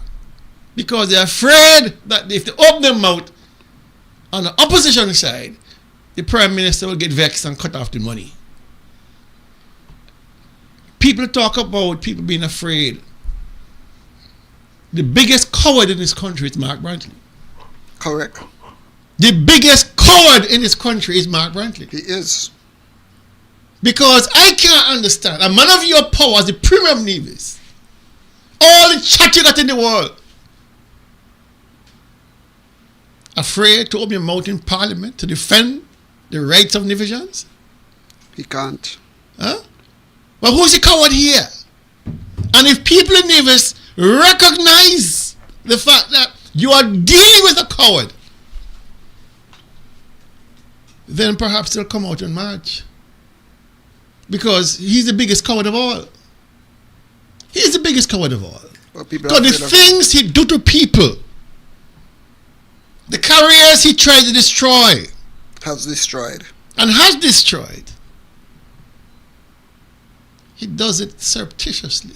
because they're afraid that if they open their mouth on the opposition side, the Prime Minister will get vexed and cut off the money. People talk about people being afraid. The biggest coward in this country is Mark Brantley. Correct. The biggest coward in this country is Mark Brantley. He is. Because I can't understand, a man of your power as the Premier of Nevis, all the chat you got in the world, afraid to open your mouth in Parliament to defend the rights of Nevisians? He can't. Huh? But who's the coward here? And if people in Nevis recognize the fact that you are dealing with a coward, then perhaps they'll come out and march. Because he's the biggest coward of all. He's the biggest coward of all. Well, because the things he do to people, the careers he tried to destroy, has destroyed. And has destroyed, he does it surreptitiously.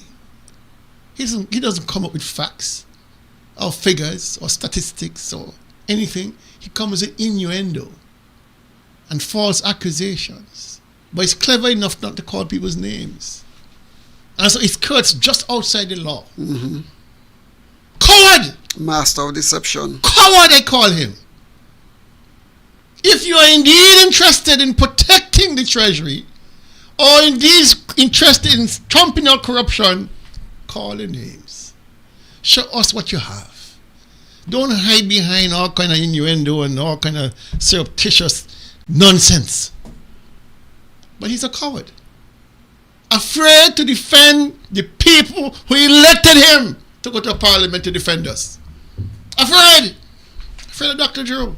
He doesn't come up with facts or figures or statistics or anything. He comes with innuendo and false accusations. But he's clever enough not to call people's names. And so he skirts just outside the law. Mm-hmm. Coward! Master of deception. Coward, I call him. If you are indeed interested in protecting the treasury, or indeed interested in trumping out corruption, call the names. Show us what you have. Don't hide behind all kind of innuendo and all kind of surreptitious nonsense. But he's a coward. Afraid to defend the people who elected him to go to Parliament to defend us. Afraid. Afraid of Dr. Drew.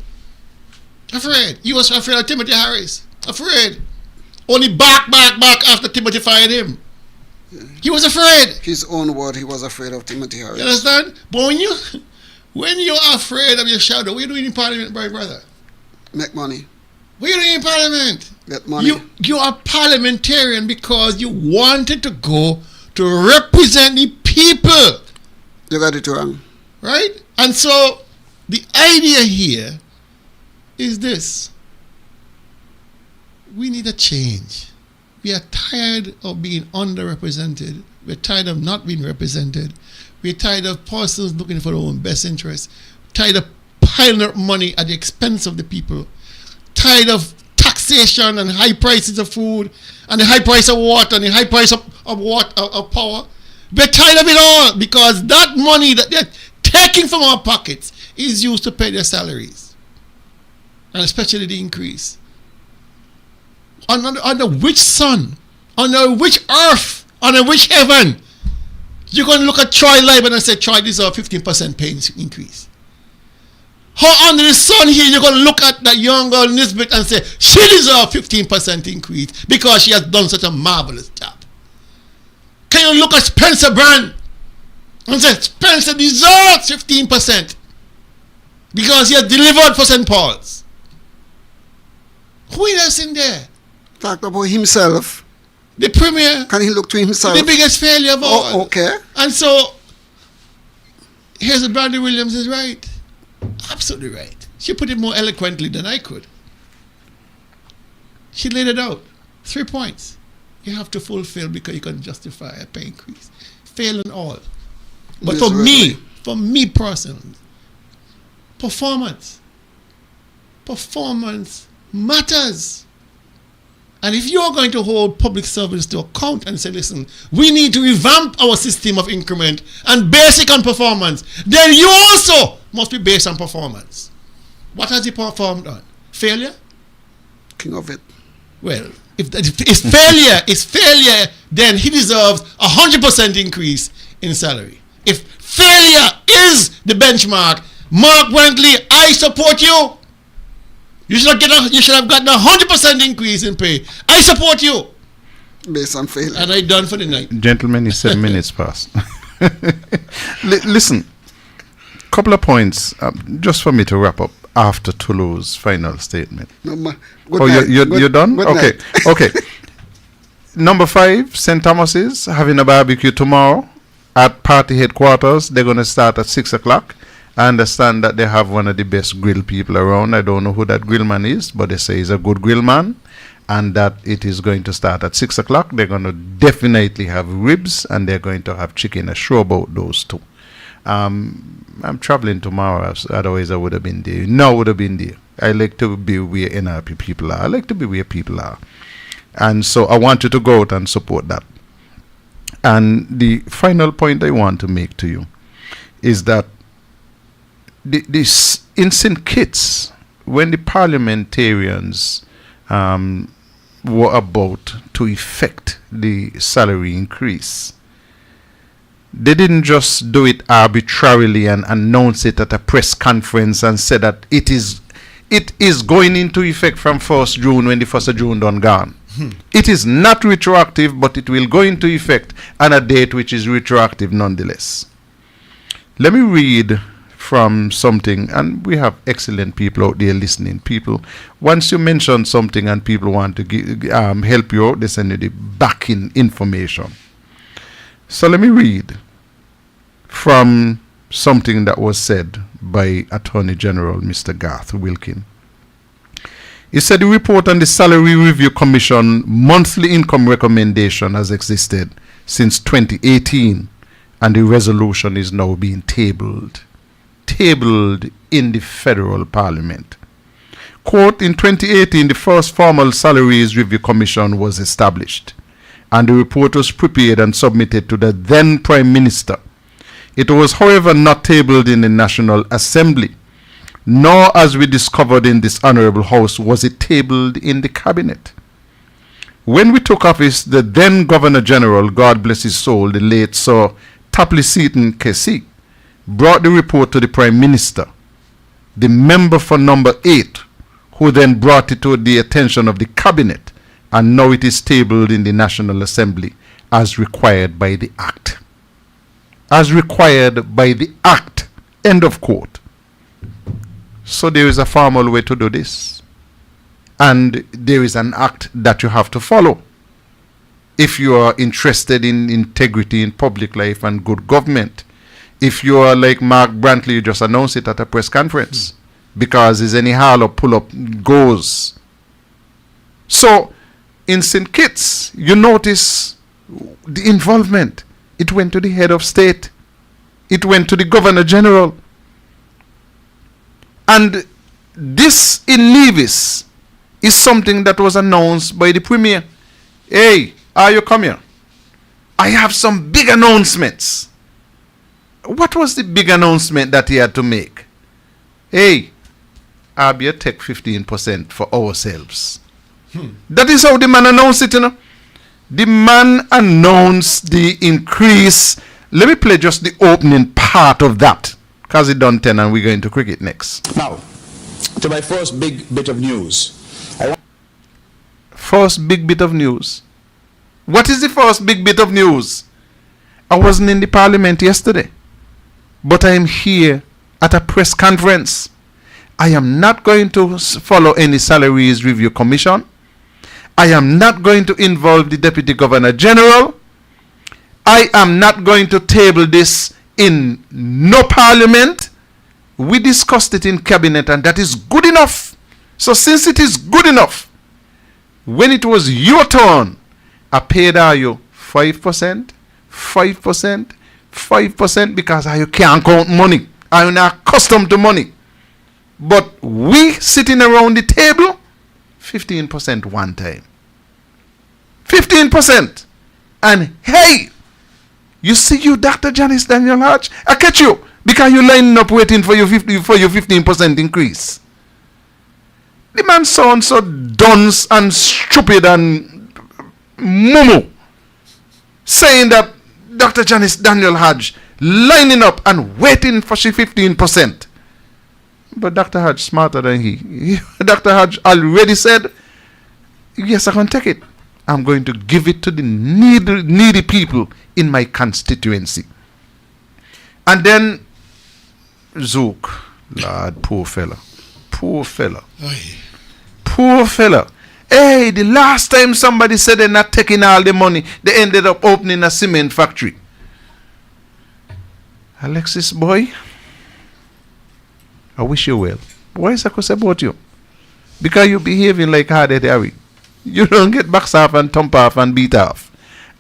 Afraid. He was afraid of Timothy Harris. Afraid. Only back after Timothy fired him. He was afraid. His own word, he was afraid of Timothy Harris. You understand? But when you're afraid of your shadow, what are you doing in Parliament, my brother? Make money. What are you doing in Parliament? Get money. You are parliamentarian because you wanted to go to represent the people. You got it wrong. Right? And so the idea here is this. We need a change. We are tired of being underrepresented. We're tired of not being represented. We're tired of persons looking for their own best interests. Tired of piling up money at the expense of the people. Tired of taxation and high prices of food and the high price of water and the high price of power. We're tired of it all because that money that they're taking from our pockets is used to pay their salaries. And especially the increase. Under which sun, under which earth, under which heaven, you're going to look at Troy Liban and say, Troy, this is a 15% pay increase. How under the sun here, you're going to look at that young girl Nisbet and say, she deserves a 15% increase because she has done such a marvelous job. Can you look at Spencer Brand and say, Spencer deserves 15% because he has delivered for St. Paul's? Who else in there? Talk about himself. The premier. Can he look to himself? The biggest failure of all. Oh, okay. And so, here's Brandy Williams is right. Absolutely right. She put it more eloquently than I could. She laid it out. 3 points. You have to fulfill because you can justify a pay increase. Fail in all. But for me personally, performance matters. And if you're going to hold public servants to account and say, listen, we need to revamp our system of increment and basic on performance, then you also must be based on performance. What has he performed on? Failure? King of it. Well, if failure is failure, then he deserves 100% increase in salary. If failure is the benchmark, Mark Wentley, I support you. You should have gotten 100% increase in pay. I support you. Based on failure. And I done for the night. Gentlemen, it's 7 minutes past. Listen, couple of points just for me to wrap up after Tulu's final statement. You're done? Good okay. Night. Okay. Number 5, St. Thomas's having a barbecue tomorrow at party headquarters. They're going to start at 6 o'clock. I understand that they have one of the best grill people around. I don't know who that grill man is, but they say he's a good grill man, and that it is going to start at 6 o'clock. They're going to definitely have ribs, and they're going to have chicken. I'm sure about those two. I'm traveling tomorrow, otherwise I would have been there. No, I would have been there. I like to be where NRP people are. I like to be where people are. And so I want you to go out and support that. And the final point I want to make to you is that this in St. Kitts, when the parliamentarians were about to effect the salary increase, they didn't just do it arbitrarily and announce it at a press conference and say that it is going into effect from 1st June when the 1st of June done gone. It is not retroactive, but it will go into effect on a date which is retroactive nonetheless. Let me read from something, and we have excellent people out there listening. People, once you mention something and people want to help you out, they send you the backing information. So let me read from something that was said by Attorney General Mr. Garth Wilkin. He said the report on the Salary Review Commission monthly income recommendation has existed since 2018, and the resolution is now being tabled in the federal parliament. Quote, in 2018, the first formal Salaries Review Commission was established, and the report was prepared and submitted to the then Prime Minister. It was, however, not tabled in the National Assembly, nor, as we discovered in this Honorable House, was it tabled in the Cabinet. When we took office, the then Governor General, God bless his soul, the late Sir Tapley Seaton Kessie, brought the report to the Prime Minister, the member for number 8, who then brought it to the attention of the Cabinet, and now it is tabled in the National Assembly as required by the Act. As required by the Act. End of quote. So there is a formal way to do this. And there is an act that you have to follow. If you are interested in integrity in public life and good government. If you are like Mark Brantley, you just announce it at a press conference. Because is any hall or pull up goes. So in St. Kitts, you notice the involvement. It went to the head of state. It went to the Governor General. And this in Nevis is something that was announced by the Premier. Hey, are you come here? I have some big announcements. What was the big announcement that he had to make? Hey, Abia take 15% for ourselves. That is how the man announced it, you know. The man announced the increase. Let me play just the opening part of that. Because it's done 10 and we're going to cricket next. Now, to my first big bit of news. First big bit of news. What is the first big bit of news? I wasn't in the parliament yesterday. But I am here at a press conference. I am not going to follow any salaries review commission. I am not going to involve the Deputy Governor General. I am not going to table this in no parliament. We discussed it in cabinet and that is good enough. So since it is good enough, when it was your turn, I paid you 5%, 5%, 5% because you can't count money. I'm not accustomed to money. But we sitting around the table, 15% one time. 15%. And hey, you see you, Dr. Janice Daniel-Hodge, I catch you because you're lining up waiting for your 15% increase. The man sounds so dunce and stupid and mumu, saying that Dr. Janice Daniel-Hodge lining up and waiting for she 15%. But Dr. Hodge smarter than he. Dr. Hodge already said, yes, I can take it. I'm going to give it to the needy people in my constituency. And then Zook, Lord, poor fella. Poor fella. Poor fella. Hey, the last time somebody said they're not taking all the money, they ended up opening a cement factory. Alexis, boy, I wish you well. Why is that about you? Because you're behaving like hard-headed Harry. You don't get boxed off and thump off and beat off.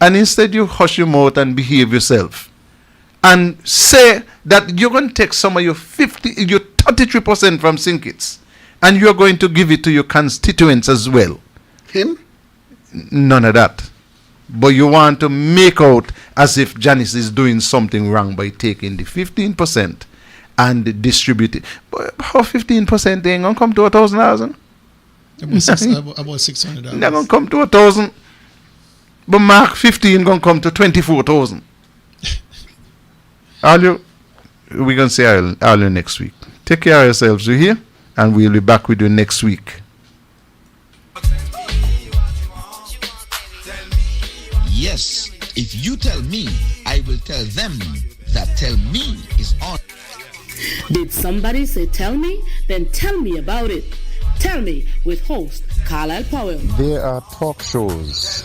And instead you hush your mouth and behave yourself. And say that you're going to take some of your 33% from St. Kitts. And you're going to give it to your constituents as well. Him? None of that. But you want to make out as if Janice is doing something wrong by taking the 15% and distribute it. But how 15% ain't going to come to $1,000? About $600. They're going to come to 1,000. But Mark 15 going to come to 24,000. We're going to say all you next week. Take care of yourselves, you hear? And we'll be back with you next week. Yes, if you tell me, I will tell them that tell me is on. Did somebody say tell me? Then tell me about it. Tell me with host Carlisle Powell. There are talk shows